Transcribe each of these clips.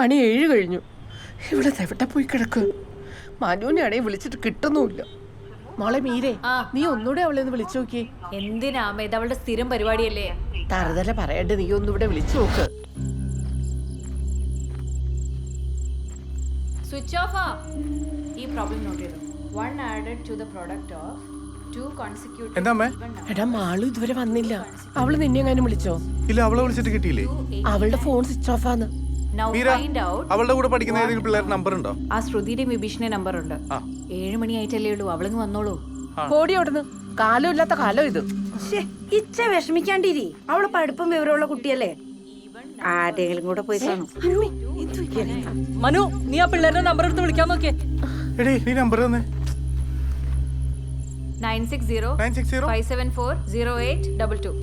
മണി 7 കഴിഞ്ഞു. ഇവിടെ എവിടെ പോയി കിടക്കും? മനുവിനെയാണെ വിളിച്ചിട്ട് കിട്ടുന്നുമില്ല. മോളെ മീരെ, നീ ഒന്നുകൂടെ അവളെ ഒന്ന് വിളിച്ചു നോക്കി. എന്തിനാ അമ്മ, ഇത് അവളുടെ സ്ഥിരം പരിപാടിയല്ലേ. തറുതല പറയണ്ട്, നീ ഒന്നുകൂടെ വിളിച്ചു നോക്ക്. Switch off. ഈ പ്രോബ്ലം നോട്ട് ചെയ്തു. 1 added to the product of 2 consecutive. എന്താ അമ്മേ? എടാ മാളു ഇതുവരെ വന്നില്ല. അവള് നിന്നെ എങ്ങാനും വിളിച്ചോ? ഇല്ല, അവളെ വിളിച്ചിട്ട് കിട്ടിയില്ലേ? അവളുടെ ഫോൺ സ്വിച്ച് ഓഫ് ആണ്. Now find out. അവളുടെ കൂടെ പഠിക്കുന്ന ഏതെങ്കിലും പിള്ളേരുടെ നമ്പർ ഉണ്ടോ? ആ ശ്രുതിയുടെ വിഭീഷണ നമ്പർ ഉണ്ട്. 7 മണിയായിട്ടല്ലേ ഉള്ളൂ, അവളങ്ങ് വന്നോളൂ. കോടി ഓടുന്നു. കാലം ഇല്ലാത്ത കാലം ഇത്. ഇച്ച വിഷമിക്കാണ്ടിരി, അവള് പഠിപ്പും വിവരമുള്ള കുട്ടിയല്ലേ. ആരെങ്കിലും കൂടെ പോയി കാണും. മനു, നീ ആ പിള്ളേരുടെ നമ്പർ എടുത്ത് വിളിക്കാൻ നോക്കിയേ. എടീ, നീ നമ്പർ തന്നെ. 960 574 0822.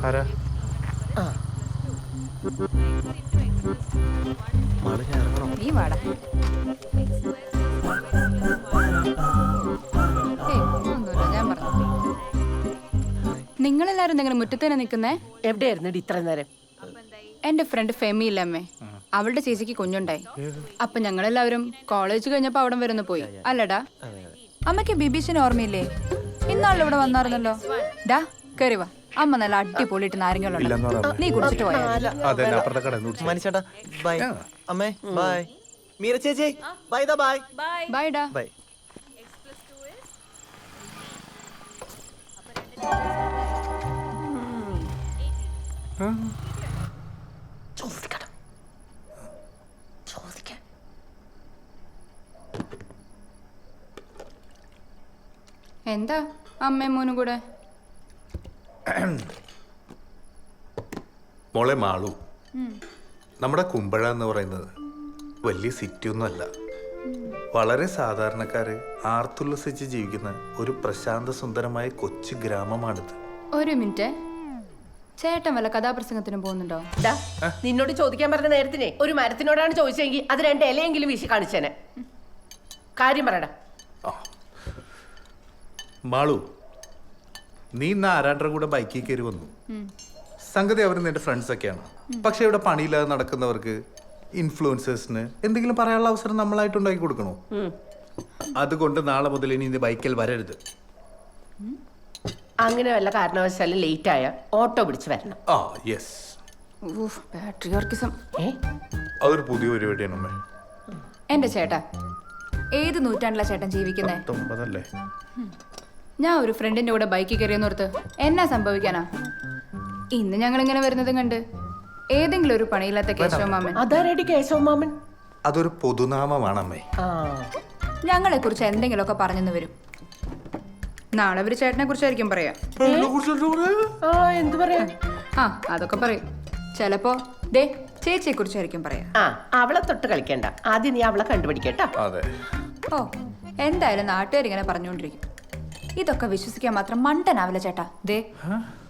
ആരാ? നീ വാടാ. നിങ്ങളെല്ലാരും നിങ്ങൾ മുറ്റത്ത് തന്നെ നിൽക്കുന്നേ? എവിടെയായിരുന്നു ഇത്ര നേരം? എന്റെ ഫ്രണ്ട് ഫെമി ഇല്ലമ്മേ, അവളുടെ ചേച്ചിക്ക് കുഞ്ഞുണ്ടായി. അപ്പൊ ഞങ്ങളെല്ലാവരും കോളേജ് കഴിഞ്ഞപ്പോ അവിടെ വരുന്നു പോയി. അല്ലടാ, അമ്മയ്ക്ക് ബിബീഷിന് ഓർമ്മയില്ലേ? ഇന്നാളിൽ ഇവിടെ വന്നായിരുന്നല്ലോ. ഡാ കേറി വാ, അമ്മ നല്ല അടിപൊളിയിട്ട് നാരങ്ങളുണ്ട്, നീ കുടിച്ചിട്ട് പോയാ. മനുഷ്യേട്ടാ ബൈ. അമ്മേ ബൈ. മീര ചേച്ചി ബൈ. ബൈ ബൈ ഡാ. ബൈ. ചോദിക്കണം. ചോദിക്കാൻ എന്താ അമ്മയും മോനും കൂടെ? മോളെ മാളു, നമ്മുടെ കുമ്പഴ എന്ന് പറയുന്നത് വലിയ സിറ്റി ഒന്നുമല്ല. വളരെ സാധാരണക്കാര് ആർത്തുല്ലസിച്ച് ജീവിക്കുന്ന ഒരു പ്രശാന്ത സുന്ദരമായ കൊച്ചു ഗ്രാമമാണിത്. ഒരു മിനിറ്റ്, ചേട്ടൻ വല്ല കഥാപ്രസംഗത്തിനും പോകുന്നുണ്ടോ? നിന്നോട് ചോദിക്കാൻ പറഞ്ഞ നേരത്തിനെ ഒരു മരത്തിനോടാണ് ചോദിച്ചെങ്കിൽ അത് 2 ഇലയെങ്കിലും വീശി കാണിച്ചേനെ. കാര്യം പറയടാ. മാളു, നീ ഇന്ന് ആരാണ്ടര കൂടെ ബൈക്കിൽ കയറി വന്നു. സംഗതി അവർ നിന്റെ ഫ്രണ്ട്സ് ഒക്കെയാണ്. പക്ഷെ ഇവിടെ പണിയില്ലാതെ നടക്കുന്നവർക്ക്, ഇൻഫ്ലുവൻസേഴ്സിന് എന്തെങ്കിലും പറയാനുള്ള അവസരം നമ്മളായിട്ട് ഉണ്ടാക്കി കൊടുക്കണോ? അതുകൊണ്ട് നാളെ മുതൽ ഇനി ഇത് ബൈക്കിൽ വരരുത്. അങ്ങനെ വല്ല കാരണവശാലും ലേറ്റ് ആയ ഓട്ടോ പിടിച്ച് വരണം. അതൊരു പുതിയ പരിപാടിയാണ് അമ്മേ. എന്റെ ചേട്ടാ, ഏത് നൂറ്റാണ്ടിലാ ചേട്ടൻ ജീവിക്കുന്നേ? 19 ഞാൻ ഒരു ഫ്രണ്ടിന്റെ കൂടെ ബൈക്കിൽ കയറിയെന്നോർത്ത് എന്നാ സംഭവിക്കാനാ? ഇന്ന് ഞങ്ങൾ ഇങ്ങനെ വരുന്നതും കണ്ട് ഏതെങ്കിലും ഒരു പണിയില്ലാത്ത കേശവമാമൻ. അതാരടി കേശവമാമൻ? അതൊരു പൊതുനാമമാണ് അമ്മേ. ഞങ്ങളെ കുറിച്ച് എന്തെങ്കിലുമൊക്കെ പറഞ്ഞെന്ന് വരും. നാളെ ഒരു ചേട്ടനെ കുറിച്ചായിരിക്കും പറയാ. എന്ത് പറയാ? അതൊക്കെ പറയും. ചിലപ്പോ ദേ ചേച്ചിയെ കുറിച്ചായിരിക്കും പറയാ. അവളെ തൊട്ട് കളിക്കണ്ട, ആദ്യം നീ അവളെ കണ്ടുപിടിക്കട്ടോ. ഓ, എന്തായാലും നാട്ടുകാരിങ്ങനെ പറഞ്ഞുകൊണ്ടിരിക്കും. ഇതൊക്കെ വിശ്വസിക്കാൻ മാത്രം മണ്ടനാവില്ല ചേട്ടാ. ദേ,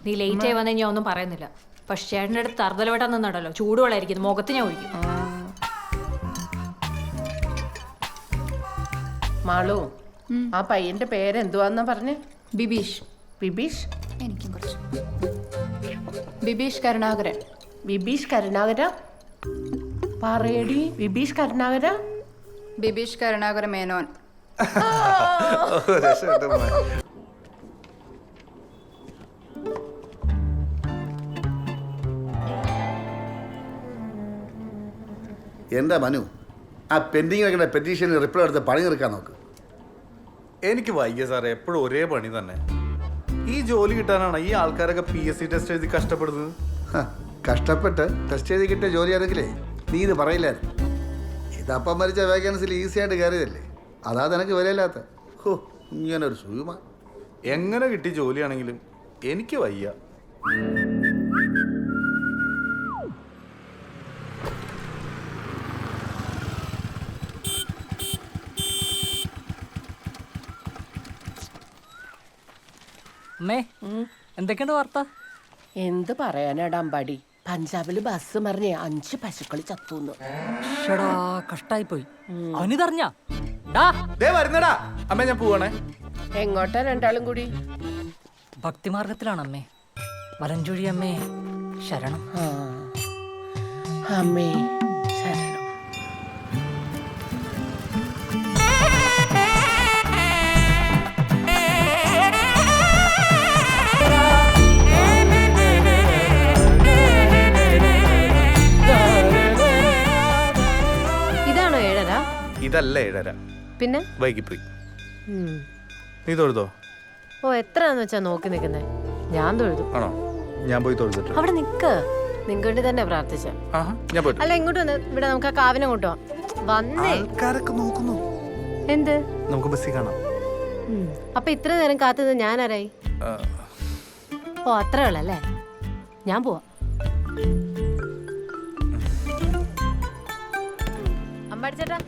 നീ ലേറ്റ് ആയി വന്നാൽ ഞാൻ ഒന്നും പറയുന്നില്ല. പക്ഷേ ചേട്ടൻ്റെ അടുത്ത് തറുതലവട്ടം നിന്നടല്ലോ, ചൂടുവെള്ളമായിരിക്കും, മുഖത്ത് ഞാൻ ഒഴിക്കും. മാളു, ആ പയ്യന്റെ പേരെന്തുവാന്നാ പറഞ്ഞേ? ബിബീഷ്. ബിബീഷ്? എനിക്കും കുറച്ച്. ബിബീഷ് കരുണാകരൻ. ബിബീഷ് കരുണാകര? പറയടി, ബിബീഷ് കരുണാകര? ബിബീഷ് കരുണാകര മേനോൻ. എന്താ മനു, ആ പെൻഡിങ് വെക്കുന്ന പെറ്റീഷന് റിപ്ലൈ എടുത്ത് പണി തീർക്കാൻ നോക്ക്. എനിക്ക് വയ്യ സാറേ, എപ്പോഴും ഒരേ പണി തന്നെ. ഈ ജോലി കിട്ടാനാണ് ഈ ആൾക്കാരൊക്കെ PSC ടെസ്റ്റ് എഴുതി കഷ്ടപ്പെടുന്നത്. കഷ്ടപ്പെട്ട് ടെസ്റ്റ് ചെയ്ത് കിട്ടിയ ജോലിയാണെങ്കിലേ നീ ഇത് പറയില്ലായിരുന്നു. ഇതപ്പം മരിച്ച വേക്കൻസിൽ ഈസി ആയിട്ട് കയറിയതല്ലേ, അതാ നിനക്ക് വിലയില്ലാത്ത. ഹോ, ഇങ്ങനൊരു സുഖമ. എങ്ങനെ കിട്ടിയ ജോലിയാണെങ്കിലും എനിക്ക് വയ്യ. അമ്മേ, എന്തൊക്കെയുണ്ട് വാർത്ത? എന്ത് പറയാനാടാ അമ്പാടി, പഞ്ചാബില് ബസ് മറിഞ്ഞ് 5 പശുക്കൾ ചത്തുന്നു. കഷ്ടായി പോയി. അവനിതറിഞ്ഞാ? വരുന്നടാ അമ്മ, ഞാൻ പോവാണേ. എങ്ങോട്ടാ രണ്ടാളും കൂടി? ഭക്തിമാർഗത്തിലാണ് അമ്മേ. വലഞ്ചുഴി അമ്മേ ശരണം. ആ. അമ്മേ ശരണം. ഇതാണോ 7:30? ഇതല്ല 7:30. പിന്നെ വൈകിപ്പോയി. നീ തൊഴുതോ? ഓ എത്രയാന്ന് വെച്ചാ നോക്കി നിൽക്കുന്നേ? ഞാൻ തൊഴുതു. ആണോ? ഞാൻ പോയി തൊഴുതിട്ട്. അവിടെ നിക്ക്, നിങ്ങൾക്ക് വേണ്ടി തന്നെ പ്രാർത്ഥിച്ച. ഞാൻ പോയിട്ട്. അല്ല ഇങ്ങോട്ട് വന്ന്, ഇവിടെ നമുക്ക് ആ കാവിനെ കൊണ്ടുപോവാം. വന്നേ. ആൾക്കാരൊക്കെ നോക്കുന്നു. എന്ത്? നമുക്ക് ബസ്സിൽ കാണാം. അപ്പൊ ഇത്ര നേരം കാത്തത് ഞാൻ ആരായി? ഓ അത്രേ ഉള്ളല്ലേ, ഞാൻ പോവാ. അമ്പാടിച്ചേട്ടാ,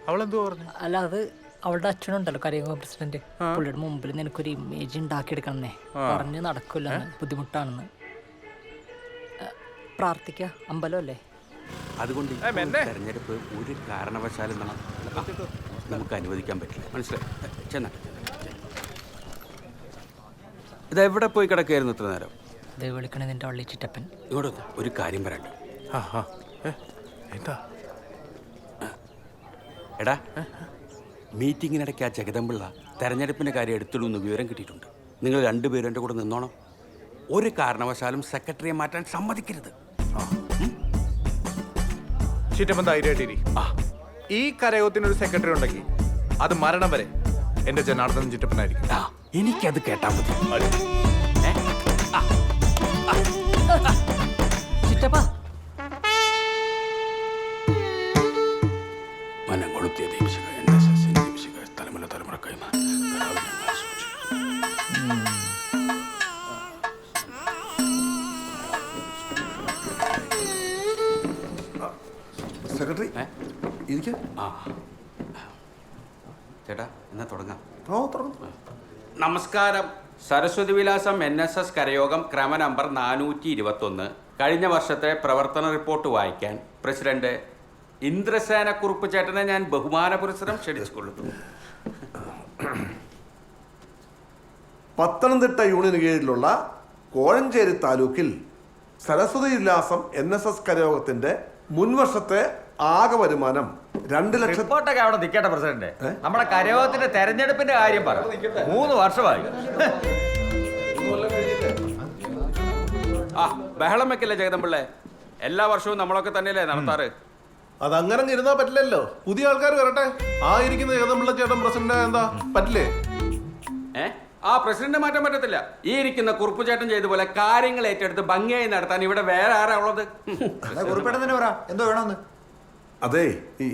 അവളെന്തോ പറഞ്ഞു? അല്ല അത് അവളുടെ അച്ഛനുണ്ടല്ലോ കരയോഗ പ്രസിഡന്റ്, പുള്ളിയുടെ മുമ്പിൽ നിനക്കൊരു ഇമേജ് ഉണ്ടാക്കിയെടുക്കണമെന്നേ പറഞ്ഞ് നടക്കില്ല, ബുദ്ധിമുട്ടാണെന്ന്. പ്രാർത്ഥിക്കുക, അമ്പലം അല്ലേ. അതുകൊണ്ട് തെരഞ്ഞെടുപ്പ് ഒരു കാരണവശാലും നമുക്ക് അനുവദിക്കാൻ പറ്റില്ല. മനസ്സിലായി? ചെന്ന ഇതെവിടെ പോയി കിടക്കുകയായിരുന്നു ഇത്ര നേരം? ദേ വിളിക്കണേ നിന്റെ വള്ളി ചിറ്റപ്പൻ. ഇങ്ങോട്ട് ഒരു കാര്യം പറയണ്ട. എന്താ? എടാ, മീറ്റിങ്ങിനിടയ്ക്ക് ആ ജഗദമ്പിള്ള തെരഞ്ഞെടുപ്പിന്റെ കാര്യം എടുത്തിടുമെന്ന് വിവരം കിട്ടിയിട്ടുണ്ട്. നിങ്ങൾ രണ്ടുപേരും എൻ്റെ കൂടെ നിന്നോണം. ഒരു കാരണവശാലും സെക്രട്ടറിയെ മാറ്റാൻ സമ്മതിക്കരുത്. ചിറ്റപ്പൻ ധൈര്യമായിട്ടിരി. ഈ കരയോഗത്തിനൊരു സെക്രട്ടറി ഉണ്ടെങ്കിൽ അത് മരണം വരെ എന്റെ ജനാർദ്ദൻ ചിറ്റപ്പനായിരിക്കും. എനിക്കത് കേട്ടാ മതി. ചിറ്റപ്പ മനം കൊളുത്തിയ ദീപിക NSS ദീപിക തലമുറ തലമുറക്കായി സെക്രട്ടറി ഇരിക്ക. ചേട്ടാ എന്നാ തുടങ്ങാം. തുടങ്ങും. നമസ്കാരം. സരസ്വതി വിലാസം NSS കരയോഗം ക്രമ നമ്പർ 421 കഴിഞ്ഞ വർഷത്തെ പ്രവർത്തന റിപ്പോർട്ട് വായിക്കാൻ പ്രസിഡന്റ് ഇന്ദ്രസേന കുറുപ്പ് ചേട്ടനെ ഞാൻ ബഹുമാന പുരസ്സരം ക്ഷണിച്ചുകൊള്ളുന്നു. പത്തനംതിട്ട യൂണിയന് കീഴിലുള്ള കോഴഞ്ചേരി താലൂക്കിൽ സരസ്വതി വിലാസം NSS കരയോഗത്തിന്റെ മുൻവർഷത്തെ ആകെ വരുമാനം 2 ലക്ഷം. റിപ്പോർട്ടൊക്കെ അവിടെ നിൽക്കട്ടെ പ്രസിഡന്റ്. നമ്മുടെ കരയോഗത്തിന്റെ തെരഞ്ഞെടുപ്പിന്റെ കാര്യം പറ. 3 വർഷമായി. ബഹളം വെക്കില്ല ജഗദമ്പിള്ളേ. എല്ലാ വർഷവും നമ്മളൊക്കെ തന്നെയല്ലേ നടത്താറ്. അതങ്ങനെ ഇരുന്നാ പറ്റില്ലല്ലോ. പുതിയ ആൾക്കാർ വരട്ടെ. ആ ഇരിക്കുന്ന ജഗദമ്പിള്ള ചേട്ടൻ പ്രസിഡന്റ് എന്താ പറ്റില്ലേ? പ്രസിഡന്റ് മാറ്റാൻ പറ്റത്തില്ല. ഈ ഇരിക്കുന്ന കുറുപ്പ് ചേട്ടൻ ചെയ്ത പോലെ കാര്യങ്ങൾ ഏറ്റെടുത്ത് ഭംഗിയായി നടത്താൻ ഇവിടെ വേറെ ആരാ ഉള്ളത്? എന്തോ വേണമെന്ന്. അതെ, ഈ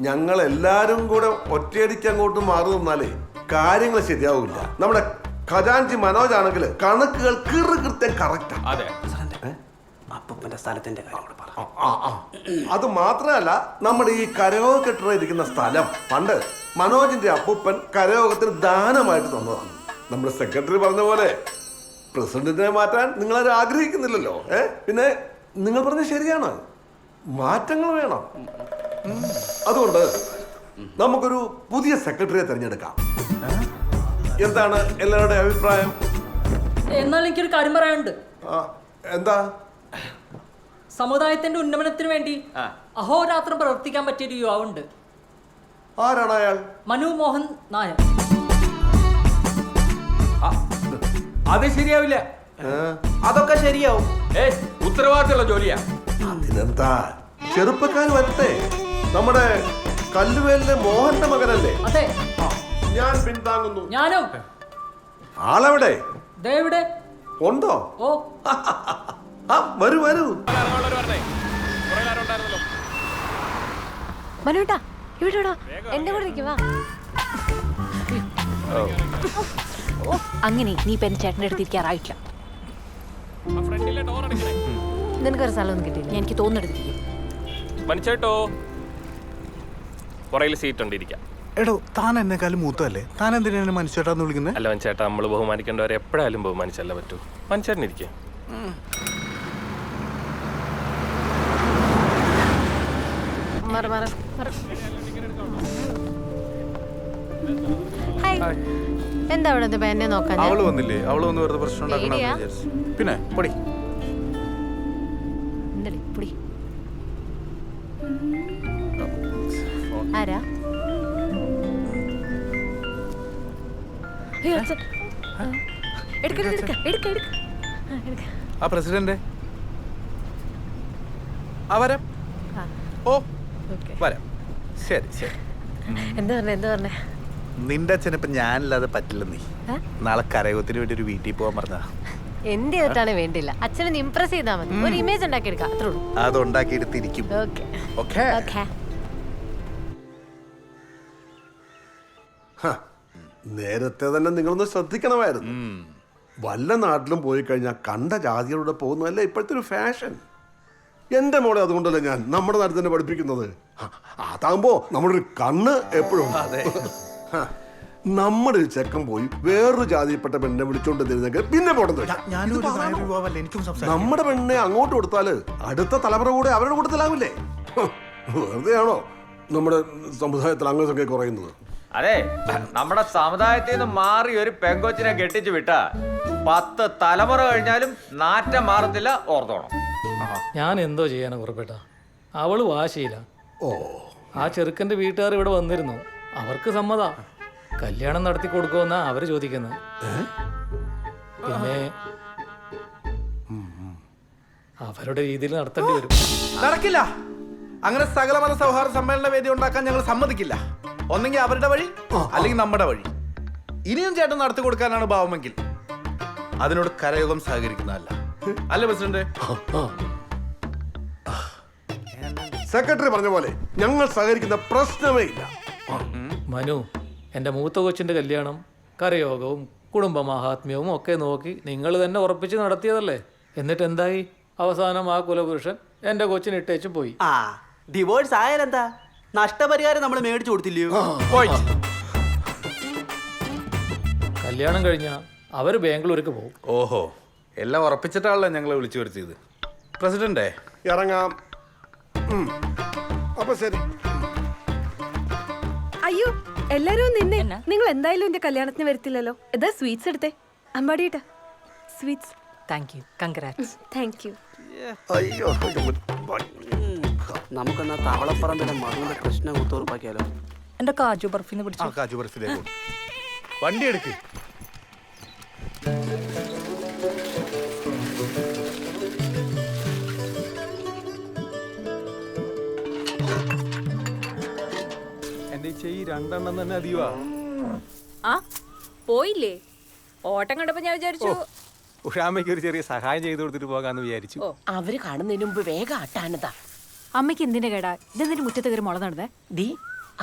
ഞങ്ങൾ എല്ലാരും കൂടെ ഒറ്റയടിക്ക് അങ്ങോട്ട് മാറി നിന്നാലേ കാര്യങ്ങൾ ശരിയാവില്ല. നമ്മുടെ ഖജാൻജി മനോജ് ആണെങ്കിൽ കണക്കുകൾ കൃത്യം കറക്റ്റ്. അതെ, അപ്പൂപ്പന്റെ സ്ഥലത്തിന്റെ കാര്യം പറ. അത് മാത്രമല്ല, നമ്മുടെ ഈ കരയോഗ കെട്ടിട ഇരിക്കുന്ന സ്ഥലം പണ്ട് മനോജിന്റെ അപ്പൂപ്പൻ കരയോഗത്തിന് ദാനമായിട്ട് തന്നതാണ്. നമ്മുടെ സെക്രട്ടറി പറഞ്ഞ പോലെ പ്രസിഡന്റിനെ മാറ്റാൻ നിങ്ങളാരും ആഗ്രഹിക്കുന്നില്ലല്ലോ. പിന്നെ നിങ്ങൾ പറഞ്ഞത് ശരിയാണ്, മാറ്റങ്ങൾ വേണം. അതുകൊണ്ട് നമുക്കൊരു പുതിയ സെക്രട്ടറിയെ തിരഞ്ഞെടുക്കാം. എന്താണ് എല്ലാവരുടെ അഭിപ്രായം? എന്നാൽ എനിക്കൊരു കാര്യം പറയാനുണ്ട്. എന്താ? സമുദായത്തിന്റെ ഉന്നമനത്തിന് വേണ്ടി അഹോരാത്രം പ്രവർത്തിക്കാൻ പറ്റിയൊരു യുവാവുണ്ട്. ആരാണ് അയാൾ? മനു മോഹൻ നായർ. അത് ശരിയാവില്ല. അതൊക്കെ ശരിയാവും. ഉത്തരവാദിത്തമുള്ള ജോലിയാ. അതിനെന്താ, ചെറുപ്പക്കാർ വരട്ടെ. നമ്മുടെ കല്ലുവേലിലെ മോഹന്റെ മകനല്ലേ? അതെ, ഞാൻ പിന്താങ്ങുന്നു. ഞാനും. ആളെവിടെ? ദേവിടെ ഉണ്ടോ? ഓ വരൂ വരൂ. മനുട്ടാ ഇവിടെ എന്റെ കൂടെ ഇരിക്കുവാ. അങ്ങനെ നീ ഇപ്പൊ എന്റെ ചേട്ടൻ്റെ അടുത്ത് ഇരിക്കാറായിട്ടില്ല. നിനക്കൊരു സ്ഥലമൊന്നും കിട്ടിയില്ല? എനിക്ക് തോന്നെടുത്തിരിക്കും. മനുച്ചേട്ടോ, പുറകിൽ സീറ്റ് ഉണ്ട്, ഇരിക്കാം. എടോ, താൻ എന്നെക്കാളും മൂത്തല്ലേ, താൻ എന്തിനാണ് മനുഷ്യട്ടാന്ന് വിളിക്കുന്നത്? അല്ല മനുച്ചേട്ടാ, നമ്മൾ ബഹുമാനിക്കേണ്ടവരെ എപ്പോഴായാലും ബഹുമാനിച്ചല്ലേ പറ്റൂ. മനുച്ചേട്ടനിരിക്കുക. മാറ് മാറ് മാറ്. ഹായ്. എന്താ അവിടെ ഇത് എന്നെ നോക്കാൻ അവള് വന്നില്ലേ? അവള് വന്ന് വെറുതെ പ്രശ്നം ഉണ്ടാക്കണമെന്ന് പേടിയാ? വിചാരിച്ചു. പിന്നെ പൊടി. എന്തടി പൊടി. ആരാ? അയ്യോ, അച്ഛൻ. എടുക്ക, എടുക്ക, എടുക്ക, എടുക്ക. ആ, എടുക്ക. ആ പ്രസിഡന്റ് ആ വരാം. ആ, ഓ ഓക്കേ. വരാം. ശരി ശരി. എന്താ പറഞ്ഞേ, എന്താ പറഞ്ഞേ? നിന്റെ അച്ഛനിപ്പം ഞാനില്ലാതെ പറ്റില്ല. നീ ഏ? നാളെ കരയോഗത്തിന് വേണ്ടി ഒരു വീട്ടിൽ പോകാൻ പറഞ്ഞാ. എന്ത് ചെയ്തിട്ടാണ് വേണ്ടില്ല, അച്ഛനെ ഇംപ്രസ് ചെയ്താൽ മതി. ഒരു ഇമേജ് ഉണ്ടാക്കി എടുക്കാം, അത്രേ ഉള്ളൂ. അത് ഉണ്ടാക്കിയെടുത്തിരിക്കും. Okay okay. ഓക്കെ. നേരത്തെ തന്നെ നിങ്ങളൊന്ന് ശ്രദ്ധിക്കണമായിരുന്നു. വല്ല നാട്ടിലും പോയി കഴിഞ്ഞാൽ കണ്ട ജാതികളുടെ പോകുന്നതല്ല ഇപ്പോഴത്തെ ഒരു ഫാഷൻ. എൻ്റെ മോളെ അതുകൊണ്ടല്ലേ ഞാൻ നമ്മുടെ നാട്ടിൽ തന്നെ പഠിപ്പിക്കുന്നത്. അതാകുമ്പോ നമ്മുടെ ഒരു കണ്ണ് എപ്പോഴും. നമ്മുടെ ഒരു ചെക്കൻ പോയി വേറൊരു ജാതിയിൽപ്പെട്ട പെണ്ണെ വിളിച്ചോണ്ട് തരുന്നെങ്കിൽ പിന്നെ പോട്ടെന്ന് വെച്ചാൽ നമ്മുടെ പെണ്ണെ അങ്ങോട്ട് കൊടുത്താല് അടുത്ത തലമുറ കൂടെ അവരുടെ കൂട്ടത്തിലാവില്ലേ? വെറുതെയാണോ നമ്മുടെ സമുദായത്തിൽ അംഗസംഖ്യ കുറയുന്നത്? അതെ, നമ്മുടെ സമുദായത്തിൽ നിന്ന് മാറി ഒരു പെങ്കൊച്ചിനെ കെട്ടിച്ചു വിട്ടാ 10 തലമുറ കഴിഞ്ഞാലും നാറ്റം മാറത്തില്ല, ഓർത്തോണം. ഞാൻ എന്തോ ചെയ്യാനാ കുറിപ്പേട്ട, അവള് വാശിയില്ല. ഓ, ആ ചെറുക്കന്റെ വീട്ടുകാർ ഇവിടെ വന്നിരുന്നു, അവർക്ക് സമ്മതാ. കല്യാണം നടത്തി കൊടുക്കുമെന്നാ അവര് ചോദിക്കുന്നത്. പിന്നെ അവരുടെ രീതിയിൽ നടത്തേണ്ടി വരും. നടക്കില്ല. അങ്ങനെ സകല മത സൗഹാർദ്ദ സമ്മേളന വേദി ഉണ്ടാക്കാൻ ഞങ്ങൾ സമ്മതിക്കില്ല. ഒന്നെങ്കിൽ അവരുടെ വഴി, അല്ലെങ്കിൽ നമ്മുടെ വഴി. ഇനിയും ചേട്ടൻ നടത്തി കൊടുക്കാനാണ് ഭാവമെങ്കിൽ അതിനോട് കരയോഗം സഹകരിക്കുന്നതല്ല. അല്ലേ പ്രസിഡന്റ്? സെക്രട്ടറി പറഞ്ഞ പോലെ ഞങ്ങൾ സഹകരിക്കുന്ന പ്രശ്നമേ ഇല്ല. മനു, എൻ്റെ മൂത്ത കൊച്ചിൻ്റെ കല്യാണം കരയോഗവും കുടുംബ മഹാത്മ്യവും ഒക്കെ നോക്കി നിങ്ങൾ തന്നെ ഉറപ്പിച്ച് നടത്തിയതല്ലേ? എന്നിട്ട് എന്തായി? അവസാനം ആ കുലപുരുഷൻ എൻ്റെ കൊച്ചിന് ഇട്ടേച്ച് പോയി. ആ, ഡിവോഴ്സ് ആയാലെന്താ? നഷ്ടപരിഹാരം നമ്മൾ മേടിച്ചു കൊടുത്തില്ലയോ? കല്യാണം കഴിഞ്ഞാൽ അവർ ബാംഗ്ലൂർക്ക് പോകും. ഓഹോ, എല്ലാം ഉറപ്പിച്ചിട്ടാണല്ലോ ഞങ്ങളെ വിളിച്ചു വരുത്തിയത്. പ്രസിഡന്റേ, ഇറങ്ങാം. അപ്പൊ ശരി. അയ്യോ, എല്ലാരും നിന്നെ. നിങ്ങൾ എന്തായാലും എന്റെ കല്യാണത്തിന് വരത്തില്ലല്ലോ. എന്താ സ്വീറ്റ്സ് എടുത്തേ? അമ്പാടിയേട്ടാ sweets. Thank you, congrats. Thank you. അയ്യോ, നമുക്കെന്നാ തവളപ്പറമ്പിലെ മകളുടെ പ്രശ്നം കുത്തുറപ്പാക്കിയാലോ? എൻ്റെ കാജു ബർഫിന്ന് ആ പിടിച്ചു. കാജു ബർഫിലേക്ക് വണ്ടി എടുക്ക്. എന്റെ ഈ 2 എണ്ണം തന്നെ അധികമാ. ആ പോയില്ലേ? ഓട്ടം കണ്ടപ്പോ ഞാൻ വിചാരിച്ചു ഉഷാമ്മയ്ക്ക് ഒരു ചെറിയ സഹായം ചെയ്തു കൊടുത്തിട്ട് പോകാന്ന് വിചാരിച്ചു. അവര് കാണുന്നതിന് മുമ്പ് വേഗം ആട്ടാനതാ. അമ്മയ്ക്ക് എന്തിന്റെ കേടാ? ഇതെന്തിന് മുറ്റത്ത് കയറി മുള നടന്നേ? ഡി,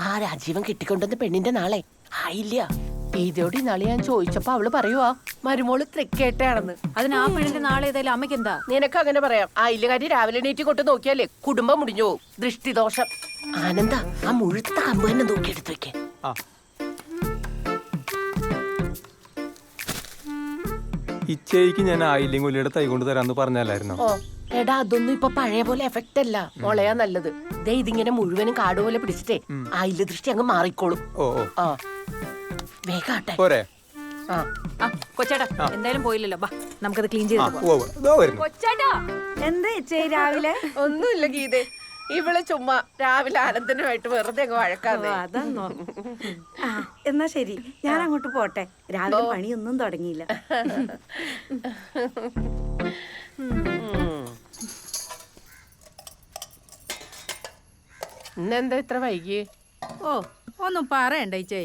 ആ രാജീവൻ കെട്ടിക്കൊണ്ടുവന്ന പെണ്ണിന്റെ നാളെ ആയില്ല. ഇതോടെ നാളെ ഞാൻ ചോദിച്ചപ്പോ അവള് പറയുവാ മരുമോള് തൃക്കേട്ടയാണെന്ന്. അതിന് ആ പെണ്ണിന്റെ നാളെ ഏതായാലും അമ്മയ്ക്ക് എന്താ? നിനക്ക് അങ്ങനെ പറയാം. ആയില്ലകാരി രാവിലെ എണീറ്റ് കൊണ്ട് നോക്കിയാലേ കുടുംബം മുടിഞ്ഞു പോകും. ദൃഷ്ടിദോഷം. ആനന്ദ, ആ മുഴുത്ത കമ്പ് തന്നെ നോക്കിയെടുത്ത് വെക്കേ. ഇച്ചയ്ക്ക് ഞാൻ ആയില്യം കൊല്ലിയുടെ തൈ കൊണ്ട് തരാന്ന് പറഞ്ഞല്ലായിരുന്നോ? ഓ എടാ, അതൊന്നും ഇപ്പൊ പഴയ പോലെ എഫക്റ്റ് അല്ല. മുളയാ നല്ലത്. ദേ ഇതിങ്ങനെ മുഴുവനും കാട് പോലെ പിടിച്ചിട്ടേ ആയില്ല ദൃഷ്ടി അങ്ങ് മാറിക്കോളും. ഓ ആ വേഗാട്ടെ. പോരെ? ആ കൊച്ചേട്ടാ, എന്തായാലും പോയില്ലല്ലോ, ബാ നമുക്കത് ക്ലീൻ ചെയ്ത്. കൊച്ചാട്ടാ, എന്താ ചേച്ചി രാവിലെ? ഒന്നുമില്ല ഗീതേ, ഇവള് ചുമ്മാ രാവിലെ ആനന്ദനുമായിട്ട് വെറുതെ അങ്ങ് വഴക്കാതെ. അതാന്നോ? എന്നാ ശരി, ഞാൻ അങ്ങോട്ട് പോട്ടെ. രാവിലെ പണിയൊന്നും തുടങ്ങിയില്ല. ഇന്നെന്താ ഇത്ര വൈകിയേ? ഓ, ഒന്നും പറയണ്ട ഇച്ചേ.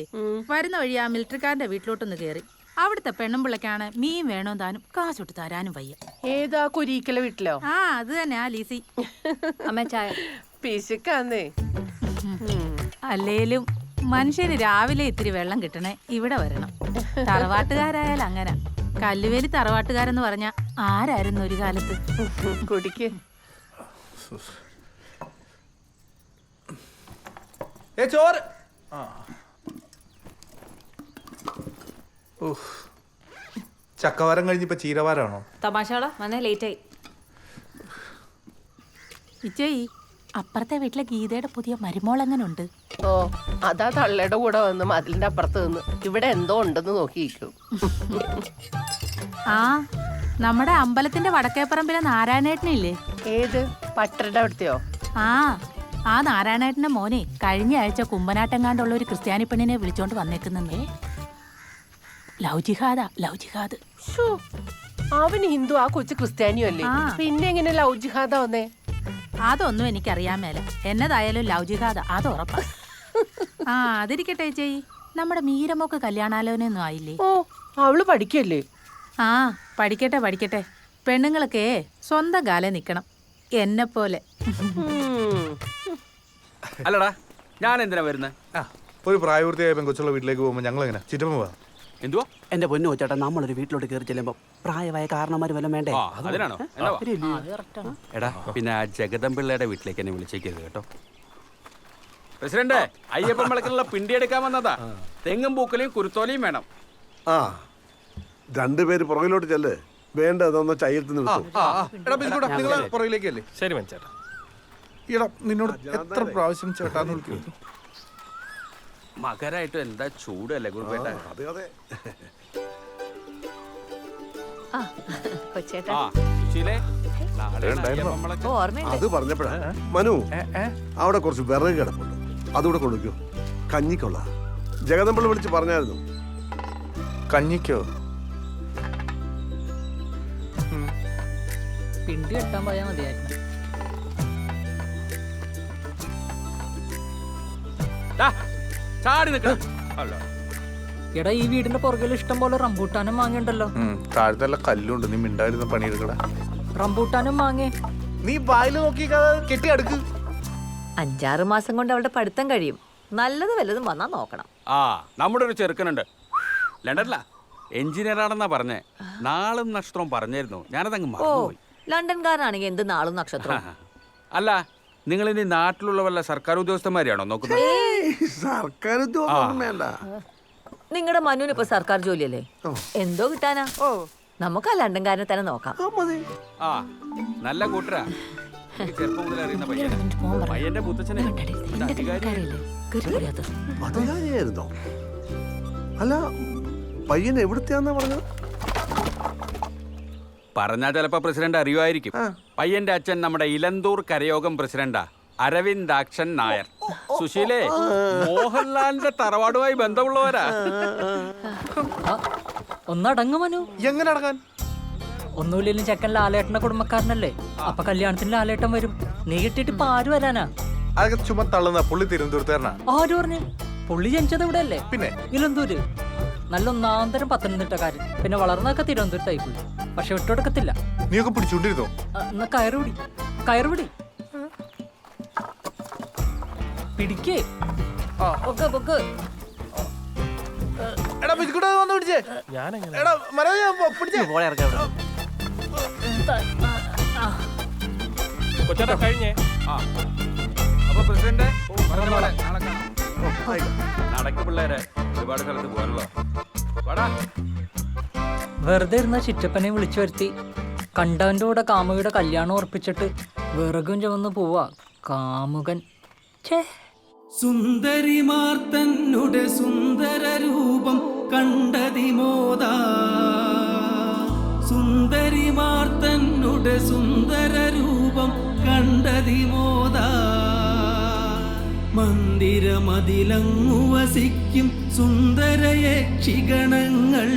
വരുന്ന വഴി ആ മിലിറ്ററിക്കാരന്റെ വീട്ടിലോട്ടൊന്ന് കയറി. അവിടുത്തെ പെണ്ണുമ്പിള്ളക്കാണ് മീൻ വേണോ താനും കാശൊട്ട് തരാനും വയ്യ. ഏതാ കുരീക്കല വീട്ടിലോ? ആ, അത് തന്നെ, ആ ലീസി. അമ്മ ചായ. പിശുക്കാന്നേ. അല്ലേലും മനുഷ്യന് രാവിലെ ഇത്തിരി വെള്ളം കിട്ടണേ ഇവിടെ വരണം. തറവാട്ടുകാരായാലും അങ്ങനെ. കല്ലുവേലി തറവാട്ടുകാരെന്ന് പറഞ്ഞ ആരായിരുന്നു ഒരു കാലത്ത്? കുടിക്ക്. ചോറ്. ചക്കവാരം കഴിഞ്ഞിപ്പോ ചീരവാരാണോ? തമാശകളാ, വന്നേ ലേറ്റ് ആയി. ഇച്ചേ, അപ്പുറത്തെ വീട്ടിലെ ഗീതയുടെ പുതിയ മരുമോൾ എങ്ങനെ ഉണ്ട്? ഓ അതാ തള്ളയുടെ കൂടെ വന്ന് മതിലിന്റെ അപ്പുറത്ത് നിന്ന് ഇവിടെ എന്തോ ഉണ്ടെന്ന് നോക്കിയിരിക്കും. ആ നമ്മുടെ അമ്പലത്തിന്റെ വടക്കേപ്പറമ്പിലെ നാരായണേട്ടനില്ലേ? ഏത് പട്ടരുടെ അവിടുത്തെയോ? ആ നാരായണേട്ടന്റെ മോനെ കഴിഞ്ഞ ആഴ്ച കുമ്പനാട്ടെങ്ങാണ്ടുള്ള ഒരു ക്രിസ്ത്യാനി പെണ്ണിനെ വിളിച്ചോണ്ട് വന്നേക്കുന്നേ. ലവ് ജിഹാദ്. അവന് ഹിന്ദു, ആ കൊച്ചു ക്രിസ്ത്യാനിയോ അല്ലേ? പിന്നെ എങ്ങനെ ലവ് ജിഹാദ വന്നേ? അതൊന്നും എനിക്കറിയാൻ മേല. എന്നതായാലും ലവ് ജിഹാദ, അത് ഉറപ്പാ. അതിരിക്കട്ടെ ചേച്ചി, നമ്മുടെ മീരമൊക്കെ കല്യാണാലോചനയൊന്നും ആയില്ലേ? ഓ അവള് പഠിക്കല്ലേ? പഠിക്കട്ടെ. പെണ്ണുങ്ങളൊക്കെ സ്വന്തം കാലേ നിക്കണം, എന്നെ പോലെ. അല്ലടാ ഞാൻ എന്തിനാ വരുന്നത്? ഒരു പ്രായപൂർത്തിയായ പെൺകൊച്ചുള്ള വീട്ടിലേക്ക് പോകുമ്പോൾ ഞങ്ങൾ എങ്ങനെ ചിറ്റമ്മ പോവാ? എന്തുവാ എന്റെ പൊന്നു വെച്ചാട്ടാ, നമ്മളൊരു വീട്ടിലോട്ട് കയറി ചെല്ലുമ്പോ പ്രായമായ കാരണന്മാര് വല്ലതും വേണ്ടേ? അതിനാണോ? എടാ പിന്നെ ആ ജഗദമ്പിള്ളയുടെ വീട്ടിലേക്ക് എന്നെ വിളിച്ചേക്കരുത് കേട്ടോ. പ്രസിഡന്റ്, അയ്യപ്പൻ വിളക്കിലുള്ള പിണ്ടി എടുക്കാൻ വന്നതാ. തെങ്ങും പൂക്കലയും കുരുത്തോലയും വേണം. രണ്ടുപേര് പുറകിലോട്ട് ചെല്ല്. വേണ്ട അതൊന്ന് ചയ്യത്തിന് പുറകിലേക്കല്ലേ? ശരി മനസ്സേട്ടാ. ഈടാ നിന്നോട് എത്ര പ്രാവശ്യം ചേട്ടാന്ന് വിളിക്കുന്നു? മകരായിട്ട് എന്താ ചൂടല്ലേ കുറുപ്പേട്ട? അതെ അത് പറഞ്ഞപ്പോഴാ മനു അവിടെ കുറച്ച് വിറക് കിടപ്പുണ്ട്, അതുകൂടെ കൊടുക്കൂ. കഞ്ഞിക്കൊള്ള ജഗദമ്പിള്ള വിളിച്ച് പറഞ്ഞായിരുന്നു. കഞ്ഞിക്കോ? പിണ്ടി കെട്ടാൻ പോയാൽ മതിയായിരുന്നു. എടാ ഈ വീടിന്റെ പുറകിൽ ഇഷ്ടം പോലെ റംബൂട്ടാനും മാങ്ങയുണ്ടല്ലോ. താഴത്തെ കല്ലുണ്ട്, നീ മിണ്ടായിരുന്ന പണിയെടുക്കടാ. റംബൂട്ടാനും മാങ്ങേ നീ വായിൽ നോക്കി കെട്ടി അടുക്ക്. 5-6 മാസം കൊണ്ട് അവളുടെ പഠിത്തം കഴിയും. നല്ലത് വല്ലതും വന്നാ നോക്കണം. നമ്മുടെ ഒരു ചെറുക്കനുണ്ട് ലണ്ടനിലാ, എഞ്ചിനീയർ ആണെന്നാ പറഞ്ഞേ. നാളും നക്ഷത്രവും പറഞ്ഞായിരുന്നു, ഞാനതങ്ങ് മറന്നുപോയി. ലണ്ടൻകാരനാണെങ്കിൽ എന്ത് നാളും നക്ഷത്രം. അല്ല നിങ്ങൾ ഇനി നാട്ടിലുള്ള വല്ല സർക്കാർ ഉദ്യോഗസ്ഥന്മാരെയാണോ നോക്കുന്നത്? സർക്കാർ ഉദ്യോഗം വേണ്ട. നിങ്ങളുടെ മനുവിന് ഇപ്പൊ സർക്കാർ ജോലിയല്ലേ, എന്തോ കിട്ടാനാ. നമുക്ക് ആ ലണ്ടൻകാരനെ തന്നെ നോക്കാം. നല്ല കൂട്ടരാ, ചെറുപ്പം മുതൽ അറിയുന്ന പയ്യന്റെ മുത്തച്ഛനെ അധികാരിയായിരുന്നോ? അല്ല പയ്യൻ എവിടുത്തെയാന്നാ പറഞ്ഞത്? പറഞ്ഞാ ചിലപ്പോ പ്രസിഡന്റ് അറിയുമായിരിക്കും. പയ്യന്റെ അച്ഛൻ നമ്മുടെ ഇലന്തൂർ കരയോഗം പ്രസിഡന്റാ, അരവിന്ദാക്ഷൻ നായർ. സുശീലേ, മോഹൻലാലിന്റെ തറവാടുമായി ബന്ധമുള്ളവരാ. ഒന്നടങ്ങു മനു. എങ്ങനെ അടങ്ങാൻ? ഒന്നുമില്ലെങ്കിലും ചെക്കൻ ലാലേട്ടന്റെ കുടുംബക്കാരനല്ലേ, അപ്പൊ കല്യാണത്തിന് ലാലേട്ടൻ വരും. നീ കിട്ടിയിട്ട് ഇപ്പൊ ആര് വരാനാ? അതൊക്കെ ചുമ തള്ളുന്ന പുള്ളി തിരുവനന്തപുരത്തുകാരനാ. ആര് പറഞ്ഞു? പുള്ളി ജനിച്ചത് ഇവിടെ അല്ലേ? പിന്നെ ഇലന്തൂര്. നല്ല ഒന്നാന്തരം പത്തനംതിട്ടക്കാരൻ, പിന്നെ വളർന്നൊക്കെ തിരുവനന്തപുരത്തായി പുള്ളി. പക്ഷെ വിട്ടൊടുക്കത്തില്ല. നീയൊക്കെ പിടിച്ചോണ്ടിരുന്നോ? എന്നാ കയറുപിടി പിടിക്കേ. കൊച്ചേട്ടാ കഴിഞ്ഞേ. അപ്പൊ പ്രസിഡന്റ് നടക്ക് പിള്ളേരെ, ഒരുപാട് സ്ഥലത്ത് പോകാനുള്ള. വെറുതെ ഇരുന്ന ചിറ്റപ്പനെ വിളിച്ചു വരുത്തി കണ്ടവന്റെ കൂടെ കാമുകിയുടെ കല്യാണം ഉറപ്പിച്ചിട്ട് വിറകും ചുമന്ന് പോവാ കാമുകൻ. സുന്ദരിമാർ തന്നുടെ സുന്ദര രൂപം കണ്ടതിമോദാ, സുന്ദരിമാർ തന്നുടെ സുന്ദര രൂപം കണ്ടതിമോദാ, മന്ദിരമതിലങ്ങു വസിക്കും സുന്ദര യക്ഷിഗണങ്ങൾ.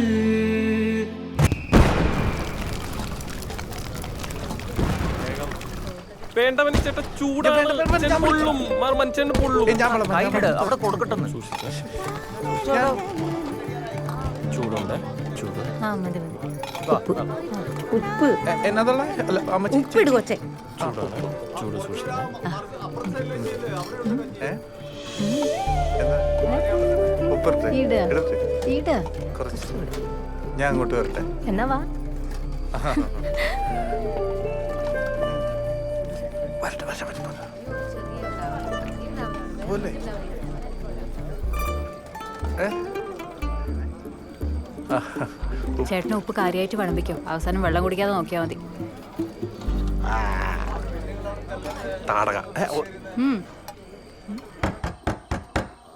വേണ്ട മനുഷ്യട്ട, ചൂടാണ്. പൊള്ളും മനുഷ്യന് പൊള്ളും. അവിടെ കൊടുക്കട്ടെ. ചൂടുണ്ട്, ചൂട്. ഉപ്പ് എന്നതുള്ള ഉപ്പിട് കൊച്ചേ. ചൂട് സൂക്ഷിക്കണം. ഞാൻ അങ്ങോട്ട് വരട്ടെ. എന്നാ വാ. ചേട്ടന് ഉപ്പ് കാര്യമായിട്ട് വിളമ്പിക്കോ, അവസാനം വെള്ളം കുടിക്കാതെ നോക്കിയാൽ മതി. താടക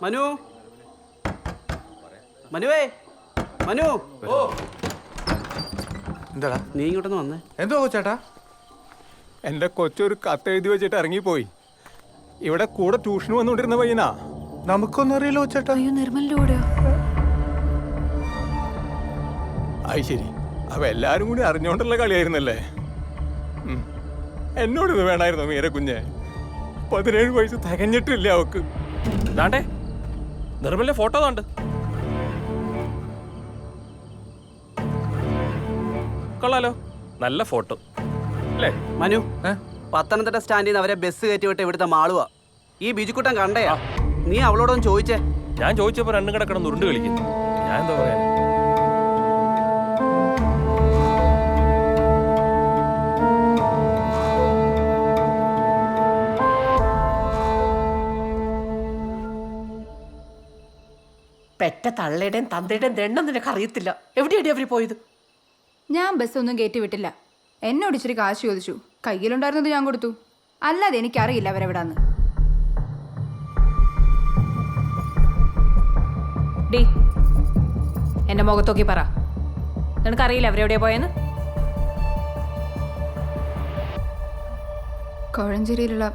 മനു മനുവേ മനു എന്താടാ നീ ഇങ്ങോട്ടൊന്ന് വന്നേ. എന്തോ ചേട്ടാ? എൻ്റെ കൊച്ചൊരു കത്ത് എഴുതി വെച്ചിട്ട് ഇറങ്ങിപ്പോയി. ഇവിടെ കൂടെ ട്യൂഷന് വന്നുകൊണ്ടിരുന്ന പയ്യനാ. നമുക്കൊന്നും അറിയില്ലോ ചേട്ടാ. നിർമ്മലിന്റെ കൂടെയോ? അത് ശരി, അവ എല്ലാരും കൂടി അറിഞ്ഞോണ്ടുള്ള കളിയായിരുന്നല്ലേ. എന്നോടിത് വേണമായിരുന്നു മീര കുഞ്ഞെ. 17 വയസ്സ് തികഞ്ഞിട്ടില്ല അവക്ക്. ദാണ്ടേ നിർമ്മലിന്റെ ഫോട്ടോ കണ്ട് കൊള്ളാലോ, നല്ല ഫോട്ടോ അല്ലേ? മനു പത്തനംതിട്ട സ്റ്റാൻഡിൽ നിന്ന് അവരെ ബസ് കയറ്റി വിട്ട് ഇവിടുത്തെ മാളുവാ. ഈ ബിജുക്കുട്ടൻ കണ്ടയാ. നീ അവളോടൊന്ന് ചോദിച്ചേ. ഞാൻ ചോദിച്ചപ്പോ രണ്ടും കിടക്കണം ഉരുണ്ട് കളിക്കുന്നു. ഞാൻ എന്താ പറയാ? പെറ്റ തള്ളയുടെയും തന്തയുടെയും ദണ്ണം നിനക്ക് അറിയത്തില്ല. എവിടെയാണ് അവര് പോയത്? ഞാൻ ബസ്സൊന്നും കയറ്റി വിട്ടില്ല. എന്നോട് ഇച്ചിരി കാശ് ചോദിച്ചു. കയ്യിലുണ്ടായിരുന്നത് ഞാൻ കൊടുത്തു. അല്ലാതെ എനിക്കറിയില്ല അവരെവിടാന്ന്. ഡി എന്റെ മുഖത്തോക്കി പറ, നിനക്കറിയില്ല അവരെവിടെയാ പോയെന്ന്? കോഴഞ്ചേരിയിലുള്ള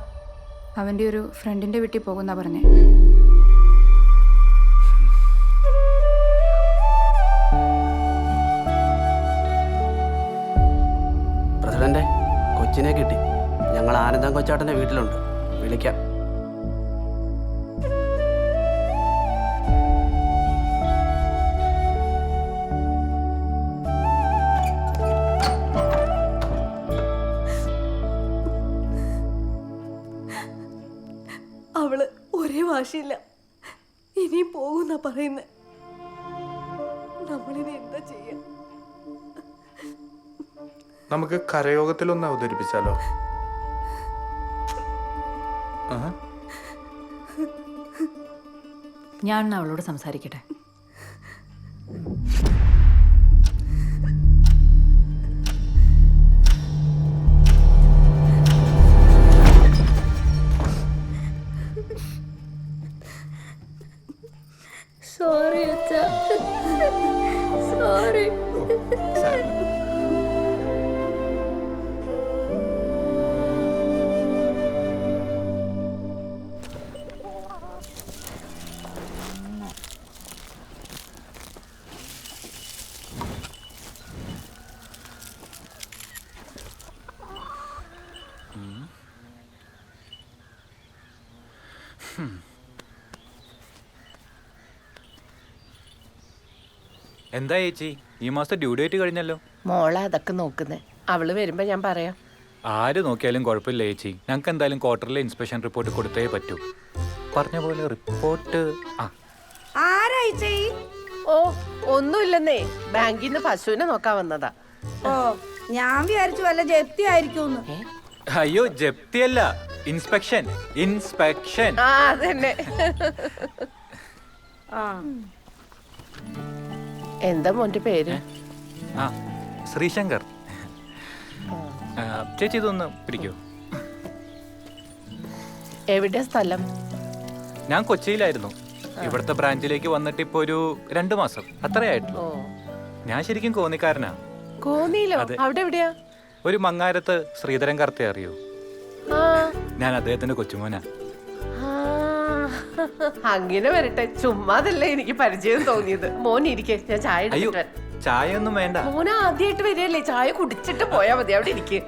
അവൻ്റെ ഒരു ഫ്രണ്ടിൻ്റെ വീട്ടിൽ പോകുന്നാ പറഞ്ഞേ. പ്രസിഡന്റെ കൊച്ചിനെ കിട്ടി. ഞങ്ങൾ ആനന്ദം കൊച്ചാട്ടന്റെ വീട്ടിലുണ്ട്. വിളിക്കാം. അവള് ഒരേ വാശിയില്ല. ഇനിയും പോകുന്ന പറയുന്നത്. നമ്മളിനി എന്താ ചെയ്യാ? നമുക്ക് കരയോഗത്തിലൊന്ന് അവതരിപ്പിച്ചാലോ? ഞാൻ അവളോട് സംസാരിക്കട്ടെ. സോറി അച്ഛാ, സോറി. എന്താ ചേച്ചി, ഈ മാസത്തെ ഡ്യൂ ഡേറ്റ് കഴിഞ്ഞല്ലോ. മോളെ അതൊക്കെ നോക്കുന്നേ. അവള് വരുമ്പോ ഞാൻ പറയാം. ആര് നോക്കിയാലും കുഴപ്പമില്ല ചേച്ചി. ഞങ്ങൾക്ക് എന്തായാലും ക്വാർട്ടറിലെ ഇൻസ്പെക്ഷൻ റിപ്പോർട്ട് കൊടുത്തേ പറ്റൂ. പറഞ്ഞ പോലെ റിപ്പോർട്ട്. ഓ ഒന്നുമില്ലെന്നേ, ബാങ്കിൽ നിന്ന് പശുവിനെ നോക്കാൻ വന്നതാ. ഓ ഞാൻ വിചാരിച്ചു വല്ല ജപ്തി ആയിരിക്കും. അയ്യോ, ജപ്തിയല്ല, ഇൻസ്പെക്ഷൻ. ഇൻസ്പെക്ഷൻ. ആ അതന്നെ. എന്താ മോന്റെ പേര്? ആ ശ്രീശങ്കർ. ചേച്ചി ഇതൊന്ന് പിടിക്കോ? എവിടെ സ്ഥലം? ഞാൻ കൊച്ചിയിലായിരുന്നു. ഇവിടുത്തെ ബ്രാഞ്ചിലേക്ക് വന്നിട്ട് ഇപ്പൊ ഒരു 2 മാസം അത്രയായിട്ടുള്ളൂ. ഞാൻ ശരിക്കും കോന്നിക്കാരനാ. കോന്നിയിലോ? അവിടെ എവിടെയാ? ഒരു മങ്ങാരത്ത് ശ്രീധരൻ കർത്തെ അറിയോ? ഞാൻ അദ്ദേഹത്തിന്റെ കൊച്ചുമോനാ. അങ്ങനെ വരട്ടെ, ചുമ്മാതല്ലേ എനിക്ക് പരിചയം തോന്നിയത്. മോൻ ഇരിക്കെ, ഞാൻ ചായ അയ്യോ, എടുത്തിട്ട്. ചായ ഒന്നും വേണ്ട. മോന ആദ്യമായിട്ട് വരികയല്ലേ, ചായ കുടിച്ചിട്ട് പോയാ മതി. അവിടെ ഇരിക്കെ.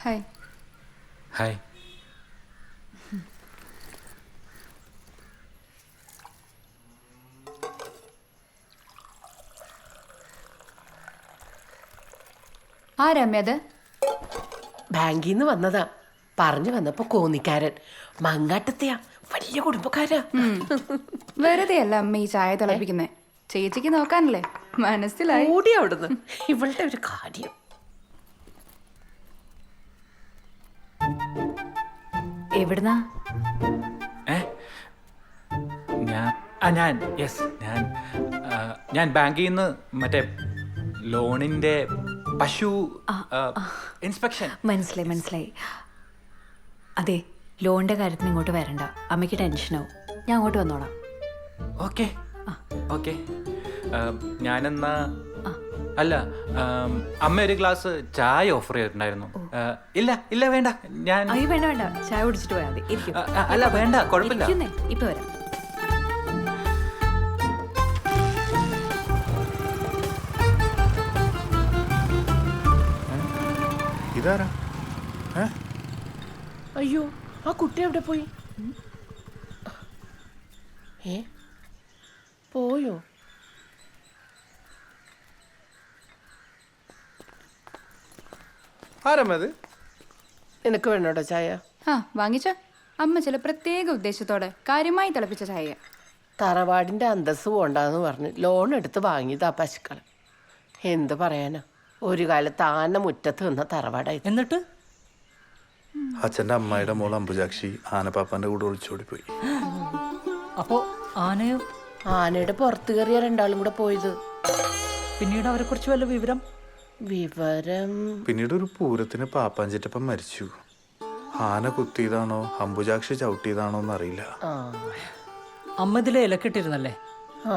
ഹായ്. ഹായ്. ആരമ്മയത്? ബാങ്കിൽ നിന്ന് വന്നതാ. പറഞ്ഞു വന്നപ്പോ കോന്നിക്കാരൻ. മങ്ങാട്ടത്തെയാ, വലിയ കുടുംബക്കാരാ. വെറുതെ അല്ല അമ്മ ഈ ചായ തിളപ്പിക്കുന്നേ. ചേച്ചിക്ക് നോക്കാനല്ലേ. മനസ്സിലായി. കൂടി അവിടുന്ന്. ഇവളുടെ ഒരു കാര്യം. എവിടുന്നാ? ഞാൻ ബാങ്കിൽ നിന്ന് മറ്റേ ലോണിന്റെ പശു ഇൻസ്പെക്ഷൻ. മനസ്സിലായി. അതെ, ലോണിന്റെ കാര്യത്തിന് ഇങ്ങോട്ട് വരണ്ട, അമ്മയ്ക്ക് ടെൻഷനാവും. ഞാൻ അങ്ങോട്ട് വന്നോളാം. ഓക്കെ. ഞാനെന്നാ അല്ല, അമ്മ ഒരു ഗ്ലാസ് ചായ ഓഫർ ചെയ്തിട്ടുണ്ടായിരുന്നു. ഇല്ല വേണ്ട, ഞാൻ അയ്യോ വേണ്ട, ചായ കുടിച്ചിട്ട് പോയാൽ മതി. ഇരിക്കും. അല്ല വേണ്ട, കുഴപ്പമില്ല. ഇപ്പൊ വരാം. ഇതാരാ? അയ്യോ, ആ കുട്ടി എവിടെ പോയി? പോയോ? ആരമ്മത്? നിനക്ക് വേണോട്ടോ ചായ? ആ വാങ്ങിച്ച. അമ്മ ചില പ്രത്യേക ഉദ്ദേശത്തോടെ കാര്യമായി തിളപ്പിച്ച ചായ. തറവാടിന്റെ അന്തസ് പോണ്ടെന്ന് പറഞ്ഞ് ലോൺ എടുത്ത് വാങ്ങിയതാ പശുക്കൾ. എന്ത് പറയാനാ, ഒരു കാലത്ത് ആന മുറ്റത്ത് നിന്ന തറവാടായി. എന്നിട്ട് അച്ഛൻ്റെ അമ്മായിയുടെ മോൾ അംബുജാക്ഷി ആനപ്പാപ്പാന്റെ കൂടെ ഒളിച്ചോടി പോയി. അപ്പോ ആനയോ? ആനയുടെ പുറത്ത് കയറിയ രണ്ടാളും കൂടെ പോയത്. പിന്നീട് അവരെ കുറിച്ച് വല്ല വിവരം? പിന്നീട് ഒരു പൂരത്തിന് പാപ്പാഞ്ചിറ്റപ്പം മരിച്ചു. ആന കുത്തിയതാണോ അംബുജാക്ഷി ചവിട്ടിയതാണോ എന്നറിയില്ല. അമ്മ ഇതിലെ ഇലക്കിട്ടിരുന്നല്ലേ? ആ,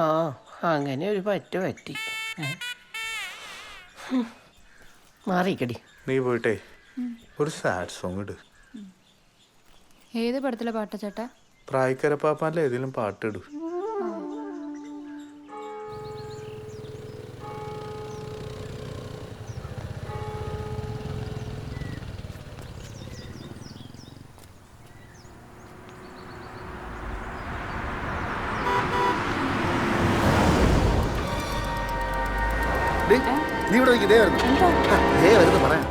അങ്ങനെ ഒരു പറ്റി. മാറിക്കടി. നീ പോയിട്ടേ ഒരു സാഡ് സോങ് ഇട്. ഏത് പടത്തിലെ പാട്ട ചേട്ടാ? പ്രായക്കരപ്പാപ്പാൻ്റെ ഏതെങ്കിലും പാട്ടിടൂ. നീ ഇവിടെ ഇതേ വരുന്നു പറയാം.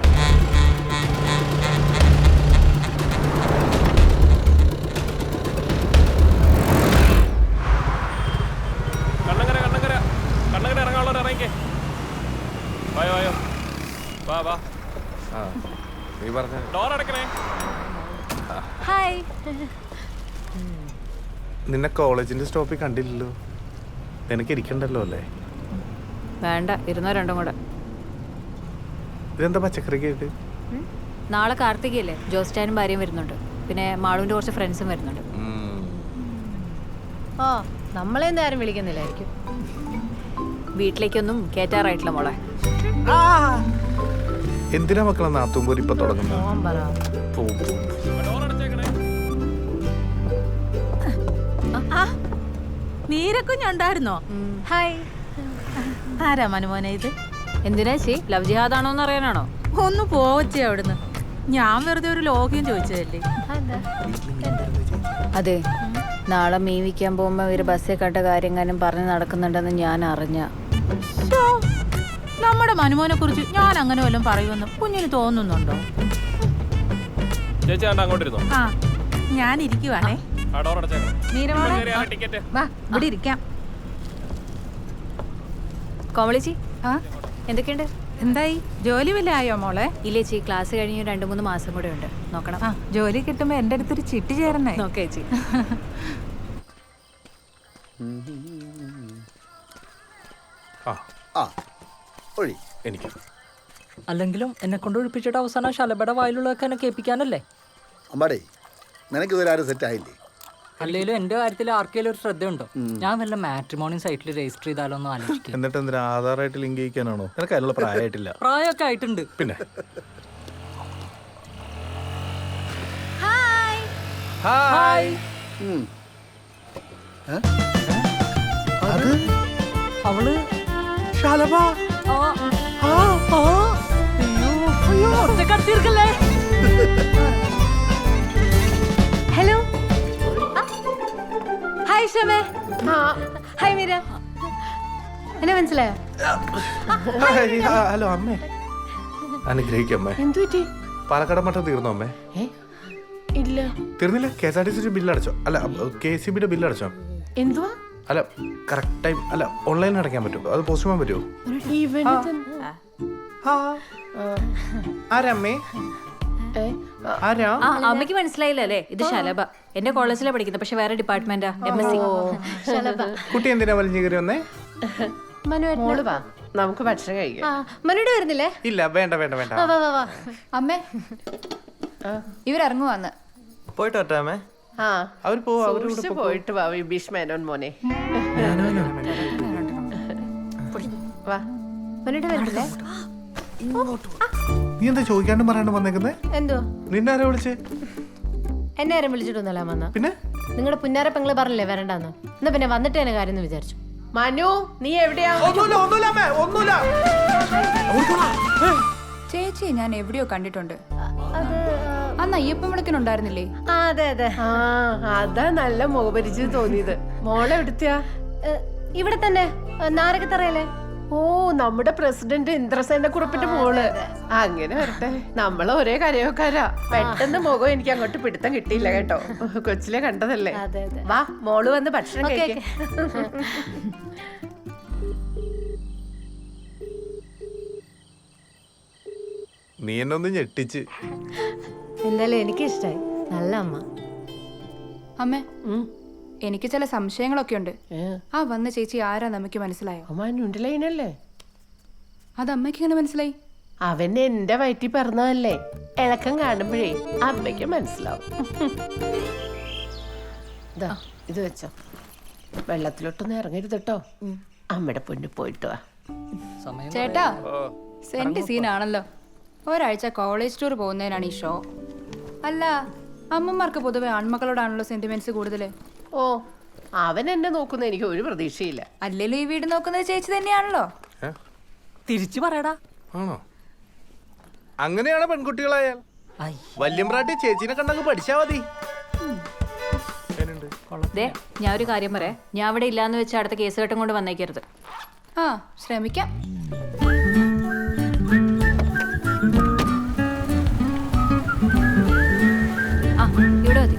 കണ്ണങ്കര ഇറങ്ങാനുള്ളവർ ഇറങ്ങിക്കേ. വായോ വാ. നീ പറഞ്ഞ ഡോർ അടക്കണേ. ഹായ്. നിന്നെ കോളേജിന്റെ സ്റ്റോപ്പിൽ കണ്ടില്ലല്ലോ. നിനക്ക് ഇരിക്കണ്ടല്ലോ അല്ലേ? വേണ്ട, ഇരുന്നോ രണ്ടും കൂടെ. ഇതെന്താ പച്ചക്കറിക്ക് ആയിട്ട്? നാളെ കാർത്തികയല്ലേ, ജോസ്റ്റാനും ഭാര്യയും വരുന്നുണ്ട്. പിന്നെ മാളുവിന്റെ കുറച്ച് ഫ്രണ്ട്സും വരുന്നുണ്ട്. ഓ, നമ്മളെന്താ ആരും വിളിക്കുന്നില്ലായിരിക്കും. വീട്ടിലേക്കൊന്നും കേറ്റാറായിട്ടില്ല മോളെ. എന്തിനാ മക്കളെ നാത്തുമ്പോൾ ഇപ്പൊ തുടങ്ങുന്നത്? നീരക്കുഞ്ഞുണ്ടായിരുന്നോ? ഹായ്. ആരാ മനുമോനെ ഇത്? എന്തിനാ ചേച്ചി, ലവ് ജിഹാദാണോ എന്ന് അറിയാനാണോ? ഒന്ന് പോവച്ചേ അവിടുന്ന്. ഞാൻ വെറുതെ ഒരു ലോഗ്യം ചോദിച്ചതല്ലേ. അതെ, നാളെ മീൻ വിൽക്കാൻ പോകുമ്പോ ഇവര് ബസ്സിൽ കണ്ട കാര്യങ്ങളും പറഞ്ഞ് നടക്കുന്നുണ്ടെന്ന് ഞാൻ അറിഞ്ഞ. നമ്മുടെ മനുമോനെ കുറിച്ച് ഞാൻ അങ്ങനെ വല്ലതും പറയുമെന്ന് കുഞ്ഞിന് തോന്നുന്നുണ്ടോ? ചേച്ചി അങ്ങോട്ടിരുന്നോ? ആ, ഞാൻ ഇരിക്കുവാണേ. വാ, ഇവിടെ ഇരിക്കാം. കോമളിച്ചി, എന്തൊക്കെയുണ്ട്? എന്തായി, ജോലി വല്ല ആയോ മോളെ? ഇല്ലേ ചേച്ചി, ക്ലാസ് കഴിഞ്ഞ് 2-3 മാസം കൂടെ ഉണ്ട്. നോക്കണം. ജോലി കിട്ടുമ്പോ എന്റെ അടുത്തൊരു ചിട്ടി ചേരണേ. നോക്കേ ചേച്ചി. എനിക്ക് അല്ലെങ്കിലും എന്നെ കൊണ്ട് ഒഴിപ്പിച്ചിട്ട് അവസാനം ശലഭയുടെ വായിലുള്ളതൊക്കെ എന്നെ കേൾപ്പിക്കാനല്ലേ? അമ്പാടേ, നിനക്ക് ഇതുവരെ ആരും സെറ്റ് ആയില്ലേ? അല്ലെങ്കിലും എന്റെ കാര്യത്തിൽ ആർക്കെങ്കിലും ഒരു ശ്രദ്ധയുണ്ടോ? ഞാൻ വല്ല മാട്രിമോണി സൈറ്റിൽ രജിസ്റ്റർ ചെയ്താലോ എന്ന് ആലോചിക്കും. എന്നിട്ട് എന്തിനാ ആധാറായിട്ട് ലിങ്ക് ചെയ്യിക്കാനാണോ? നിനക്ക് അതിനുള്ള പ്രായമായിട്ടില്ല. പ്രായമൊക്കെ ആയിട്ടുണ്ട്. പിന്നെ ഹായ്. അവള് ശലഭ. ഹലോ. ഹായ് ഷമേ. ഹായ് മീര. എന്നെ മനസ്സിലായോ? ഹലോ അമ്മേ. അനുഗ്രഹിക്കമ്മേ. എന്തു പറ്റി? പാലക്കാട് മട്ടം തീർന്നോ അമ്മേ? ഇല്ല. തീർന്നില്ല? KSRTC ബില്ല് അടച്ചോ? അല്ല, KCBയുടെ ബില്ല് അടച്ചോ? എന്തുവാ? അല്ല, കറക്റ്റ് ടൈം അല്ല, ഓൺലൈനിൽ അടയ്ക്കാൻ പറ്റുമോ? അത് പോസ്റ്റ് ചെയ്യാൻ പറ്റുമോ? ആരമ്മേ? ആരാ? ആ അമ്മയ്ക്ക് മനസ്സിലായില്ലല്ലേ? ഇത് ശലഭ. എന്റെ കോളേജിലാണ് പഠിക്കുന്നത്, പക്ഷെ വേറെ ഡിപ്പാർട്ട്മെന്റാ, MSc. കുട്ടി എന്തിനാ വലിഞ്ഞു കയറി വന്നേ? മോള് വാ, നമുക്ക് ഭക്ഷണം കഴിക്കാം. മനുടെ വരുന്നില്ലേ? ഇല്ല, വേണ്ട വേണ്ട വേണ്ട. അമ്മേ ഇവരിറങ്ങുവാന്ന്. പോയിട്ട് വരട്ടെ. ആ അവർ പോവാ, സൂക്ഷിച്ച് പോയിട്ട് വാ വിഭീഷ് മേനോൻ മോനെ. വാ. മനുടെ വരുന്നില്ലേ? നീ എന്താ ചോദിക്കാണ്ടും പറയാണ്ട് വന്നേക്കുന്നേ? എന്തോ നിന്നെ ആരാ വിളിച്ചേ? എന്നെ ആരും വിളിച്ചിട്ടൊന്നല്ല വന്ന. പിന്നെ നിങ്ങളുടെ പുന്നാര പെങ്ങള് പറഞ്ഞില്ലേ വരണ്ടെന്ന്. എന്നാ പിന്നെ വന്നിട്ട് തന്നെ കാര്യം എന്ന് വിചാരിച്ചു. മനു, നീ എവിടെയാ? ചേച്ചി ഞാൻ എവിടെയോ കണ്ടിട്ടുണ്ട്. അന്ന് അയ്യപ്പൻ വിളിക്കണുണ്ടായിരുന്നില്ലേ? അതെ അതെ. ആ അതാ നല്ല മുഖപരിചയം തോന്നിയത്. മോളെ എവിടുത്തെയാ? ഇവിടെ തന്നെ നാരകത്തറയല്ലേ? ഓ, നമ്മുടെ പ്രസിഡന്റ് ഇന്ദ്രസേന കുറിപ്പിന്റെ മോള്. അങ്ങനെ വരട്ടെ, നമ്മള് ഒരേ കരയോക്കാരാ. പെട്ടെന്ന് മുഖം എനിക്ക് അങ്ങോട്ട് പിടുത്തം കിട്ടിയില്ല കേട്ടോ, കൊച്ചിലെ കണ്ടതല്ലേ. വാ, മോള് വന്ന് ഭക്ഷണം കഴിക്കാം. നീ എന്നെ ഒന്ന് ഞെട്ടിച്ച്. എന്തായാലും എനിക്ക് ഇഷ്ടായി. നല്ല അമ്മ. അമ്മേ എനിക്ക് ചില സംശയങ്ങളൊക്കെ ഉണ്ട്. ആ വന്ന ചേച്ചി ആരാ നമുക്ക് മനസ്സിലായോ? മനുന്റെ ലൈനല്ലേ? അത് അമ്മയ്ക്ക് എങ്ങനെ മനസ്സിലായി? അവൻ എന്റെ വയറ്റിൽ പറഞ്ഞതല്ലേ. ഇളക്കം കാണുമ്പോഴേ അമ്മയ്ക്ക് മനസ്സിലാവും. ഇത് വെച്ചോ, വെള്ളത്തിലോട്ടൊന്നും ഇറങ്ങരുത് കേട്ടോ. അമ്മയുടെ പൊന്നു പോയിട്ട് വാ. ചേട്ടാ, സെന്റ് സീനാണല്ലോ. ഒരാഴ്ച കോളേജ് ടൂർ പോകുന്നതിനാണ് ഈ ഷോ. അല്ല, അമ്മമാർക്ക് പൊതുവെ ആൺമക്കളോടാണല്ലോ സെന്റിമെന്റ്സ് കൂടുതല്. ഓ, അവൻ എന്നെ നോക്കുന്ന എനിക്ക് ഒരു പ്രതീക്ഷയില്ല. അല്ലെങ്കിലും ഈ വീട് നോക്കുന്നത് ചേച്ചി തന്നെയാണല്ലോ. തിരിച്ചു പറയടാ. ആണോ? അങ്ങനെയാണ് പെൺകുട്ടികളായാൽ. വല്യമ്പ്രാട്ടി ചേച്ചിനെ കണ്ടങ്ങ് പഠിച്ചാ മതി. ഞാൻ ഒരു കാര്യം പറയാം. ഞാൻ അവിടെ ഇല്ലാന്ന് വെച്ചാൽ അടുത്ത കേസ് കെട്ടും കൊണ്ട് വന്നേക്കരുത്. ആ, ശ്രമിക്കാം. ആ, ഇവിടെ മതി.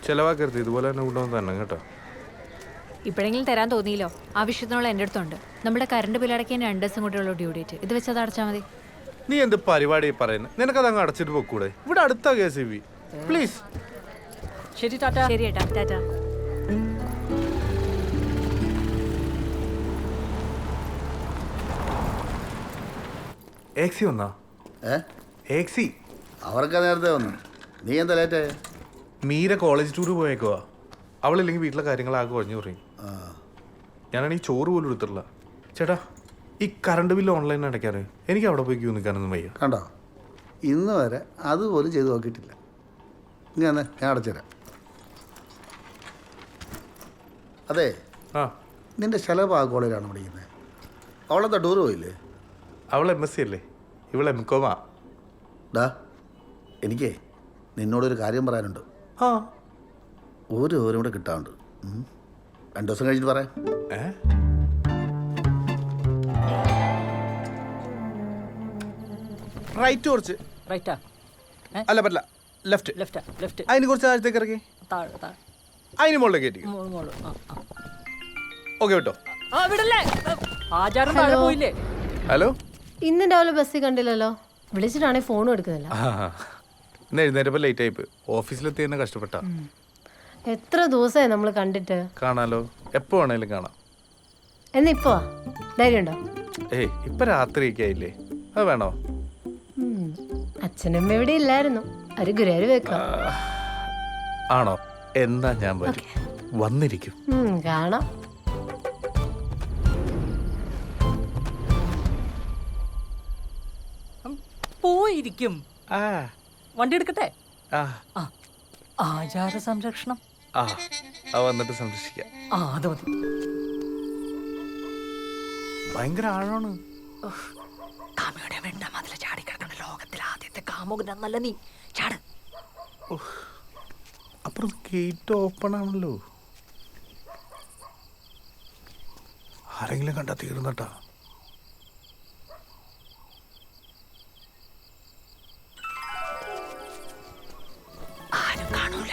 ചെലവാക്കരുത്, ഇതുപോലെ തന്നെ കൊണ്ടുവന്ന് തന്നെ കേട്ടോ. ഇപ്പോഴെങ്കിലും തരാൻ തോന്നിയില്ലോ. ആവശ്യത്തിനുള്ള എൻ്റെ അടുത്തുണ്ട്. നമ്മുടെ കറണ്ട് ബില്ലടക്കാൻ 2 ദിവസം കൂടെയുള്ള ഡ്യൂ ഡേറ്റ്. ഇത് വെച്ചത് അടച്ചാൽ മതി. നീ എന്ത് പരിപാടി പറയുന്നത്? നിനക്കത് അങ്ങ് അടച്ചിട്ട് പോക്കൂടെ? ഇവിടെ അടുത്ത KCB പ്ലീസ്. ശരി ടാറ്റാ. ശരി ഏട്ടാ, ടാറ്റാ. ഏക്സി വന്നാ? ഏക്സി അവർക്ക് നേരത്തെ വന്നു. നീ എന്താ ലേറ്റ്? മീര കോളേജ് ടൂർ പോയേക്കുവാ. അവളില്ലെങ്കിൽ വീട്ടിലെ കാര്യങ്ങളാകെ കുഴഞ്ഞു പറയും. ഞാനാണെങ്കിൽ ചോറ് പോലും എടുത്തിട്ടില്ല. ചേട്ടാ, ഈ കറണ്ട് ബില്ല് ഓൺലൈൻ അടയ്ക്കാറ് എനിക്ക് അവിടെ പോയി ക്യൂ നിൽക്കാനൊന്നും വയ്യ. കണ്ടോ, ഇന്ന് വരെ അതുപോലും ചെയ്ത് നോക്കിയിട്ടില്ല. നീ അന്ന് ഞാൻ അടച്ചുതരാം. അതെ, നിന്റെ ശലഭ ആ കോളേജിലാണ് പഠിക്കുന്നത്. അവളെന്താ ടൂർ പോയില്ലേ? അവൾ MSc അല്ലേ, ഇവൾ MCOM. ഡാ, എനിക്കേ നിന്നോടൊരു കാര്യം പറയാനുണ്ട്. ഒരു ഓരും കൂടെ കിട്ടാറുണ്ട്. 2 ദിവസം കഴിഞ്ഞിട്ട് പറയാം. റൈറ്റ് കുറച്ച്. റൈറ്റാ? അല്ല, പറ്റില്ല, ലെഫ്റ്റ്. ലെഫ്റ്റാ? ലെഫ്റ്റ്. അതിന് കുറച്ച് താഴത്തേക്ക് ഇറക്കി. താഴെ താഴെ. അതിന് മുകളിലേക്ക് കയറ്റി. ഓക്കെ കേട്ടോ. ആചാരം താഴെ പോയില്ലേ? ഹലോ, ഇന്ന് രാവിലെ ബസ്സിൽ കണ്ടില്ലല്ലോ. വിളിച്ചിട്ടാണെങ്കിൽ ഫോണും എടുക്കുന്നില്ല. ഇന്ന് എഴുന്നേറ്റപ്പോൾ ലേറ്റ് ആയിപ്പ്. ഓഫീസിലെത്തി തന്നെ കഷ്ടപ്പെട്ട. എത്ര ദിവസമായി നമ്മൾ കണ്ടിട്ട്. കാണാലോ, എപ്പോ വേണേലും കാണാം. എന്നിപ്പോ ധൈര്യമുണ്ടോ? ഇപ്പൊ രാത്രിയൊക്കെ ആയില്ലേ, അത് വേണോ? അച്ഛനമ്മ ഇവിടെ ഇല്ലായിരുന്നു. ഒരു ഗുരുവായൂർ വെക്കാം. ആണോ? എന്താ ഞാൻ വരും, വന്നിരിക്കും. കാണാം. പോയിരിക്കും. വണ്ടി എടുക്കട്ടെ? ആചാര സംരക്ഷണം. വന്നിട്ട് സംരക്ഷിക്കാം. അത് മതി. ഭയങ്കര ആഴമാണ്. കാമയുടെ വെണ്ട മതിൽ ചാടിക്കിടക്കണ ലോകത്തിലെ ആദ്യത്തെ കാമുകനല്ല നീ. ചാട്. അപ്പുറം ഗേറ്റ് ഓപ്പൺ ആണല്ലോ. ആരെങ്കിലും കണ്ടാ തീർന്നട്ടാ. ആരും കാണൂല.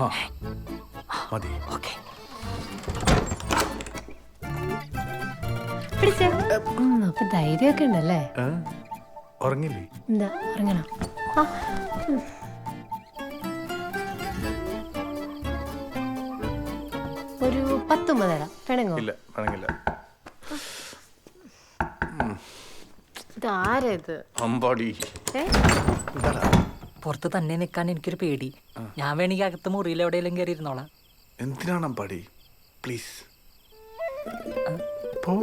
ആ മതി. പിടിച്ചേ. അപ്പൊ ധൈര്യമൊക്കെ ഉണ്ടല്ലേ? ഉറങ്ങില്ലേ? എന്താ ഉറങ്ങണം? ആ, ഒരു 10 തരാം. പിണങ്ങോ? ഇല്ല വേണമെങ്കില്ല. ഇതാരാ ഇത്? അമ്പാടി. പുറത്ത് തന്നെ നിൽക്കാൻ എനിക്കൊരു പേടി. ഞാൻ വേണമെങ്കിൽ അകത്ത് മുറിയിൽ എവിടെയെങ്കിലും കയറി ഇരുന്നോളാം. എന്തിനാണ് അമ്പാടി? പ്ലീസ് പോ.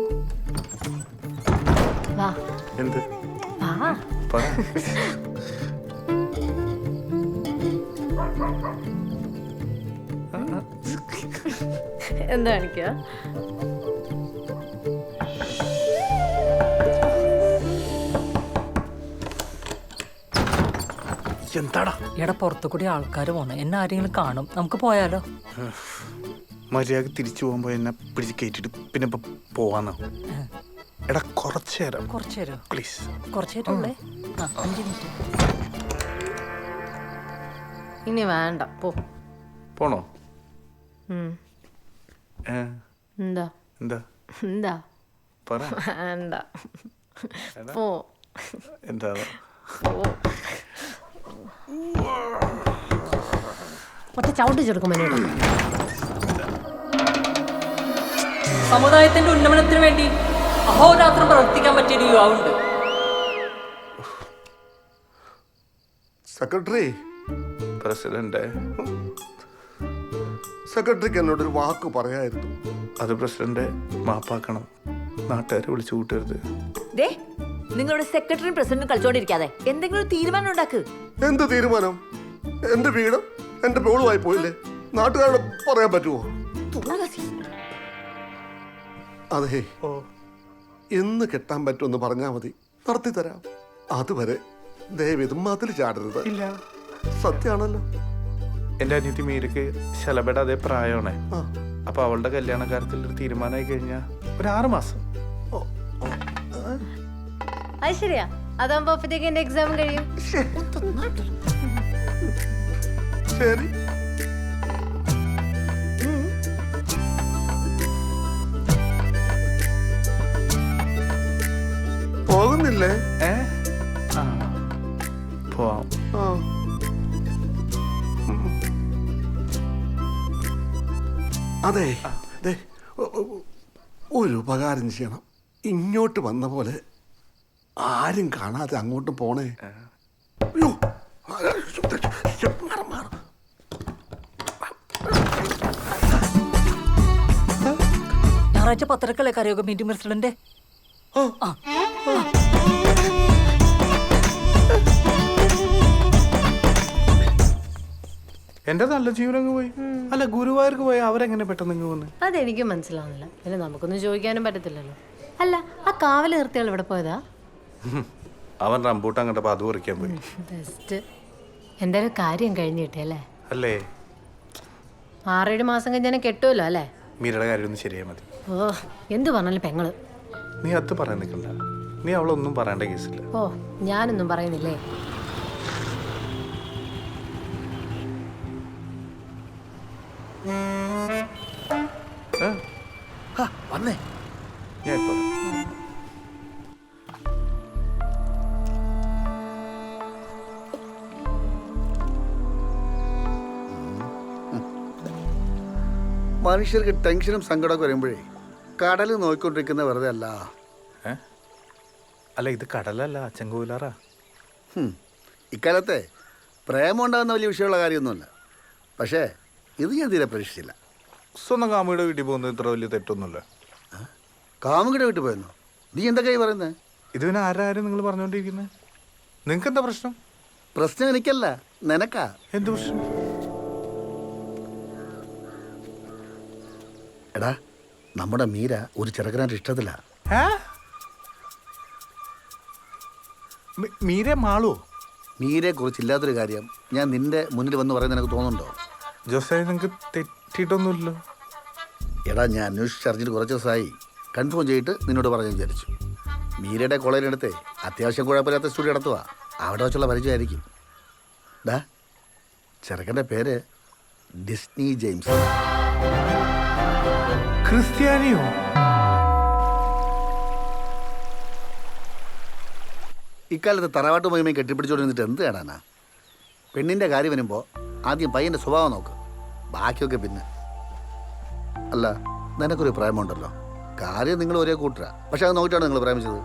വാ എന്ത്? വാ. പറ. എന്താ കാണിക്കുക? എന്താടാ? എടാ പുറത്തു കൂടി ആൾക്കാർ പോണു. എന്നെ ആരെങ്കിലും കാണും. നമുക്ക് പോയാലോ? മര്യാദ തിരിച്ചു പോകുമ്പോ എന്നെ പിടിച്ച് കയറ്റിട്ട് പിന്നെ ഇപ്പൊ പോവാന്നോ? എടാ കുറച്ചു നേരം. കുറച്ചു നേരം പ്ലീസ്. കുറച്ചു നേരമുള്ളേ. 5 മിനിറ്റ്. ഇനി വേണ്ട, പോ. പോണോ? എന്താ എന്താ എന്താ? പറ. വേണ്ട, പോ. എന്താ? ഒറ്റ ചവിട്ടി ചെറുക്കും. സമുദായത്തിന്റെ ഉന്നമനത്തിന് വേണ്ടി അഹോരാത്രം പ്രവർത്തിക്കാൻ പറ്റിയൊരു യുവാവുണ്ട്. സെക്രട്ടറി. പ്രസിഡന്റ്. സെക്രട്ടറിക്ക് എന്നോടൊരു വാക്ക് പറയായിരുന്നു. അത് പ്രസിഡന്റ് മാപ്പാക്കണം. നാട്ടുകാരെ വിളിച്ചു കൂട്ടരുത്. നിങ്ങളുടെ സെക്രട്ടറിയും പ്രസിഡന്റും കളിച്ചോണ്ടിരിക്കാതെ എന്തെങ്കിലും തീരുമാനം ഉണ്ടാക്ക്. എന്ത് തീരുമാനം? എന്റെ വീടും എന്റെ പേളുമായി പോയില്ലേ? നാട്ടുകാരോട് പറയാൻ പറ്റുമോ? അതെ, എന്ന് കെട്ടാൻ പറ്റുമെന്ന് പറഞ്ഞാൽ മതി, നടത്തി തരാം. അതുവരെ ദയവേത് മതിൽ ചാടരുത്. ഇല്ല, സത്യാണല്ലോ. എന്റെ അനിയത്തി മീരക്ക് ശലഭയുടെ അതേ പ്രായമാണ്. അപ്പൊ അവളുടെ കല്യാണ കാര്യത്തിൽ ഒരു തീരുമാനമായി കഴിഞ്ഞാൽ ഒരു 6 മാസം. അത് ശരിയാ. അതാകുമ്പോ അപ്പത്തേക്ക് എന്റെ എക്സാം കഴിയും. ശരി. പോകുന്നില്ലേ? പോവാം. അതെ, ഒരു ഉപകാരം ചെയ്യണം. ഇങ്ങോട്ട് വന്ന പോലെ ആരും കാണാതെ അങ്ങോട്ട് പോണേ. അയ്യോ, ഞായറാഴ്ച 10:30 കരയോഗ മീറ്റിംഗ് പ്രസിഡന്റ്. എന്റെ നല്ല ജീവനങ്ങ് പോയി. അല്ല, ഗുരുവായൂർക്ക് പോയി അവരെങ്ങനെ പെട്ടെന്ന് ഇങ്ങ് വന്ന്? അതെനിക്കും മനസ്സിലാവുന്നില്ല. പിന്നെ നമുക്കൊന്നും ചോദിക്കാനും പറ്റത്തില്ലല്ലോ. അല്ല, ആ കാവല് നിർത്തിയാൾ ഇവിടെ പോയതാ? അവൻ റംബൂട്ടാൻ കണ്ടപ്പോ അത് പറിക്കാൻ പോയി. ബെസ്റ്റ്. എന്തായാലും കാര്യം കഴിഞ്ഞിട്ടല്ലേ? അല്ലേ? 6-7 മാസം കഴിഞ്ഞാൽ കെട്ടുമല്ലോ അല്ലേ? മീരയുടെ കാര്യം ഒന്ന് ശരിയാ മതി. ഓ, എന്ത് പറഞ്ഞാലും പെങ്ങള്. നീ അത് പറയാൻ നിൽക്കണ്ട. നീ അവളൊന്നും പറയേണ്ട കേസില്ല. ഓ, ഞാനൊന്നും പറയുന്നില്ലേ. വന്നേ, ഞാൻ ഇപ്പൊ മനുഷ്യർക്ക് ടെൻഷനും സങ്കടമൊക്കെ വരുമ്പോഴേ കടൽ നോക്കിക്കൊണ്ടിരിക്കുന്ന വെറുതെ അല്ല. അല്ല, ഇത് കടലല്ല, ചെങ്കോലാറാ. ഇക്കാലത്തെ പ്രേമം ഉണ്ടാകുന്ന വലിയ വിഷയമുള്ള കാര്യമൊന്നുമല്ല. പക്ഷേ ഇത് ഞാൻ തീരെ പ്രതീക്ഷിച്ചില്ല. സ്വന്തം കാമുകിയുടെ വീട്ടിൽ പോകുന്നത് ഇത്ര വലിയ തെറ്റൊന്നുമില്ല. കാമുകിയുടെ വീട്ടിൽ പോയെന്നോ? നീ എന്തൊക്കെയായി പറയുന്നത്? ഇത് പിന്നെ ആരാരും നിങ്ങൾ പറഞ്ഞുകൊണ്ടിരിക്കുന്നത്? നിങ്ങൾക്ക് എന്താ പ്രശ്നം? പ്രശ്നം എനിക്കല്ല, നിനക്കാ. എന്ത് പ്രശ്നം? എടാ, നമ്മുടെ മീര ഒരു ചെറുക്കനായിട്ട് ഇഷ്ടത്തില്ല. മീരെ മാളോ? മീരയെ കുറിച്ചില്ലാത്തൊരു കാര്യം ഞാൻ നിന്റെ മുന്നിൽ വന്ന് പറയുന്നത് നിനക്ക് തോന്നുന്നുണ്ടോ? ജോസേ, നിങ്ങൾക്ക് തെറ്റിയിട്ടൊന്നുമില്ലല്ലോ. എടാ, ഞാൻ അന്വേഷിച്ചറിഞ്ഞിട്ട് കുറച്ച് ദിവസമായി. കൺഫേം ചെയ്തിട്ട് നിന്നോട് പറഞ്ഞു വിചാരിച്ചു. മീരയുടെ കോളേജിനടുത്ത് അത്യാവശ്യം കുഴപ്പമില്ലാത്ത സ്റ്റുഡിയോ നടത്തുക. അവിടെ വെച്ചുള്ള പരിചയമായിരിക്കും. ഡാ, ചെറുക്കൻ്റെ പേര് ഡിസ്നി ജെയിംസ്. ക്രിസ്ത്യാനിയോ? ഇക്കാലത്ത് തറവാട്ട് മഹിമയും കെട്ടിപ്പിടിച്ചോണ്ടിരുന്നിട്ട് എന്ത് കാണാനാ? പെണ്ണിൻ്റെ കാര്യം വരുമ്പോൾ ആദ്യം പയ്യൻ്റെ സ്വഭാവം നോക്ക്, ബാക്കിയൊക്കെ പിന്നെ. അല്ല, നിനക്കൊരു പ്രേമമുണ്ടല്ലോ, കാര്യം നിങ്ങൾ ഒരേ കൂട്ടരാ, പക്ഷെ അത് നോക്കിയിട്ടാണ് നിങ്ങൾ പ്രേമിച്ചത്.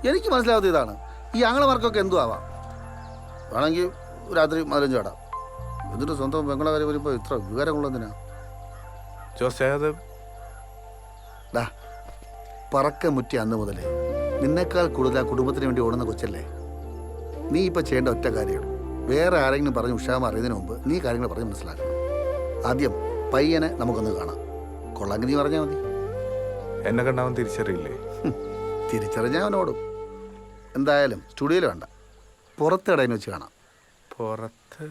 എനിക്ക് മനസ്സിലാവാത്ത ഇതാണ്, ഈ ആങ്ങളമാർക്കൊക്കെ എന്തു ആവാം, വേണമെങ്കിൽ രാത്രി മധുരം ചാടാം. എന്നിട്ട് സ്വന്തം പെങ്ങളെ കാര്യം വരുമ്പോൾ ഇത്ര വിവരമുള്ളതിനാ? ഡാ, പറക്ക മുറ്റി അന്ന് മുതലേ നിന്നേക്കാൾ കൂടുതൽ ആ കുടുംബത്തിന് വേണ്ടി ഓടുന്ന കൊച്ചല്ലേ. നീ ഇപ്പം ചെയ്യേണ്ട ഒറ്റ കാര്യമുള്ളൂ, വേറെ ആരെങ്കിലും പറഞ്ഞ് ഉഷാമ അറിയുന്നതിന് മുമ്പ് നീ കാര്യങ്ങൾ പറഞ്ഞ് മനസ്സിലാക്കണം. ആദ്യം പയ്യനെ നമുക്കൊന്ന് കാണാം, കൊള്ളാങ്കി നീ പറഞ്ഞാൽ മതി. എന്നെ കണ്ടാവൻ തിരിച്ചറിയില്ലേ? തിരിച്ചറിഞ്ഞാൽ അവനോടും. എന്തായാലും സ്റ്റുഡിയോയിൽ വേണ്ട, പുറത്ത് ഇടയിൽ വെച്ച് കാണാം. പുറത്ത്?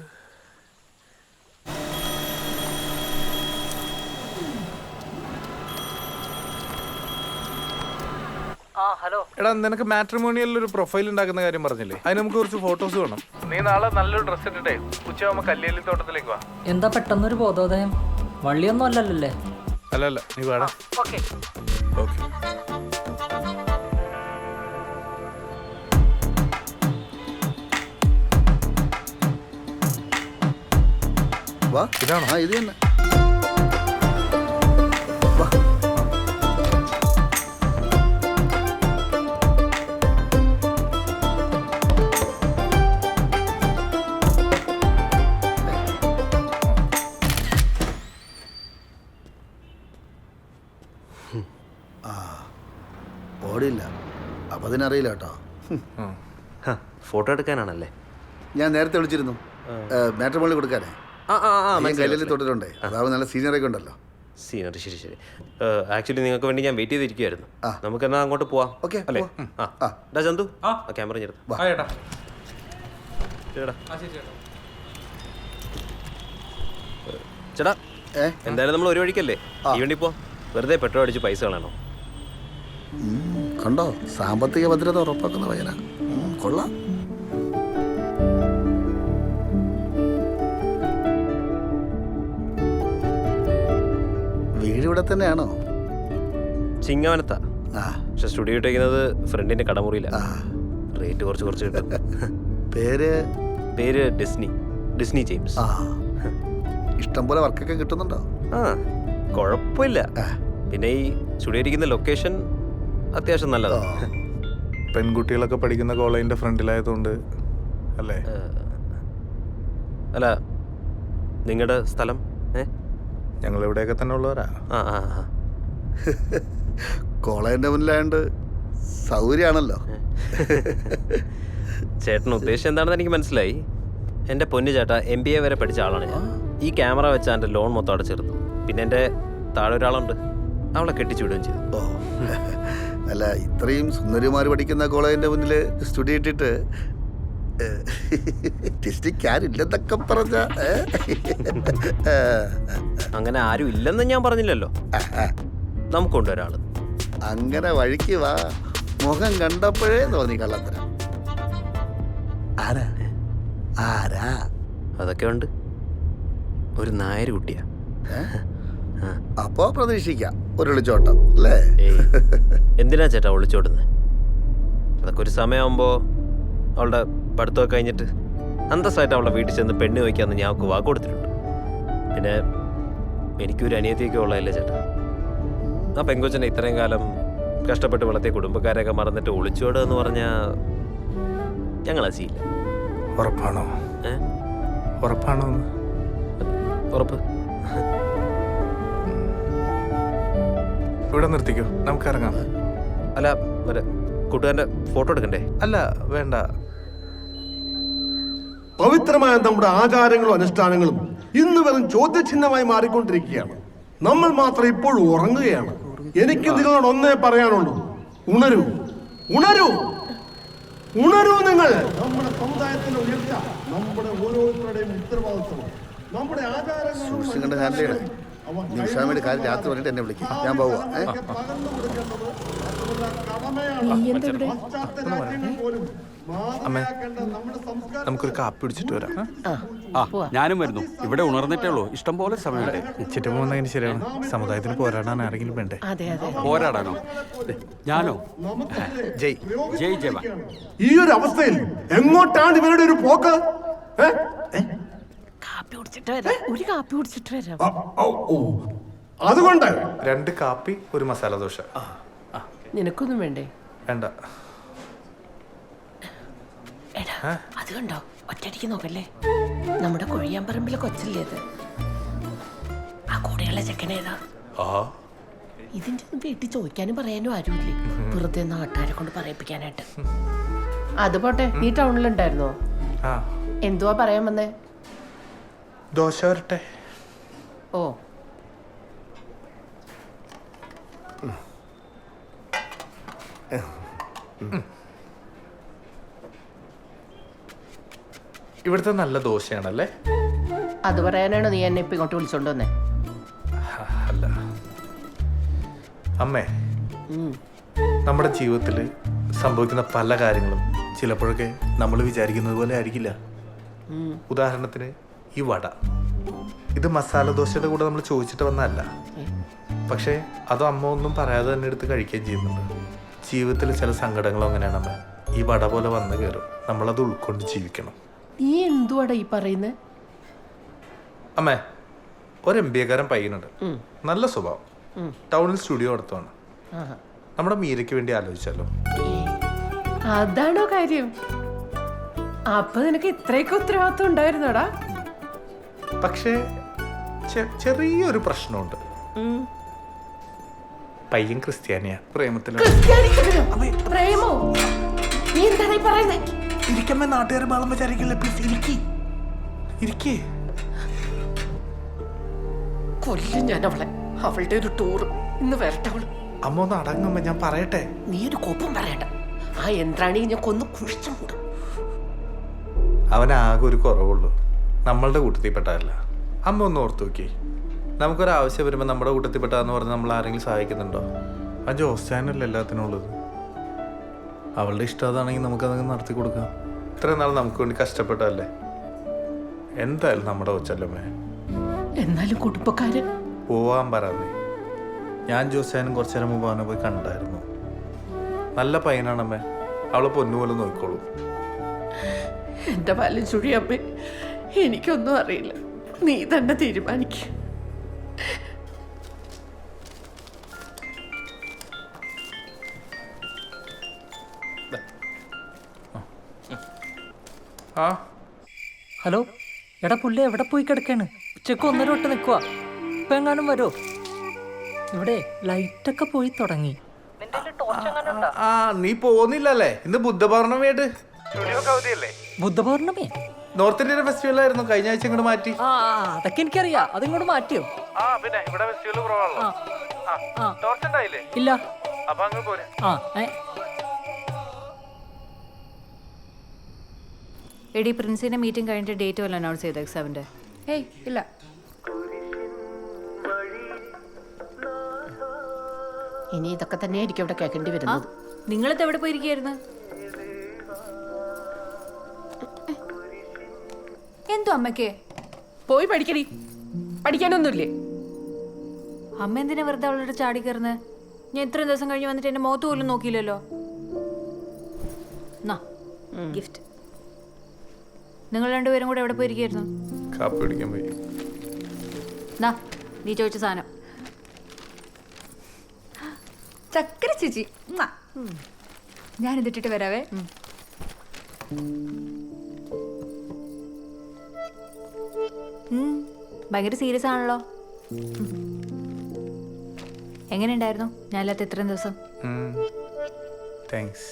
എടാ, നിനക്ക് മാട്രിമോണിയലിൽ ഒരു പ്രൊഫൈൽ ഉണ്ടാക്കുന്ന കാര്യം പറഞ്ഞില്ലേ, അതിന് നമുക്ക് കുറച്ച് ഫോട്ടോസ് വേണം. നീ നാളെ നല്ലൊരു ഡ്രസ് ഇട്ടിട്ടേ ഉച്ചയാകുമ്പോ കല്ലേലി തോട്ടത്തിലേക്ക് വാ. എന്താ പെട്ടെന്നൊരു ബോധോദയം? വള്ളിയൊന്നും അല്ലല്ലേ? അല്ല, നീ വേടാ. ഓക്കെ. വാ, ഇതാണോ? ആ, ഇത് തന്നെ. വാ. ഓടില്ല, അപ്പം അതിനറിയില്ല കേട്ടോ. ഫോട്ടോ എടുക്കാനാണല്ലേ? ഞാൻ നേരത്തെ വിളിച്ചിരുന്നു, മാട്രിമോണിയിൽ കൊടുക്കാനേ. കല്ലിൽ തൊട്ടിട്ടുണ്ടേ, അതാവുമ്പോൾ നല്ല സീനിയറൊക്കെ ഉണ്ടല്ലോ. സീനിയർ, ശരി. ആക്ച്വലി നിങ്ങൾക്ക് വേണ്ടി ഞാൻ വെയിറ്റ് ചെയ്തിരിക്കുവായിരുന്നു. നമുക്ക് എന്നാ അങ്ങോട്ട് പോവാം, ഓക്കെ അല്ലേ? ഡാ ചന്തു, ക്യാമറ ചേട്ടാ. ചേട്ടാ, എന്തായാലും നമ്മൾ ഒരു വഴിക്കല്ലേ, ഈ വണ്ടി പോ. വെറുതെ പെട്രോൾ അടിച്ച് പൈസ കളയണോ? കണ്ടോ, സാമ്പത്തിക ഭദ്രത ഉറപ്പാക്കുന്ന പയ്യനാ. കൊള്ളാം. വീട് ഇവിടെ തന്നെയാണോ? ചിങ്ങവനത്താ, പക്ഷെ സ്റ്റുഡിയോ ഇട്ടേക്കുന്നത് ഫ്രണ്ടിന്റെ കടമുറിയില്ല. റേറ്റ് കുറച്ച് കിട്ടും. പേര് ഡിസ്നി ജെയിംസ്. ഇഷ്ടംപോലെ വർക്കൊക്കെ കിട്ടുന്നുണ്ടോ? കുഴപ്പമില്ല. പിന്നെ ഈ സ്റ്റുഡിയോ ഇരിക്കുന്ന ലൊക്കേഷൻ അത്യാവശ്യം നല്ലതാണ്. പെൺകുട്ടികളൊക്കെ പഠിക്കുന്ന കോളേജിന്റെ ഫ്രണ്ടിലായതുകൊണ്ട് അല്ലേ? അല്ല, നിങ്ങളുടെ സ്ഥലം? ഞങ്ങൾ ഇവിടെയൊക്കെ തന്നെ ഉള്ളവരാ. കോളേജിന്റെ മുന്നിലായോണ്ട് സൗകര്യമാണല്ലോ. ചേട്ടൻ ഉദ്ദേശം എന്താണെന്ന് എനിക്ക് മനസ്സിലായി. എൻ്റെ പൊന്നു ചേട്ടാ, MBA വരെ പഠിച്ച ആളാണ് ഞാൻ. ഈ ക്യാമറ വെച്ചാൽ എൻ്റെ ലോൺ മൊത്തം അടച്ചിരുന്നു. പിന്നെ എൻ്റെ താഴെ ഒരാളുണ്ട്, അവളെ കെട്ടിച്ചു വിടുകയും ചെയ്തു. അല്ല, ഇത്രയും സുന്ദരിമാർ പഠിക്കുന്ന കോളേജിന്റെ മുന്നിൽ സ്റ്റുഡിയോ ഇട്ടിട്ട് ഡിസ്ട്രിക്റ്റാരില്ലെന്നൊക്കെ പറഞ്ഞ. അങ്ങനെ ആരും ഇല്ലെന്ന് ഞാൻ പറഞ്ഞില്ലല്ലോ. നമുക്കുണ്ട് ഒരാള്. അങ്ങനെ വഴിക്ക് വാ, മുഖം കണ്ടപ്പോഴേ തോന്നി കള്ളത്തരം. ആരാ? അതൊക്കെ ഉണ്ട്, ഒരു നായർ കുട്ടിയാ. അപ്പോ പ്രതീക്ഷിക്കാം ഒരു ഒളിച്ചോട്ടം അല്ലേ? എന്തിനാ ചേട്ടാ ഒളിച്ചോടുന്നത്? അതൊക്കെ ഒരു സമയമാകുമ്പോൾ അവളുടെ പഠിത്തമൊക്കെ കഴിഞ്ഞിട്ട് അന്തസ്സായിട്ട് അവളുടെ വീട്ടിൽ ചെന്ന് പെണ്ണ് വയ്ക്കാമെന്ന് ഞാൻ അവൾക്ക് വാക്ക് കൊടുത്തിട്ടുണ്ട്. പിന്നെ എനിക്കൊരു അനിയത്തിയൊക്കെ ഉള്ളതല്ലേ ചേട്ടാ. ആ പെങ്കൊച്ചനെ ഇത്രയും കാലം കഷ്ടപ്പെട്ട് വളർത്തിയ കുടുംബക്കാരെയൊക്കെ മറന്നിട്ട് ഒളിച്ചോടുക എന്ന് പറഞ്ഞാൽ ഞങ്ങളാ ചെയ്യില്ല. ഉറപ്പാണോ? ഉറപ്പാണോ? ഉറപ്പ്. ഇവിടെ നിർത്തിക്കോ, നമുക്ക് ഇറങ്ങാം. അല്ല, കൂട്ടുകാരൻ്റെ ഫോട്ടോ എടുക്കണ്ടേ? അല്ല, വേണ്ട. പവിത്രമായ നമ്മുടെ ആചാരങ്ങളും അനുഷ്ഠാനങ്ങളും ഇന്ന് വെറും ചോദ്യചിഹ്നമായി മാറിക്കൊണ്ടിരിക്കുകയാണ്. നമ്മൾ മാത്രം ഇപ്പോൾ ഉറങ്ങുകയാണ്. എനിക്ക് നിങ്ങളോട് ഒന്നേ പറയാനുള്ളൂ, ഉണരൂ, ഉണരൂ, ഉണരൂ. നിങ്ങൾ നമ്മുടെ സമുദായത്തിന്റെ ഉയർച്ച നമ്മുടെ ഓരോരുത്തരുടെയും ഉത്തരവാദിത്വമാണ്. നമ്മുടെ സൂക്ഷിച്ചുകൊണ്ട് ഹാൻഡിൽ ചെയ്യണേ. നീ ഉഷാമയുടെ കാര്യം രാത്രി പറഞ്ഞിട്ട് എന്നെ വിളിക്കും, ഞാൻ പോവാ. അമ്മേ നമുക്കൊരു കാപ്പി പിടിച്ചിട്ട് വരാം. ആ ഞാനും വരുന്നു. ഇവിടെ ഉണർന്നിട്ടേ ഉള്ളൂ, ഇഷ്ടം പോലെ സമയമുണ്ട്. ചിറ്റ പോകുന്നതിന് ശരിയാണ്. സമുദായത്തിന് പോരാടാൻ ആരെങ്കിലും വേണ്ടേ? പോരാടാനോ? ഞാനോ? ജയ് ജയ് ജവാൻ. ഈ ഒരു അവസ്ഥയിൽ എങ്ങോട്ടാണ് ഇവരുടെ ഒരു പോക്ക്? കാപ്പി കുടിച്ചിട്ട് വരാം. ഒരു കാപ്പി കുടിച്ചിട്ട് വരാം. അതുകൊണ്ട് 2 കാപ്പി, ഒരു മസാല ദോശ. നിനക്കൊന്നും വേണ്ടേ? വേണ്ട. എടാ അത് കണ്ടോ, ഒറ്റയടിക്ക് നോക്കല്ലേ. നമ്മുടെ കൊഴിയാമ്പറമ്പിലെ കൊച്ചല്ലേ അത്? ആ കൂടെയുള്ള ചെക്കനേതാ? ഇതിന്റെ ഒന്നും വീട്ടിൽ ചോദിക്കാനും പറയാനും ആരുമില്ലേ, വെറുതെ നാട്ടുകാരെ കൊണ്ട് പറയിപ്പിക്കാനായിട്ട്. അത് പോട്ടെ, നീ ടൗണിലുണ്ടായിരുന്നോ? എന്തുവാ പറയാൻ വന്നേ? ദോശ വരട്ടെ. ഓ ഇവിടുത്തെ നല്ല ദോശയാണല്ലേ? അത് പറയാനാണോ നീ എന്നെ ഇപ്പൊ ഇങ്ങോട്ട് വിളിച്ചോണ്ട് വന്നേ? അല്ല അമ്മേ, നമ്മുടെ ജീവിതത്തിൽ സംഭവിക്കുന്ന പല കാര്യങ്ങളും ചിലപ്പോഴൊക്കെ നമ്മൾ വിചാരിക്കുന്നത് പോലെ ആയിരിക്കില്ല. ഉദാഹരണത്തിന് ഈ വട, ഇത് മസാല ദോശയുടെ കൂടെ നമ്മൾ ചോദിച്ചിട്ട് വന്നതല്ല. പക്ഷേ അത് അമ്മ ഒന്നും പറയാതെ തന്നെ എടുത്ത് കഴിക്കുകയും ചെയ്യുന്നുണ്ട്. ജീവിതത്തിൽ ചില സങ്കടങ്ങളും അങ്ങനെയാണ് അമ്മ. ഈ വട പോലെ വന്നു കയറും, നമ്മളത് ഉൾക്കൊണ്ട് ജീവിക്കണം. നീ എന്തുവാടാ ഈ പറയുന്നേ? അമ്മേ, ഒരു MBA-കാരൻ പയ്യനുണ്ട്, നല്ല സ്വഭാവം, ടൗണിൽ സ്റ്റുഡിയോ നടത്തുവാണ്. നമ്മുടെ മീരയ്ക്ക് വേണ്ടി ആലോചിച്ചാലോ? അതാണോ കാര്യം? അപ്പൊ നിനക്ക് ഇത്രയൊക്കെ ഉത്തരവാദിത്വം ഉണ്ടായിരുന്നോടാ? പക്ഷേ ചെറിയൊരു പ്രശ്നമുണ്ട്. പയ്യൻ ക്രിസ്ത്യാനിയാ, പ്രേമത്തിലാണ്. പ്രേമോ? നീ എന്താണ് ഈ പറയുന്നേ? ഇരിക്കമ്മേ, നാട്ടുകാരെ ബാളം വിചാരിക്കില്ല. പ്ലീസ് ഇരിക്കേ. കൊല്ലും ഞാൻ അവളെ. അവളുടെ ഒരു ടൂർ ഇന്ന് വരട്ടെ അവള്. അമ്മ ഒന്ന് അടങ്ങുമ്പോ ഞാൻ പറയട്ടെ. നീ ഒരു കോപ്പം പറയണ്ട. ആ യന്ത്രാണി ഞാൻ കൊന്നു കുഴിച്ചു മൂടും. അവനാകെ ഒരു കുറവുള്ളൂ, നമ്മളുടെ കൂട്ടത്തിൽപ്പെട്ടതല്ല. അമ്മ ഒന്ന് ഓർത്തു നോക്കി, നമുക്കൊരാവശ്യം വരുമ്പോൾ നമ്മുടെ കൂട്ടത്തിൽപ്പെട്ടാന്ന് പറഞ്ഞ് നമ്മൾ ആരെങ്കിലും സഹായിക്കുന്നുണ്ടോ? ആ ജോസ്റ്റാനല്ലേ എല്ലാത്തിനും ഉള്ളത്. അവളുടെ ഇഷ്ടം അതാണെങ്കിൽ നമുക്കതങ്ങ് നടത്തി കൊടുക്കാം. ഇത്രയും നാൾ നമുക്ക് വേണ്ടി കഷ്ടപ്പെട്ടതല്ലേ. എന്തായാലും നമ്മുടെ കൊച്ചല്ലമ്മേ. എന്നാലും കുടുംബക്കാരൻ പോവാൻ പറയാതെ. ഞാൻ ജോസ്റ്റാനും കുറച്ചു നേരം മുമ്പ് അവനെ പോയി കണ്ടായിരുന്നു. നല്ല പയ്യനാണമ്മേ, അവളെ പൊന്നുപോലെ നോക്കിക്കോളൂ. എന്റെ പാലും ചുഴിയമ്മേ, എനിക്കൊന്നും അറിയില്ല. നീ തന്നെ തീരുമാനിക്ക. ഹലോ, എടാ പുള്ളി എവിടെ പോയി കിടക്കാണ്? ഉച്ചക്ക് 1:30 തൊട്ട് നിൽക്കുക. ഇപ്പൊ എങ്ങാനും വരോ? ഇവിടെ ലൈറ്റൊക്കെ പോയി തുടങ്ങി. നീ പോകുന്നില്ലല്ലേ? ഇന്ന് ബുദ്ധപൗർണമിയായിട്ട്. ബുദ്ധപൗർണമി നോർത്ത് ഇന്ത്യൻ ഫെസ്റ്റിവൽ ആയിരുന്നു, കഴിഞ്ഞ ആഴ്ച ഇങ്ങോട്ട് മാറ്റി. അതൊക്കെ എനിക്കറിയാം. അതിങ്ങോട്ട് മാറ്റിയോ? പിന്നെ ഇവിടെ ഫെസ്റ്റിവൽ ഇല്ല. എടി, പ്രിൻസിന്റെ മീറ്റിംഗ് കഴിഞ്ഞിട്ട് ഡേറ്റ് വല്ല അനൗൺസ് ചെയ്ത എക്സാമിന്റെ? ഏയ് ഇല്ല. ഇനി ഇതൊക്കെ തന്നെയായിരിക്കും ഇവിടെ കേൾക്കേണ്ടി വരുന്നത്. നിങ്ങളിത് എവിടെ പോയിരിക്കായിരുന്നു? എന്തോ അമ്മയ്ക്ക് പോയി പഠിക്കടി. പഠിക്കാനൊന്നുമില്ലേ? അമ്മ എന്തിനാ വെറുതെ അവളോട് ചാടി കയറുന്നത്? ഞാൻ ഇത്രയും ദിവസം കഴിഞ്ഞ് വന്നിട്ട് എന്റെ മുഖത്ത് പോലും നോക്കിയില്ലല്ലോ. ഗിഫ്റ്റ്. നിങ്ങൾ രണ്ടുപേരും കൂടെ എവിടെ പോയിരിക്കായിരുന്നു? കാപ്പി പിടിക്കാൻ പോയി. നീ ചോദിച്ച സാധനം. ചക്കര ചേച്ചി, ഞാൻ ഇതിട്ടിട്ട് വരാവേ. ഭയങ്കര സീരിയസ് ആണല്ലോ. എങ്ങനെയുണ്ടായിരുന്നു ഞാനില്ലാത്ത ഇത്രയും ദിവസം? താങ്ക്സ്.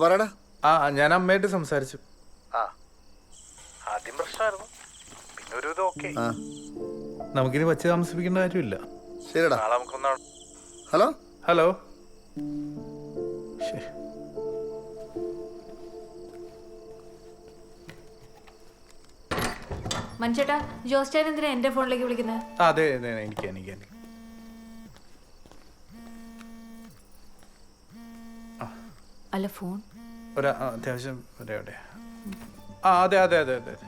പറയടാ. ഞാൻ അമ്മയായിട്ട് സംസാരിച്ചു. ആദ്യം പ്രശ്നമായിരുന്നു, പിന്നെ ഒരു ഇത് ഓക്കെ. നമുക്കിനി വച്ച് താമസിപ്പിക്കേണ്ട കാര്യമില്ല. ശരിടാ. Hello hello. മനുഷ്യേട്ടാ, ജോസ്റ്റൈൻ എന്തിനാ എന്റെ ഫോണിലേക്ക് വിളിക്കുന്നത്? അതെ അതെ എനിക്ക് അല്ല, ഫോൺ ഒരു അത്യാവശ്യം എവിടെ? അതെ അതെ അതെ അതെ അതെ.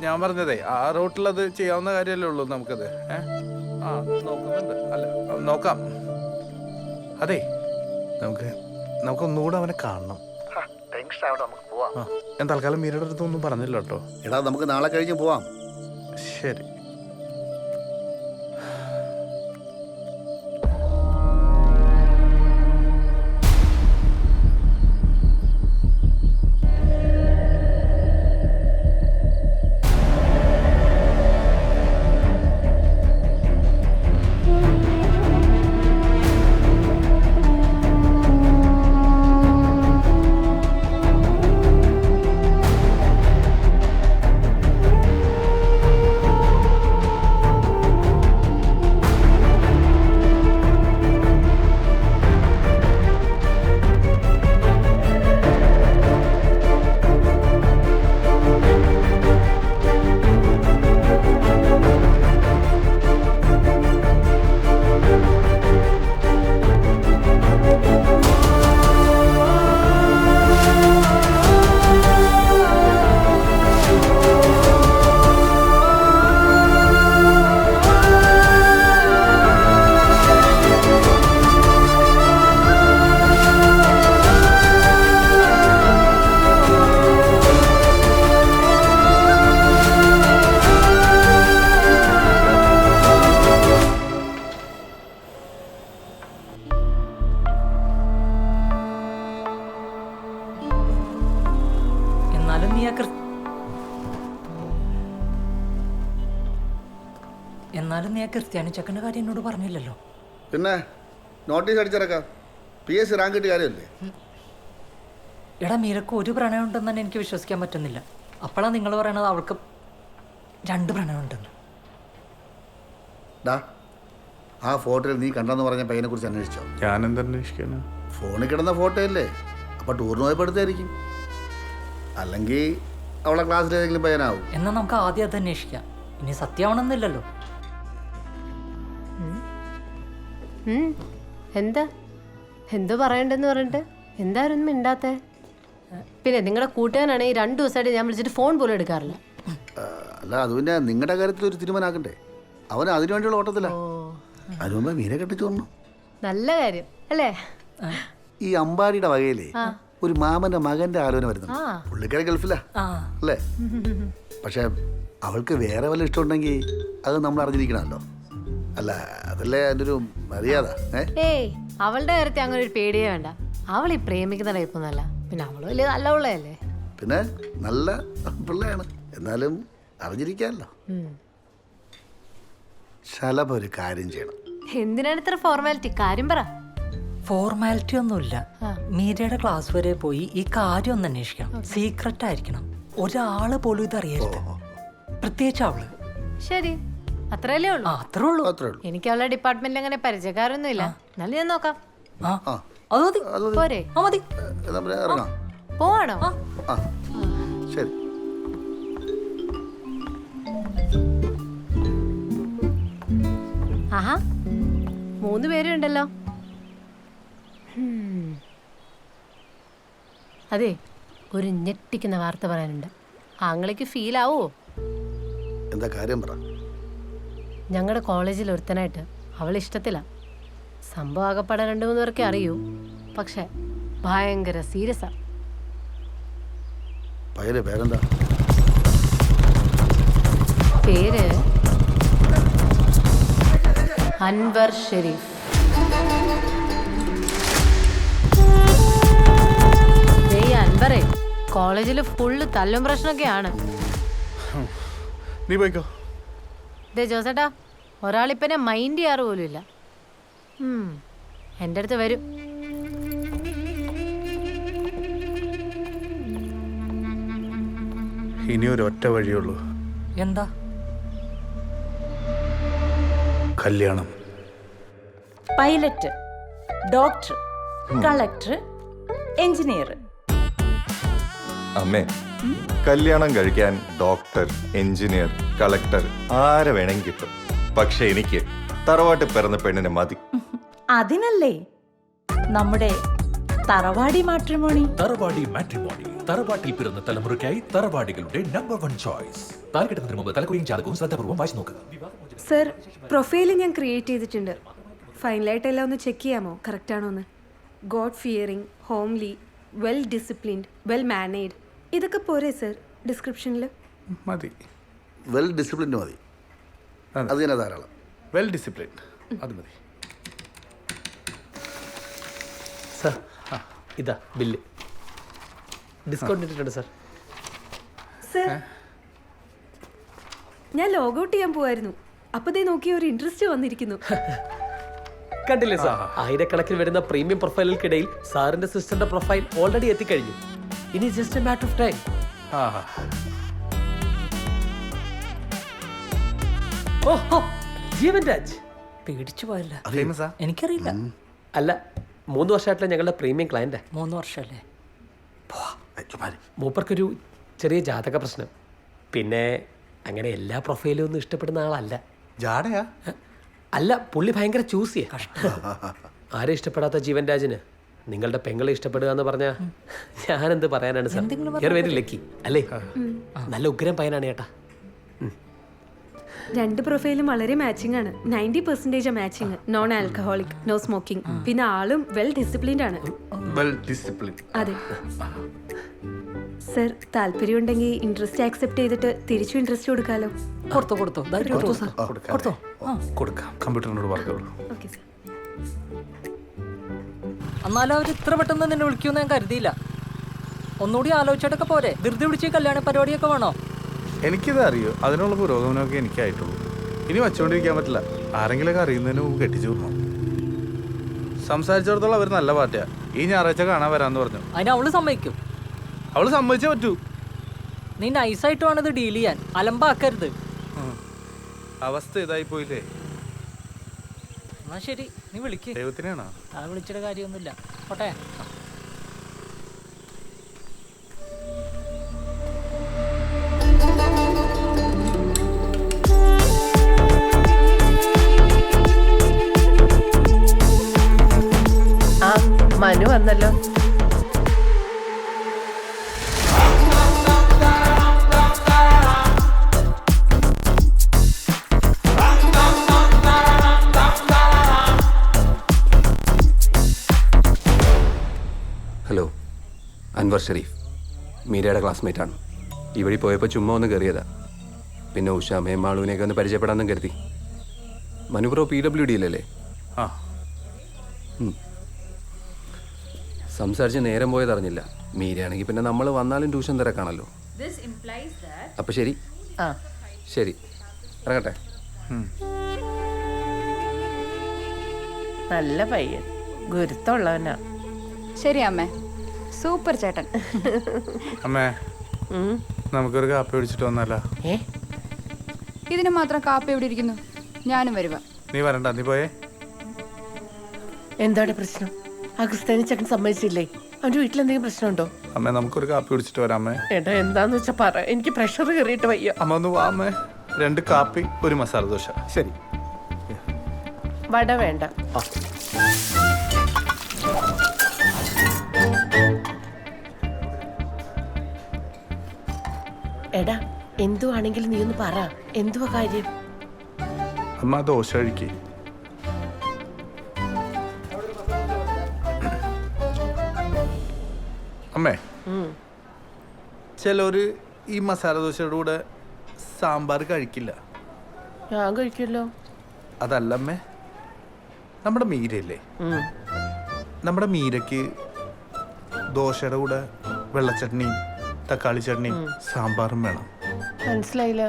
ഞാൻ പറഞ്ഞതേ ആ റൂട്ടിലത് ചെയ്യാവുന്ന കാര്യമല്ലേ ഉള്ളൂ നമുക്കത്. നോക്കുന്നുണ്ട്. അല്ല നോക്കാം. അതെ നമുക്ക് ഒന്നുകൂടെ അവനെ കാണണം. ഞാൻ തൽക്കാലം മീരയുടെ അടുത്തൊന്നും പറഞ്ഞില്ല കേട്ടോ. എടാ, നമുക്ക് നാളെ കഴിഞ്ഞ് പോവാം. ശരി. എന്നാലും നീ ആ ക്രിസ്ത്യാനി ചെക്കൻ്റെ കാര്യം എന്നോട് പറഞ്ഞില്ലല്ലോ. പിന്നെ നോട്ടീസ് അടിച്ചിറക്കാം. PSC റാങ്ക് കിട്ടിയ കാര്യമല്ലേ? എടാ, മീരക്ക് ഒരു പ്രണയം ഉണ്ടെന്ന് തന്നെ എനിക്ക് വിശ്വസിക്കാൻ പറ്റുന്നില്ല. അപ്പോഴാണ് നിങ്ങൾ പറയണത് അവൾക്ക് 2 പ്രണയം ഉണ്ടെന്ന്. ഡാ, ആ ഫോട്ടോയിൽ നീ കണ്ടെന്ന് പറഞ്ഞ പയ്യനെ കുറിച്ച് അന്വേഷിച്ചോ? ഞാൻ എന്താ അന്വേഷിക്കാനാ? ഫോണിൽ കിടന്ന ഫോട്ടോ അല്ലേ? അപ്പോൾ ടൂറിന് പോയപ്പോൾ എടുത്തായിരിക്കും. അല്ലെങ്കിൽ അവളെ ക്ലാസ്സിൽ ഏതെങ്കിലും പയ്യനാവും. എന്നാൽ നമുക്ക് ആദ്യം അത് അന്വേഷിക്കാം. ഇനി സത്യമാണെന്നില്ലല്ലോ. എന്താ എന്തോ പറയണ്ടെന്ന് പറഞ്ഞിട്ട് എന്തായാലും മിണ്ടാത്തേ? പിന്നെ നിങ്ങളുടെ കൂട്ടുകാരനാണ് ഈ 2 ദിവസമായിട്ട് ഞാൻ വിളിച്ചിട്ട് ഫോൺ പോലും എടുക്കാറില്ല. അല്ല, അത് പിന്നെ നിങ്ങളുടെ കാര്യത്തിൽ ഒരു തീരുമാനമാക്കണ്ടേ? അവൻ അതിനു വേണ്ടിയുള്ള ഓട്ടത്തില്ല. അതിനു മുമ്പ് മീനെ കെട്ടിച്ചു വന്നു. നല്ല കാര്യം അല്ലേ? ഈ അമ്പാടിയുടെ വകയിലേ ഒരു മാമന്റെ മകന്റെ ആലോചന വരുന്നു. പുള്ളിക്കാരെ ഗൾഫിലാ അല്ലേ? പക്ഷെ അവൾക്ക് വേറെ വല്ല ഇഷ്ടമുണ്ടെങ്കിൽ അത് നമ്മൾ അറിഞ്ഞിരിക്കണമല്ലോ. അല്ല, അതല്ലേ എൻ്റെ ഒരു മര്യാദ. ഏയ്, അവളുടെ കാര്യത്തിൽ അങ്ങനെ ഒരു പേടിയേ വേണ്ട. അവൾ ഈ പ്രേമിക്കുന്ന ടൈപ്പൊന്നല്ല. പിന്നെ അവള് വലിയ നല്ല പിള്ളയല്ലേ? പിന്നെ നല്ല പിള്ളയാണ്, എന്നാലും അറിഞ്ഞിരിക്കാമല്ലോ. ശലഭ ഒരു കാര്യം ചെയ്യണം. എന്തിനാണ് ഇത്ര ഫോർമാലിറ്റി? കാര്യം പറ. ഫോർമാലിറ്റി ഒന്നുമില്ല. മീരയുടെ ക്ലാസ് വരെ പോയി ഈ കാര്യം ഒന്ന് അന്വേഷിക്കണം. സീക്രട്ട് ആയിരിക്കണം. ഒരാള് പോലും ഇതറിയരുത്, പ്രത്യേകിച്ച് അവള്. ശരി, അത്രയല്ലേ ഉള്ളൂ? അത്രേ ഉള്ളൂ. എനിക്ക് അവളുടെ ഡിപ്പാർട്ട്മെന്റിൽ അങ്ങനെ പരിചയക്കാരൊന്നും ഇല്ല. എന്നാലും ഞാൻ നോക്കാം. പോരെ? ഇറങ്ങാം. പോവാണോ? ശരി. ആഹാ, 3 പേരുണ്ടല്ലോ. അതെ, ഒരു ഞെട്ടിക്കുന്ന വാർത്ത പറയാനുണ്ട്. ആങ്ങളേക്ക് ഫീൽ ആവോ? എന്താ കാര്യം പറ. ഞങ്ങളുടെ കോളേജിൽ ഒരുത്തനായിട്ട് അവൾ ഇഷ്ടത്തില്ല. സംഭവം ആകപ്പാടെ 2-3 പേർക്കേ അറിയൂ. പക്ഷെ ഭയങ്കര സീരിയസാ. പേരെന്താ? പേര് അൻവർ ഷെരീഫ്. അൻവറേ, കോളേജിൽ ഫുള്ള് തല്ലും പ്രശ്നമൊക്കെയാണ്. നീ പോയിക്കോ. ജോസേട്ടാ, ഒരാളിപ്പനെ മൈൻഡ് ചെയ്യാറ് പോലും ഇല്ല. എൻ്റെ അടുത്ത് വരും. ഇനി ഒരു ഒറ്റ വഴിയുള്ളൂ. എന്താ? കല്യാണം. Pilot, doctor, collector, engineer. അമ്മേ, കല്യാണം കഴിക്കാൻ ഡോക്ടർ, എഞ്ചിനീയർ, കളക്ടർ ആരെ വേണമെങ്കിൽ കിട്ടും. പക്ഷെ എനിക്ക് തറവാട്ടിൽ പിറന്ന പെണ്ണിനെ മതി. അതിനല്ലേ നമ്മുടെ തറവാടി മാട്രിമോണി. തറവാടി മാട്രിമോണി, തറവാട്ടിൽ പിറന്ന തലമുറയ്ക്കായി തറവാടികളുടെ നമ്പർ 1 ചോയ്സ്. താൽക്കെട്ടുന്നതിന് മുമ്പ് തലക്കുറിയും ജാതകവും ശ്രദ്ധാപൂർവ്വം വായിച്ചു നോക്കുക. സർ, പ്രൊഫൈല് ഞാൻ ക്രിയേറ്റ് ചെയ്തിട്ടുണ്ട്. ഫൈനലായിട്ട് എല്ലാം ഒന്ന് ചെക്ക് ചെയ്യാമോ, കറക്റ്റ് ആണോ എന്ന്? God fearing, homely, well disciplined, well mannered, ഇതൊക്കെ പോരെ സർ ഡിസ്ക്രിപ്ഷനിൽ? മതി. വെൽ ഡിസിപ്ലിൻഡ് മതി. അത് തന്നെ ധാരാളം. വെൽ ഡിസിപ്ലിൻഡ് അത് മതി. സർ, ഇതാ ബില്ല്. ഡിസ്കൗണ്ട് ഇട്ടിട്ടുണ്ട് സർ. സർ, ഞാൻ ലോഗ് ഔട്ട് ചെയ്യാൻ പോവായിരുന്നു. അപ്പൊ ദേ നോക്കി ഒരു ഇൻട്രസ്റ്റ് വന്നിരിക്കുന്നു. കണ്ടില്ലേ സാർ, ആയിരക്കണക്കിന് വരുന്ന പ്രീമിയം പ്രൊഫൈലുകൾക്കിടയിൽ സാറിന്റെ സിസ്റ്ററിന്റെ പ്രൊഫൈൽ ഓൾറെഡി എത്തിക്കഴിഞ്ഞു. ഇനി just A matter of time. ഓഹോ, ജീവൻ രാജ് പേടിച്ചു പോയല്ല. ഫേമസാ? എനിക്കറിയില്ല. അല്ല, 3 വർഷമായിട്ടുള്ള ഞങ്ങളുടെ പ്രീമിയം ക്ലയന്റ്. 3 വർഷമല്ലേ? മൂപ്പർക്കൊരു ചെറിയ ജാതക പ്രശ്നം. പിന്നെ അങ്ങനെ എല്ലാ പ്രൊഫൈലും ഒന്നും ഇഷ്ടപ്പെടുന്ന ആളല്ല. ജാടയാ? അല്ല, പുള്ളി ഭയങ്കര ചൂസ് ചെയ്യാ. ആരെ ഇഷ്ടപ്പെടാത്ത ജീവൻ രാജിന് നിങ്ങളുടെ പെങ്ങളെ ഇഷ്ടപ്പെടുക എന്ന് പറഞ്ഞാ ഞാനെന്ത് പറയാനാണ് സാർ? വെരി ലക്കി അല്ലേ? നല്ല ഉഗ്രം പയ്യനാണ് ചേട്ടാ. 2 പ്രൊഫൈലും വളരെ മാച്ചിങ് ആണ്. 90% matching. Non alcoholic, no smoking. പിന്നെ ആളും വെൽ ഡിസിപ്ലിൻഡ് ആണ്. Well discipline. അതെ സർ, താല്പര്യം ഉണ്ടെങ്കിൽ ഇൻട്രസ്റ്റ് ആക്സെപ്റ്റ് ചെയ്തിട്ട് തിരിച്ചു ഇൻട്രസ്റ്റ് കൊടുക്കാലോ. കൊടുത്തോ കൊടുക്കാം. കമ്പ്യൂട്ടറിനോട് പറഞ്ഞോളൂ. Okay sir. എന്നാലും അവർ ഇത്ര പെട്ടെന്ന് നിന്നെ വിളിക്കുമെന്ന് ഞാൻ കരുതിയില്ല. ഒന്നുകൂടി ആലോചിച്ചിട്ടൊക്കെ പോരെ? ധൃതി പിടിച്ച് കല്യാണ പരിപാടിയൊക്കെ വേണോ? എനിക്കിത് അറിയോ, അതിനുള്ള പുരോഗമനമൊക്കെ എനിക്കായിട്ടുള്ളൂ. ഇനി വച്ചുകൊണ്ടിരിക്കാൻ പറ്റില്ല. ആരെങ്കിലൊക്കെ അറിയുന്നതിന് മുമ്പ് കെട്ടിച്ചു വിടണം. സംസാരിച്ചിടത്തോളം അവർ നല്ല പാർട്ടിയാ. ഈ ഞായറാഴ്ച കാണാൻ വരാന്ന് പറഞ്ഞു. അതിന് അവള് സമ്മതിക്കും? അവള് സമ്മതിച്ചേ പറ്റൂ. നീ നൈസായിട്ട് വേണം ഇത് ഡീൽ ചെയ്യാൻ, അലമ്പാക്കരുത്. അവസ്ഥ ഇതായി പോയില്ലേ? എന്നാ ശരി, നീ വിളിക്ക്. ദൈവത്തിനാണോ? ആ, വിളിച്ചിട്ട് കാര്യമൊന്നുമില്ല. പോട്ടെ. ആ, മനു വന്നല്ലോ. ഹലോ, അൻവർ ഷെരീഫ്, മീരയുടെ ക്ലാസ്മേറ്റ് ആണ്. ഈ വഴി പോയപ്പോൾ ചുമ്മാ ഒന്ന് കയറിയതാ. പിന്നെ ഉഷാമയും മാളുവിനെയൊക്കെ ഒന്ന് പരിചയപ്പെടാമെന്നും കരുതി. മനുപ്രോ PWD-യിലല്ലേ? ആ. സംസാരിച്ച് നേരം പോയതറിഞ്ഞില്ല. മീരയാണെങ്കിൽ പിന്നെ നമ്മൾ വന്നാലും ട്യൂഷൻ തിരക്കാണല്ലോ. അപ്പം ശരി. ശരി, ഇറങ്ങട്ടെ. നല്ല പയ്യൻ, ഗുരുത്തമുള്ളവനാ. ശരി അമ്മേ, സൂപ്പർ ചേട്ടൻ. അമ്മേ, നമുക്കൊരു കാപ്പി പിടിച്ചിട്ട് വന്നല്ല. ഇതിന് മാത്രം കാപ്പി എവിടെ ഇരിക്കുന്നു? ഞാനും വരുക. നീ വരണ്ട, നീ പോയേ. എന്താണ് പ്രശ്നം? ആ ക്രിസ്ത്യാനി ചേട്ടൻ സമ്മതിച്ചില്ലേ? അവന്റെ വീട്ടിലെന്തെങ്കിലും പ്രശ്നമുണ്ടോ? അമ്മേ, നമുക്കൊരു കാപ്പി പിടിച്ചിട്ട് വരാം. അമ്മേ, ഏട്ടാ എന്താന്ന് വെച്ചാ പറ. എനിക്ക് പ്രഷർ കയറിയിട്ട് വയ്യ. അമ്മ ഒന്ന് വാ. അമ്മേ, 2 കാപ്പി, 1 മസാല ദോശ. ശരി. വട വേണ്ട. എടാ, എന്തുവാണെങ്കിലും നീ ഒന്ന് പറ. എന്തുവാ കാര്യം? അമ്മ ദോശ കഴിക്കേ. അമ്മേ, ചിലര് ഈ മസാല ദോശയുടെ കൂടെ സാമ്പാർ കഴിക്കില്ല. ഞാൻ കഴിക്കല്ലോ. അതല്ല അമ്മേ, നമ്മുടെ മീരയില്ലേ, നമ്മുടെ മീരയ്ക്ക് ദോശയുടെ കൂടെ വെള്ളച്ചട്നിയും തക്കാളി ചട്നിയും സാമ്പാറും വേണം. മനസ്സിലായില്ല.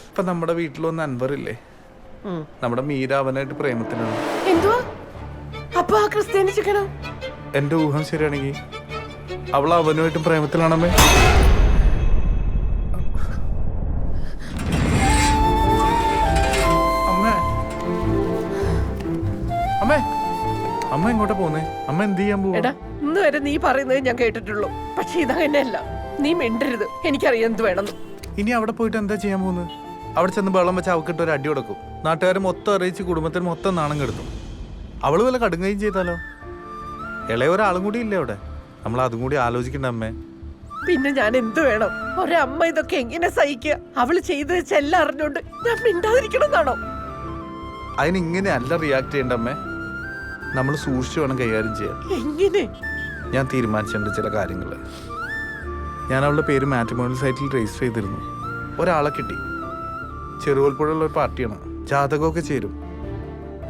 ഇപ്പൊ നമ്മുടെ വീട്ടിലൊന്ന് അൻവറില്ലേ, നമ്മുടെ മീര അവനായിട്ട് പ്രേമത്തിലാണ്. എന്തുവാ? അപ്പൊ ആ ക്രിസ്ത്യാനി ചിക്കനോ? എന്റെ ഊഹം ശരിയാണെങ്കിൽ അവൾ അവനുമായിട്ടും പ്രേമത്തിലാണമ്മേ. അമ്മ എങ്ങോട്ടാ പോന്നേ? അമ്മ എന്ത് ചെയ്യാൻ പോവാ? എടാ ഇന്ന് വരെ നീ പറയുന്നത് ഞാൻ കേട്ടിട്ടുള്ളൂ. പക്ഷെ ഇതങ്ങനെയല്ല. നീ മിണ്ടരുത്. എനിക്കറിയാം എന്ത് വേണമെന്ന്. ഇനി അവിടെ പോയിട്ട് എന്താ ചെയ്യാൻ പോകുന്നത്? അവിടെ ചെന്ന് വെള്ളം വെച്ച് അവക്കിട്ട് ഒരു അടി കൊടുക്കും. നാട്ടുകാർ മൊത്തം അറിയിച്ച് കുടുംബത്തിന് മൊത്തം നാണം കെടുത്തും. അവള് വല്ല കടുങ്ങുകയും ചെയ്താലോ? ഇളയ ഒരാളും കൂടി ഇല്ലേ അവിടെ? നമ്മൾ അതും കൂടി ആലോചിക്കണ്ട അമ്മേ. പിന്നെ ഞാൻ എന്ത് വേണം? ഒരമ്മ ഇതൊക്കെ എങ്ങനെ സഹിക്കുക? അവള് ചെയ്തു വെച്ച എല്ലാം അറിഞ്ഞോണ്ട് ഞാൻ മിണ്ടാതിരിക്കണമെന്നാണോ? അതിനിങ്ങനെ അല്ല റിയാക്ട് ചെയ്യണ്ട അമ്മേ. നമ്മൾ സൂക്ഷിച്ചു വേണം കൈകാര്യം ചെയ്യാൻ. എങ്ങനെ? ഞാൻ തീരുമാനിച്ചിട്ടുണ്ട് ചില കാര്യങ്ങൾ. ഞാൻ അവളുടെ പേര് മാട്രിമോണിയൽ സൈറ്റിൽ രജിസ്റ്റർ ചെയ്തിരുന്നു. ഒരാളെ കിട്ടി. ചെറുകോൽപ്പുഴയുള്ള ഒരു പാർട്ടിയാണ്. ജാതകമൊക്കെ ചേരും.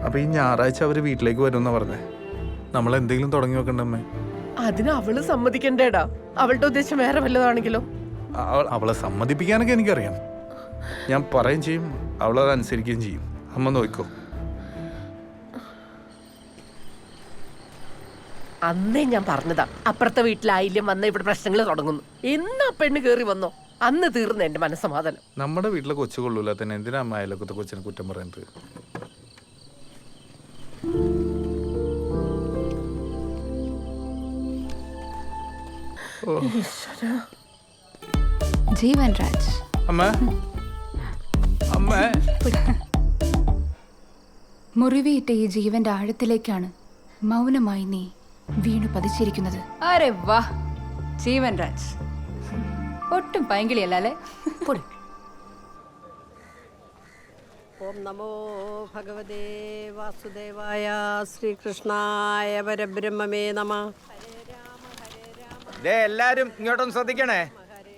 അപ്പോൾ ഈ ഞായറാഴ്ച അവർ വീട്ടിലേക്ക് വരുമെന്നാണ് പറഞ്ഞത്. നമ്മൾ എന്തെങ്കിലും തുടങ്ങി വെക്കണ്ടമ്മേ. അതിന് അവള് സമ്മതിക്കണ്ടേടാ. അവളുടെ ഉദ്ദേശം വേറെ വല്ലതാണെങ്കിലോ? അവളെ സമ്മതിപ്പിക്കാനൊക്കെ എനിക്കറിയാം. ഞാൻ പറയുകയും ചെയ്യും, അവളത് അനുസരിക്കുകയും ചെയ്യും. അമ്മ നോക്കോ. അന്നേ ഞാൻ പറഞ്ഞതാ, അപ്പുറത്തെ വീട്ടിലായില്യം വന്ന ഇവിടെ പ്രശ്നങ്ങൾ തുടങ്ങുന്നു. എന്നാ പെണ്ണ് കേറി വന്നോ അന്ന് തീർന്നു എന്റെ മനസ്സമാധാനം. നമ്മുടെ വീട്ടിലെ കൊച്ചു കൊള്ളൂല തന്നെ എന്തിനാ അമ്മ അയലൊക്കത്തെ കൊച്ചിനെ കുറ്റം പറയുന്നത്? ജീവൻ രാജ്. അമ്മ അമ്മ മുറിവേറ്റ ഈ ജീവന്റെ ആഴത്തിലേക്കാണ് മൗനമായി നീ വീണു പതിച്ചിരിക്കുന്നത്. അരെ വാ ജീവൻ രാജ്, ഒട്ടും പൈങ്കിളിയല്ല അല്ലേ? ഓം നമോ ഭഗവതേ വാസുദേവായ ശ്രീകൃഷ്ണായ പരബ്രഹ്മമേ നമഃ. എല്ലാരും ഇങ്ങോട്ടൊന്ന് ശ്രദ്ധിക്കണേ.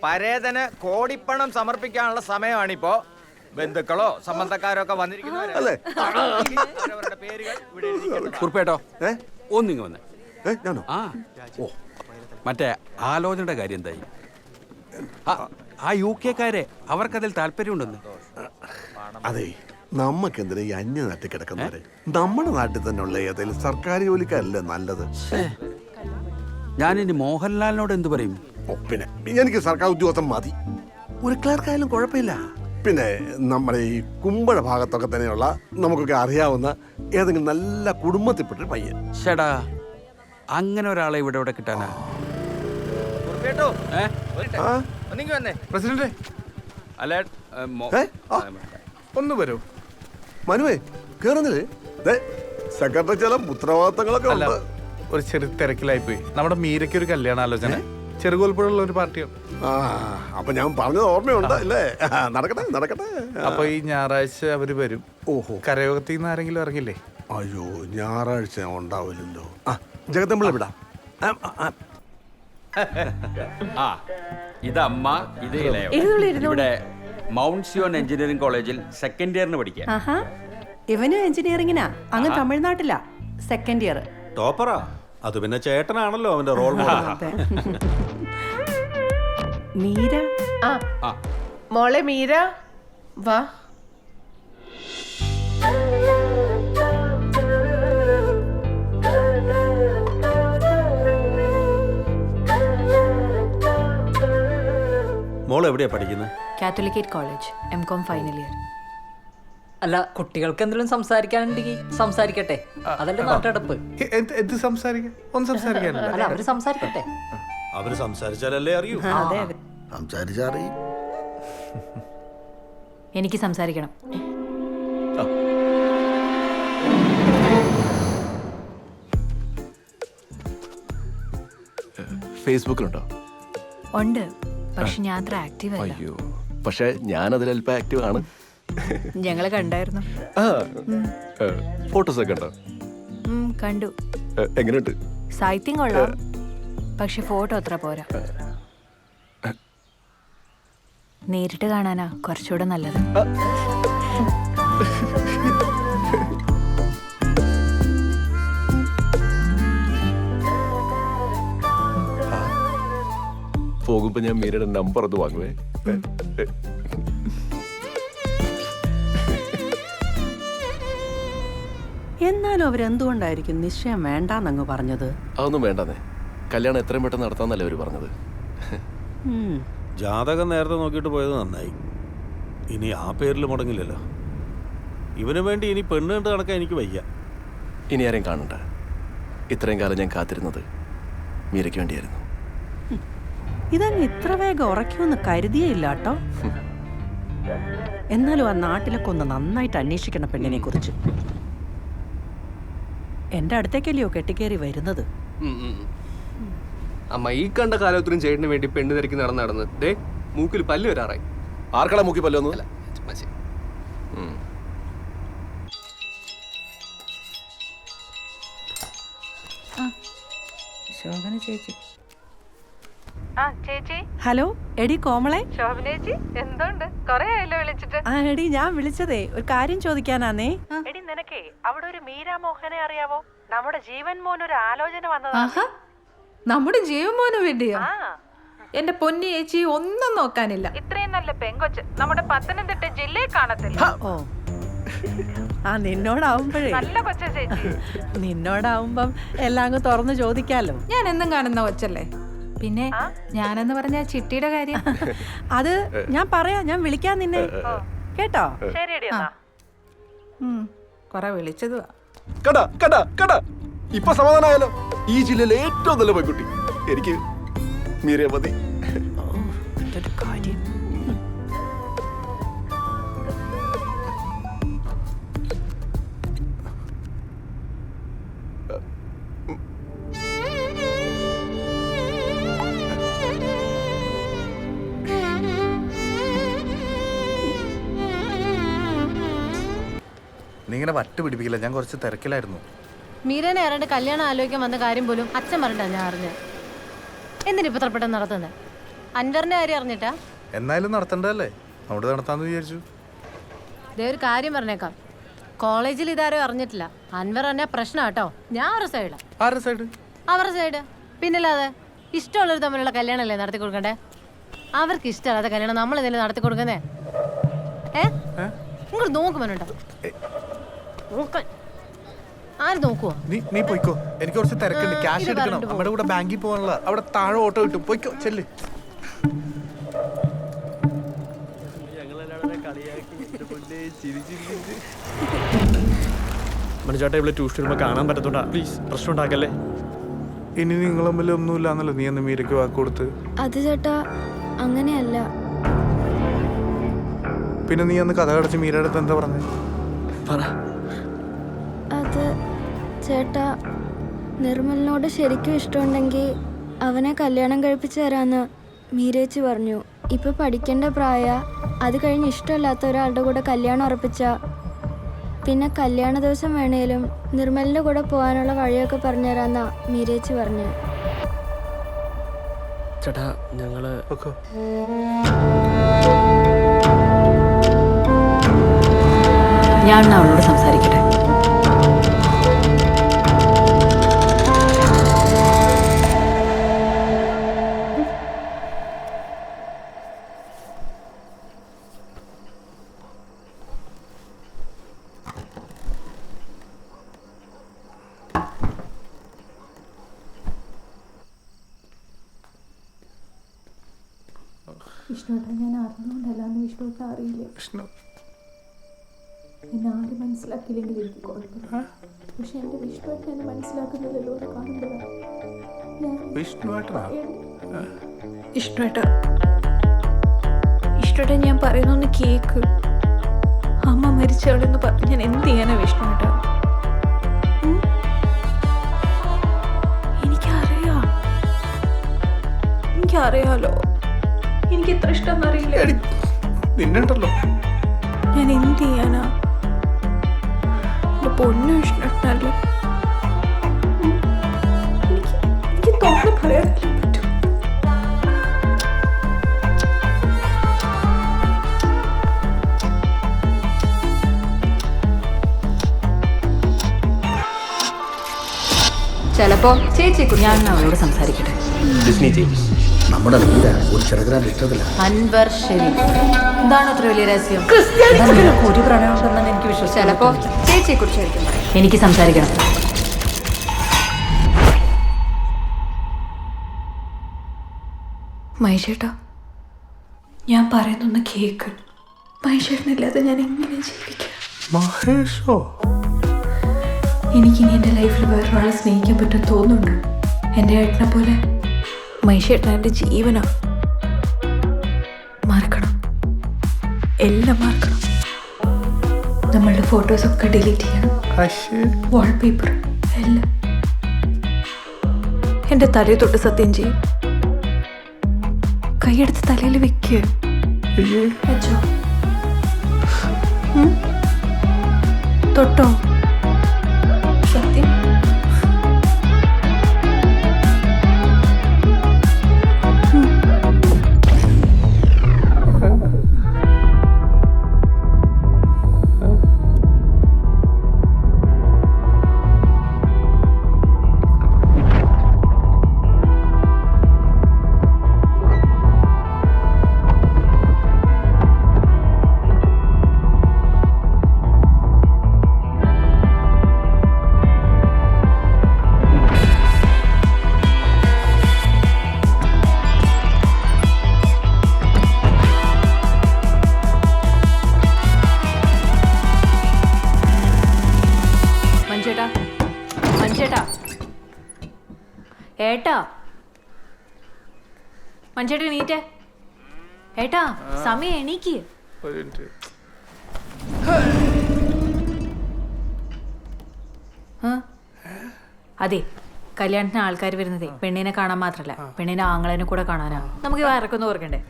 പരേതന് കോടിപ്പണം സമർപ്പിക്കാനുള്ള സമയമാണിപ്പോ. ബന്ധുക്കളോ സംബന്ധക്കാരോ ഒക്കെ വന്നിരിക്കുന്നവരല്ലേ? അവരവരുടെ പേരുകൾ ഇവിടെ എഴുതിക്കേണ്ടതാണ്. കുറിപ്പേട്ടോ ഒന്നിങ്ങ് വന്നേ. ആ ഓ മറ്റേ ആലോചനയുടെ കാര്യം എന്തായി? ആ UK-കാരെ അവർക്കതിൽ താല്പര്യമുണ്ടെന്ന്. അതെ, നമ്മക്കെന്തിനാ ഈ അന്യനാട്ടിൽ കിടക്കുന്നവരെ? നമ്മുടെ നാട്ടിൽ തന്നെ ഉള്ള ഏതെങ്കിലും സർക്കാർ ജോലിക്കാരല്ലേ നല്ലത്? ഞാനിനി മോഹൻലാലിനോട് എന്ത് പറയും? പിന്നെ എനിക്ക് സർക്കാർ ഉദ്യോഗസ്ഥൻ മതി. ഒരു ക്ലർക്കായാലും കുഴപ്പമില്ല. പിന്നെ നമ്മുടെ ഈ കുമ്പഴ ഭാഗത്തൊക്കെ തന്നെയുള്ള നമുക്കൊക്കെ അറിയാവുന്ന ഏതെങ്കിലും നല്ല കുടുംബത്തിൽപ്പെട്ട പയ്യൻ. ചേടാ, അങ്ങനെ ഒരാളെ ഇവിടെ കിട്ടാനാ? പ്രസിഡന്റ് അല്ല ഒന്ന് വരൂ. മനുവേ കേറുന്നില്ലേ? സെക്രട്ടറി ചില ഉത്തരവാദിത്തങ്ങളൊക്കെ ഉണ്ട്. ഒരു ചെറിയ തിരക്കിലായി പോയി. നമ്മുടെ മീരയ്ക്ക് ഒരു കല്യാണ ആലോചന ചെറുകോൽപ്പുഴയുള്ള ഒരു പാർട്ടിയാണ്. അപ്പൊ ഞാൻ പറഞ്ഞത് ഓർമ്മയുണ്ട് അല്ലേ? നടക്കട്ടെ നടക്കട്ടെ. അപ്പൊ ഈ ഞായറാഴ്ച അവര് വരും. ഓഹോ, കരയോഗത്തിൽ നിന്ന് ആരെങ്കിലും ഇറങ്ങില്ലേ? അയ്യോ, ഞായറാഴ്ച ഉണ്ടാവില്ലല്ലോ. ജഗത്തമ്പിള്ള വിടാം. ആ ഇതമ്മ, ഇത് ഇവിടെ മൗണ്ട് സിയോൺ എഞ്ചിനീയറിംഗ് കോളേജിൽ സെക്കൻഡ് ഇയറിന് പഠിക്കാം. ഇവനും എഞ്ചിനീയറിംഗിനാ, അങ്ങ് തമിഴ്നാട്ടിലാ സെക്കൻഡ് ഇയർ. ടോപ്പറാ. അത് പിന്നെ ചേട്ടനാണല്ലോ അവന്റെ റോൾ മോഡൽ. മീര. മോളെ മീര വാ. മോൾ എവിടെയാ പഠിക്കുന്നത്? Catholicate college, M.Com final year. അല്ല, കുട്ടികൾക്ക് എന്തെങ്കിലും സംസാരിക്കാനുണ്ടെങ്കിൽ സംസാരിക്കട്ടെ. അതല്ലേ നാട്ടടപ്പ്. എന്ത് സംസാരിക്കാൻ? ഒന്നും സംസാരിക്കാനില്ല. അല്ല, അവര് സംസാരിക്കട്ടെ. അവര് സംസാരിച്ചാലല്ലേ അറിയൂ. സംസാരിച്ചറിയും. എനിക്ക് സംസാരിക്കണം. ഫേസ്ബുക്കിലുണ്ടോ? ഉണ്ട്, പക്ഷെ ഞാൻ അത്ര ആക്റ്റീവ് അല്ല. അയ്യോ, പക്ഷെ ഞാൻ അതിൽ അല്പം ആക്റ്റീവ് ആണ്. ഞങ്ങള് കണ്ടായിരുന്നു. ഫോട്ടോസ് ഒക്കെ ഉണ്ടോ? കണ്ടു. എങ്ങനെയുണ്ട്? സാഹിത്യം കൊള്ളാം, പക്ഷെ ഫോട്ടോ അത്ര പോരാ. നേരിട്ട് കാണാനാ കുറച്ചുകൂടെ നല്ലത്. പോകുമ്പോ ഞാൻ മീരയുടെ നമ്പർ ഒന്ന് വാങ്ങുവേ. എന്നാലും അവരെന്തുകൊണ്ടായിരിക്കും നിശ്ചയം വേണ്ടാന്നങ്ങ് പറഞ്ഞത്? അതൊന്നും വേണ്ടെന്നേ. കല്യാണം എത്രയും പെട്ടെന്ന് നടത്താന്നല്ലേ അവര് പറഞ്ഞത്. ജാതകം നേരത്തെ നോക്കിയിട്ട് പോയത് നന്നായി. ഇനി ആ പേരിൽ മുടങ്ങില്ലല്ലോ. ഇവന് വേണ്ടി ഇനി പെണ്ണ് കണ്ട് നടക്കാൻ എനിക്ക് വയ്യ. ഇനി ആരെയും കാണണ്ട. ഇത്രയും കാലം ഞാൻ കാത്തിരുന്നത് മീരയ്ക്ക് വേണ്ടിയായിരുന്നു. ഇതങ്ങ് ഇത്ര വേഗം ഉറക്കുമെന്ന് കരുതിയേ ഇല്ല കേട്ടോ. എന്നാലും ആ നാട്ടിലൊക്കെ ഒന്ന് നന്നായിട്ട് അന്വേഷിക്കണം പെണ്ണിനെ കുറിച്ച്. എൻ്റെ അടുത്തേക്കല്ലയോ കെട്ടിക്കേറി വരുന്നത്. അമ്മ ഈ കണ്ട കാലത്തിനും ചേട്ടന് വേണ്ടി പെണ്ണ് തിരക്കി നടന്ന് ദേ മൂക്കിൽ പല്ല് വരാറായി. ആർക്കടാ മൂക്കി പല്ലൊന്നുമില്ല. ശോഭന ചേച്ചി. ചേച്ചി. ഹലോ എടി കോമളെ. ശോഭനേച്ചി എന്തുണ്ട്? കൊറേ ആയല്ലോ വിളിച്ചിട്ട്. ആ എടി ഞാൻ വിളിച്ചതേ ഒരു കാര്യം ചോദിക്കാനാന്നേ. എടി നിനക്കേ അവിടെ ഒരു മീരാ മോഹനെ അറിയാവോ? നമ്മുടെ ജീവൻ മോൻ ഒരു ആലോചന വന്നതാ. നമ്മുടെ ജീവമോന് വേണ്ടിയോ? എന്റെ പൊന്നി ചേച്ചി ഒന്നും നോക്കാനില്ല. ഇത്രയും നല്ല പെങ്കൊച്ച് നമ്മുടെ പത്തനംതിട്ട ജില്ലയിൽ കാണത്തില്ല. ഓ ആ നിന്നോടാവുമ്പോഴേ നല്ല കൊച്ച ചേച്ചി. നിന്നോടാവുമ്പം എല്ലാം അങ്ങ് തുറന്നു ചോദിക്കാലോ. ഞാൻ എന്നും കാണുന്ന കൊച്ചല്ലേ. പിന്നെ ഞാനെന്ന് പറഞ്ഞ ചിട്ടിയുടെ കാര്യം അത് ഞാൻ പറയാം. ഞാൻ വിളിക്കാൻ നിന്നെ കേട്ടോ. കൊറേ വിളിച്ചതുവാ. കടാ കടാ കടാ ഇപ്പൊ സമാധാനമായാലോ. ഈ ജില്ലയിലെ ഏറ്റവും നല്ല പെൺകുട്ടി എനിക്ക് മീരയെ മതി. കാര്യം നീ ഇങ്ങനെ വട്ട് പിടിപ്പിക്കില്ല, ഞാൻ കുറച്ച് തിരക്കിലായിരുന്നു. മീരനെ ആരാണ്ട് കല്യാണം ആലോചിക്കാൻ വന്ന കാര്യം പോലും അച്ഛൻ പറഞ്ഞിട്ടാ ഞാൻ അറിഞ്ഞത്. എന്തിനിപ്പോ ഇത്ര പെട്ടെന്ന് നടത്തുന്നത്? അൻവറിന്റെ കാര്യം അറിഞ്ഞിട്ടാ? എന്നാലും നടത്തണ്ടല്ലേ, അവിടെ നടത്താന്ന് വിചാരിച്ചു. ഇതേ ഒരു കാര്യം പറഞ്ഞേക്കാം, കോളേജിൽ ഇതാരും അറിഞ്ഞിട്ടില്ല. അൻവർ തന്നെ പ്രശ്നം കേട്ടോ. ഞാൻ ഒരു സൈഡ്. ആരുടെ സൈഡ്? അവരുടെ സൈഡ്. പിന്നല്ലാതെ ഇഷ്ടമുള്ളവർ തമ്മിലുള്ള കല്യാണമല്ലേ നടത്തി കൊടുക്കണ്ടേ? അവർക്ക് ഇഷ്ടമല്ലാത്ത കല്യാണം നമ്മൾ എന്തെങ്കിലും നടത്തി കൊടുക്കുന്നേ? ഇങ്ങോട്ട് നോക്കുമോനുണ്ടോ? നോക്കാൻ ആര് നോക്കുവോ? നീ പോയിക്കോ, എനിക്ക് കുറച്ച് തിരക്കുണ്ട്. ക്യാഷ് എടുക്കണം, നമ്മുടെ കൂടെ ബാങ്കിൽ പോകാനുള്ള. അവിടെ താഴെ ഓട്ടോ കിട്ടും, പോയിക്കോ ചെല്ല്. മണിച്ചേട്ടാ ഇവിടെ ട്യൂഷൻ വരുമ്പോൾ കാണാൻ പറ്റത്തോണ്ടാ. പ്ലീസ് പ്രശ്നം ഉണ്ടാക്കല്ലേ. ഇനി നിങ്ങൾ തമ്മിൽ ഒന്നുമില്ലാന്നല്ലോ നീ അന്ന് മീരയ്ക്ക് വാക്ക് കൊടുത്ത്. അത് ചേട്ടാ അങ്ങനെയല്ല. പിന്നെ നീ അന്ന് കഥ കടച്ച് മീരയുടെ അടുത്ത് എന്താ പറഞ്ഞേ? അത് ചേട്ടാ നിർമ്മലിനോട് ശരിക്കും ഇഷ്ടമുണ്ടെങ്കിൽ അവനെ കല്യാണം കഴിപ്പിച്ചു തരാന്ന് മീരേച്ചി പറഞ്ഞു. ഇപ്പൊ പഠിക്കേണ്ട പ്രായ, അത് കഴിഞ്ഞ് ഇഷ്ടമല്ലാത്ത ഒരാളുടെ കൂടെ കല്യാണം ഉറപ്പിച്ച പിന്നെ കല്യാണ ദിവസം വേണേലും നിർമ്മലിന്റെ കൂടെ പോകാനുള്ള വഴിയൊക്കെ പറഞ്ഞുതരാന്നാ മീരേച്ചി പറഞ്ഞു. ചേട്ടാ ഞങ്ങള് ഞാൻ അവളോട് സംസാരിക്കട്ടെ. വിഷ്ണുട്ടാ ഞാൻ അറിഞ്ഞുകൊണ്ടല്ലാന്ന് വിഷ്ണുട്ടാ അറിയില്ലേ. എന്നെ ആരും മനസ്സിലാക്കിയില്ലെങ്കിൽ എനിക്ക് കുഴപ്പമില്ല. പക്ഷെ എൻ്റെ വിഷ്ണുവേട്ടൻ എന്നെ മനസ്സിലാക്കുന്നില്ലല്ലോ എന്ന് കാണുമ്പോഴാണ് ഇഷ്ടേട്ടാ ഞാൻ പറയുന്നൊന്ന് കേക്ക്. അമ്മ മരിച്ചവളെന്ന് പറഞ്ഞ് ഞാൻ എന്ത് ചെയ്യാനാ വിഷ്ണുവേട്ടാ? എനിക്കറിയാലോ, എനിക്ക് ഇത്ര ഇഷ്ടം അറിയില്ല. നിന്നുണ്ടല്ലോ, ഞാൻ എന്ത് ചെയ്യാനാ? എന്റെ പൊന്നു ഇഷ്ടമല്ലേ. എനിക്ക് തോന്നുന്നു പറയാനല്ലേ പറ്റും. ചിലപ്പോ ചേച്ചി ഞാൻ അവളോട് സംസാരിക്കട്ടെ. നമ്മുടെ ഒരു ചെറുകിടാൻ ഇഷ്ടത്തില്ല. അൻവർ ഷെരീഫ് എന്താണ് അത്ര വലിയ രഹസ്യം? ഒരു പ്രണയം ഉണ്ടെന്ന് എനിക്ക് വിശ്വസിച്ചു. ചിലപ്പോ ചേച്ചിയെ കുറിച്ചായിരിക്കും. എനിക്ക് സംസാരിക്കണം. മഹേഷേട്ടാ ഞാൻ പറയുന്നൊന്ന് കേക്ക്. മഹേഷേട്ടനില്ലാതെ ഞാൻ എങ്ങനെ ജീവിക്കാം? മഹേഷോ? എനിക്കിനി എൻ്റെ ലൈഫിൽ വേറൊരാളെ സ്നേഹിക്കാൻ പറ്റും തോന്നുന്നുണ്ടോ? എൻ്റെ ഏട്ടനെ പോലെ മൈഷേട്ടൻ എൻ്റെ ജീവനാ. മറക്കണം, എല്ലാം മറക്കണം. നമ്മളുടെ ഫോട്ടോസൊക്കെ ഡിലീറ്റ് ചെയ്യണം, വാൾപേപ്പർ എല്ലാം. എൻ്റെ തലയിൽ തൊട്ട് സത്യം ചെയ്യും. കൈയെടുത്ത് തലയിൽ വെക്കുക. വെച്ചോ, തൊട്ടോ. സത്യം. ഏട്ടാ, മഞ്ചേട്ടൻ എണീറ്റേ. ഏട്ടാ, സമയം എണീക്ക്. അതെ, കല്യാണത്തിന് ആൾക്കാർ വരുന്നതേ പെണ്ണിനെ കാണാൻ മാത്രല്ല, പെണ്ണിനെ ആങ്ങളേനെ കൂടെ കാണാനാ. നമുക്ക് വയറൊക്കൊന്നും ഓർക്കണ്ടേ?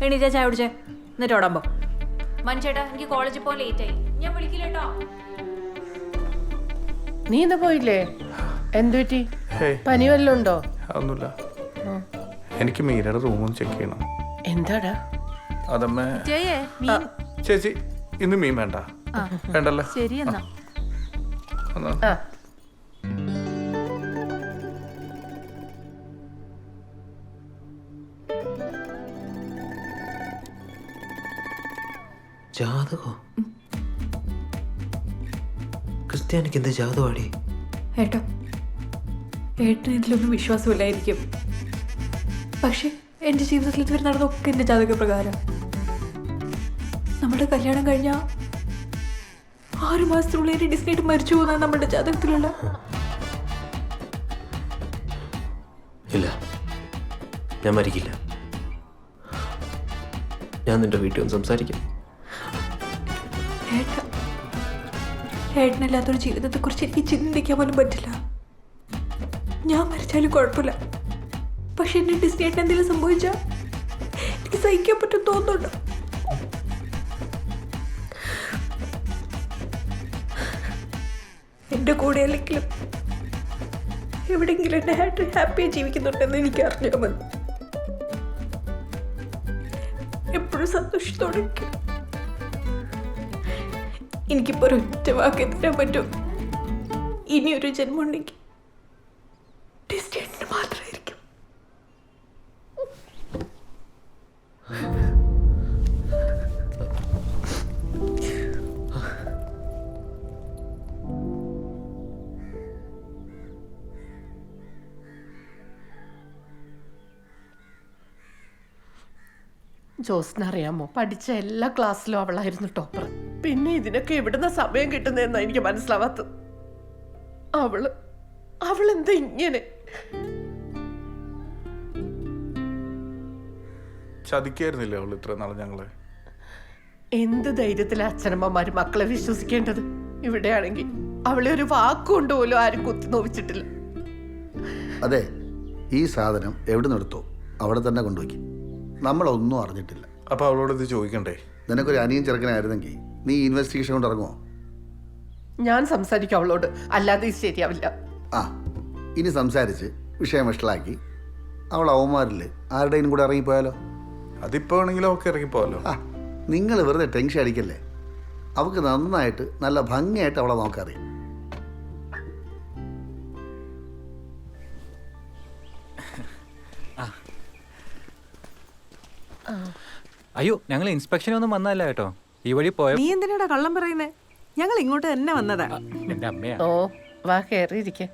എണീറ്റാ, ചായ കുടിച്ചേ, എന്നിട്ട് ഓടാമ്പോ. മഞ്ചേട്ടാ, എനിക്ക് കോളേജിൽ പോകാൻ ലേറ്റ് ആയി, ഞാൻ വിളിക്കില്ലേട്ടോ. നീ ഇന്ന് പോയില്ലേ? എന്തു പറ്റി? പനി വല്ലതും ഉണ്ടോ? ഒന്നുമില്ല. എനിക്ക് മീരയുടെ റൂമൊന്ന് ചെക്ക് ചെയ്യണം. എന്താടാ? അതമ്മേ. ചേച്ചി, ഇന്ന് മീൻ വേണ്ട. വേണ്ടല്ലോ. ശരി എന്നാ. ജാതകോ? ക്രിസ്ത്യാനിക്ക് എന്ത് ജാതകമാടി? ഏട്ടോ, ഏട്ടന് ഇതിലൊന്നും വിശ്വാസമില്ലായിരിക്കും, പക്ഷെ എൻ്റെ ജീവിതത്തിൽ ഇതുവരെ നടന്നൊക്കെ എൻ്റെ ജാതക പ്രകാരം. നമ്മുടെ കല്യാണം കഴിഞ്ഞാൽ 6 മാസത്തിനുള്ളിൽ എൻ്റെ ഡിസ്നേറ്റ് മരിച്ചു പോകുന്നതാണ് നമ്മുടെ ജാതകത്തിലുള്ള. ഇല്ല, ഞാൻ മരിക്കില്ല. ഞാൻ നിന്റെ വീട്ടിൽ ഒന്ന് സംസാരിക്കാം. ഏട്ടനില്ലാത്തൊരു ജീവിതത്തെക്കുറിച്ച് എനിക്ക് ചിന്തിക്കാൻ പോലും പറ്റില്ല. ഞാൻ മരിച്ചാലും കുഴപ്പമില്ല, പക്ഷെ എന്നെ ഡിസ്നേറ്റ് എന്തെങ്കിലും സംഭവിച്ചാൽ എനിക്ക് സഹിക്കാൻ പറ്റും തോന്നുന്നുണ്ടോ? എൻ്റെ കൂടെ അല്ലെങ്കിലും എവിടെയെങ്കിലും എൻ്റെ ഏട്ടൻ ഹാപ്പിയായി ജീവിക്കുന്നുണ്ടെന്ന് എനിക്ക് അറിഞ്ഞാൽ മതി. എപ്പോഴും സന്തോഷത്തോടെ. എനിക്കിപ്പോൾ ഒരൊറ്റ വാക്ക് തരാൻ പറ്റും, ഇനിയൊരു ജന്മം ഉണ്ടെങ്കിൽ ഡിസ്റ്റേറ്റിന് മാത്രമായിരിക്കും. ജോസിനറിയാമോ, പഠിച്ച എല്ലാ ക്ലാസ്സിലും അവളായിരുന്നു ടോപ്പർ. പിന്നെ ഇതിനൊക്കെ എവിടുന്ന സമയം കിട്ടുന്നതെന്നാ എനിക്ക് മനസ്സിലാവാത്തത്. അവളെന്താ ഇങ്ങനെ? ചതിക്കായിരുന്നില്ലേ അവൾ ഇത്ര നാളെ ഞങ്ങളെ? എന്ത് ധൈര്യത്തിലെ അച്ഛനമ്മമാര് മക്കളെ വിശ്വസിക്കേണ്ടത്? ഇവിടെയാണെങ്കിൽ അവളെ ഒരു വാക്കുകൊണ്ട് പോലും ആരും കുത്തി നോവിച്ചിട്ടില്ല. അതെ, ഈ സാധനം എവിടെ നിന്നെടുത്തോ അവിടെ തന്നെ കൊണ്ടുപോയി. നമ്മളൊന്നും അറിഞ്ഞിട്ടില്ല. അപ്പൊ അവളോട് ഇത് ചോദിക്കണ്ടേ? നിനക്കൊരു അനിയൻ ചെറുക്കനായിരുന്നെങ്കിൽ നീ ഇൻവെസ്റ്റിഗേഷൻ കൊണ്ട് ഇറങ്ങുമോ? ഞാൻ സംസാരിക്കും അവളോട്, അല്ലാതെ ഇത് ശരിയാവില്ല. ഇനി സംസാരിച്ച് വിഷയം വഷളാക്കി അവൾ അവന്മാരിൽ ആരുടെയും കൂടെ ഇറങ്ങിപ്പോയാലോ? അതിപ്പോ ആണെങ്കിലും അവൾക്ക് ഇറങ്ങിപ്പോയാലോ? നിങ്ങൾ വെറുതെ ടെൻഷൻ അടിക്കല്ലേ. അവൾക്ക് നന്നായിട്ട് നല്ല ഭംഗിയായിട്ട് അവളെ നോക്കറിയാം. അയ്യോ, ഞങ്ങൾ ഇൻസ്പെക്ഷനൊന്നും വന്നല്ല കേട്ടോ. ഈ വഴി പോയ. നീ എന്തിനാടാ കള്ളം പറയുന്നേ? ഞങ്ങൾ ഇങ്ങോട്ട് തന്നെ വന്നതാ. എന്റെ അമ്മയാ. ഓ, വാ കേറിയിരിക്കെ.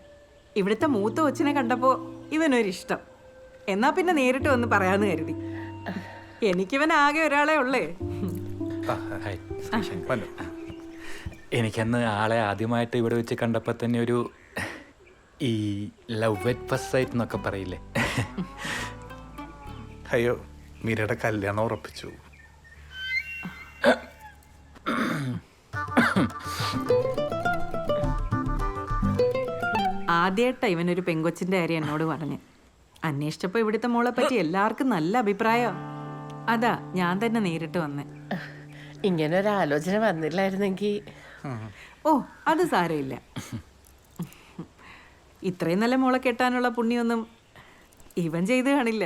ഇവിടുത്തെ മൂത്ത കൊച്ചിനെ കണ്ടപ്പോ ഇവനൊരിഷ്ടം. എന്നാ പിന്നെ നേരിട്ട് വന്ന് പറയാന്ന് കരുതി. എനിക്കിവൻ ആകെ ഒരാളെ ഉള്ളേ. എനിക്കന്ന് ആളെ ആദ്യമായിട്ട് ഇവിടെ വെച്ച് കണ്ടപ്പോൾ തന്നെ ഒരു ഈ ലവ് അറ്റ് ഫസ്റ്റ് സൈറ്റ് എന്നൊക്കെ പറയില്ലേ. അയ്യോ, മീരയുടെ കല്യാണം ഉറപ്പിച്ചു. ആദ്യമായിട്ടാ ഇവനൊരു പെങ്കൊച്ചിന്റെ കാര്യം എന്നോട് പറഞ്ഞ്. അന്വേഷിച്ചപ്പോ ഇവിടുത്തെ മോളെ പറ്റി എല്ലാവർക്കും നല്ല അഭിപ്രായം. അതാ ഞാൻ തന്നെ നേരിട്ട് വന്നേ. ഇങ്ങനെ ഒരു ആലോചന വന്നില്ലായിരുന്നെങ്കിൽ. ഓ, അത് സാരമില്ല. ഇത്രയും നല്ല മോളെ കെട്ടാനുള്ള പുണ്യൊന്നും ഇവൻ ചെയ്ത് കാണില്ല.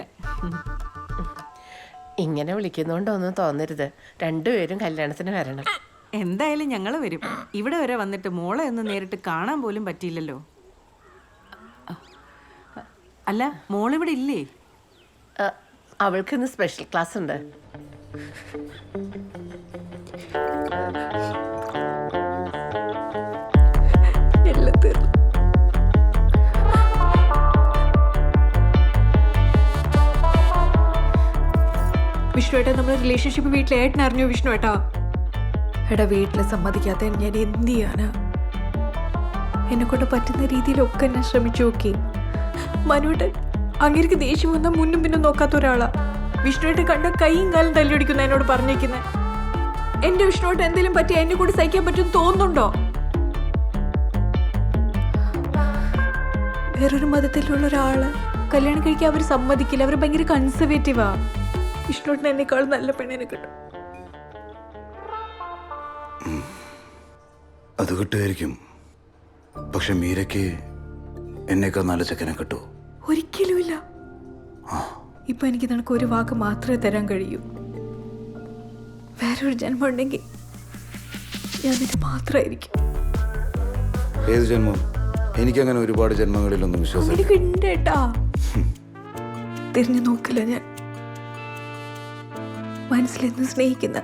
ഇങ്ങനെ വിളിക്കുന്നോണ്ടൊന്നും തോന്നരുത്. രണ്ടുപേരും കല്യാണത്തിന് വരണം. എന്തായാലും ഞങ്ങൾ വരും. ഇവിടെ വരെ വന്നിട്ട് മോളെ ഒന്ന് നേരിട്ട് കാണാൻ പോലും പറ്റിയില്ലല്ലോ. അല്ല, മോളിവിടെ ഇല്ലേ? അവൾക്ക് ഇന്ന് സ്പെഷ്യൽ ക്ലാസ് ഉണ്ട്. വിഷ്ണു ഏട്ടാ, നമ്മുടെ റിലേഷൻഷിപ്പ് വീട്ടിൽ ഏട്ടൻ അറിഞ്ഞു വിഷ്ണു ഏട്ടാ? എടാ, വീട്ടിൽ സമ്മതിക്കാത്ത ഞാൻ എന്ത് ചെയ്യാനാ? എന്നെ കൊണ്ട് പറ്റുന്ന രീതിയിലൊക്കെ ഞാൻ ശ്രമിച്ചു നോക്കി. മനുവേട്ടൻ അങ്ങേർക്ക് ദേഷ്യം വന്നാൽ മുന്നും പിന്നും നോക്കാത്ത ഒരാളാ. വിഷ്ണുവേട്ടൻ കണ്ട കൈയും കാലം തല്ലിയൊടിക്കുന്ന എന്നോട് പറഞ്ഞേക്കുന്നത്. എന്റെ വിഷ്ണുവേട്ടൻ എന്തെങ്കിലും പറ്റി എന്നെ കൂടി സഹിക്കാൻ പറ്റുമെന്ന് തോന്നുന്നുണ്ടോ? വേറൊരു മതത്തിലുള്ള ഒരാള് കല്യാണം കഴിക്കാൻ അവർ സമ്മതിക്കില്ല. അവർ ഭയങ്കര കൺസർവേറ്റീവാ. വിഷ്ണുവേട്ടൻ എന്നെക്കാൾ നല്ല പെണ്ണിനെ കിട്ടും. അത് കിട്ടുമായിരിക്കും. പക്ഷെ മീരയ്ക്ക് എന്നേക്കാൾ നല്ല ചെക്കനെ കിട്ടൂ? ഒരിക്കലുമില്ല. ഇപ്പൊ എനിക്ക് നിനക്ക് ഒരു വാക്ക് മാത്രമേ തരാൻ കഴിയൂ. വേറൊരു ജന്മം ഉണ്ടെങ്കിൽ ഞാൻ നിനക്ക് മാത്രമായിരിക്കും. ഏത് ജന്മം? എനിക്കങ്ങനെ ഒരുപാട് ജന്മങ്ങളിലൊന്നും വിശ്വാസം എനിക്ക് ഉണ്ട് ഏട്ടാ. തിരിഞ്ഞു നോക്കില്ല ഞാൻ. മനസ്സിലെന്ന് സ്നേഹിക്കുന്ന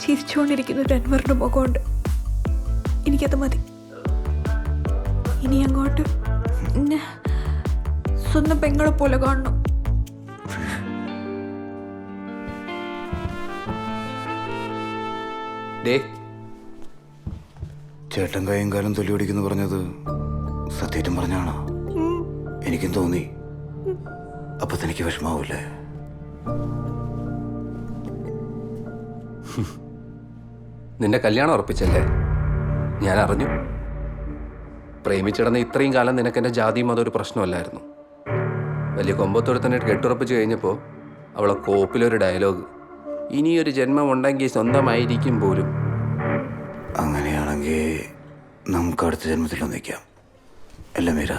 ചിരിച്ചുകൊണ്ടിരിക്കുന്ന ഒരു അൻവറിന്റെ മുഖമുണ്ട്. എനിക്കത് മതി. ഇനി അങ്ങോട്ട് സ്വന്തം പെങ്ങളെ പോലെ കാണണം. ചേട്ടൻ കൈയും കാലം തൊല്ലിയൊടിക്കുന്നു പറഞ്ഞത് സത്യേറ്റും പറഞ്ഞാണോ? എനിക്കും തോന്നി. അപ്പൊ തനിക്ക് വിഷമാവൂലേ? നിന്റെ കല്യാണം ഉറപ്പിച്ചല്ലേ? ഞാൻ അറിഞ്ഞു. പ്രേമിച്ചിടന്ന് ഇത്രയും കാലം നിനക്ക് എൻ്റെ ജാതിയും അതൊരു പ്രശ്നമല്ലായിരുന്നു. വലിയ കൊമ്പത്തൊരുത്തന്നെ കെട്ടുറപ്പിച്ച് കഴിഞ്ഞപ്പോൾ അവളെ കോപ്പിലൊരു ഡയലോഗ്, ഇനിയൊരു ജന്മം ഉണ്ടെങ്കിൽ സ്വന്തമായിരിക്കും പോലും. അങ്ങനെയാണെങ്കിൽ നമുക്ക് അടുത്ത ജന്മത്തിലൊന്നിക്കാം അല്ലേ മീര?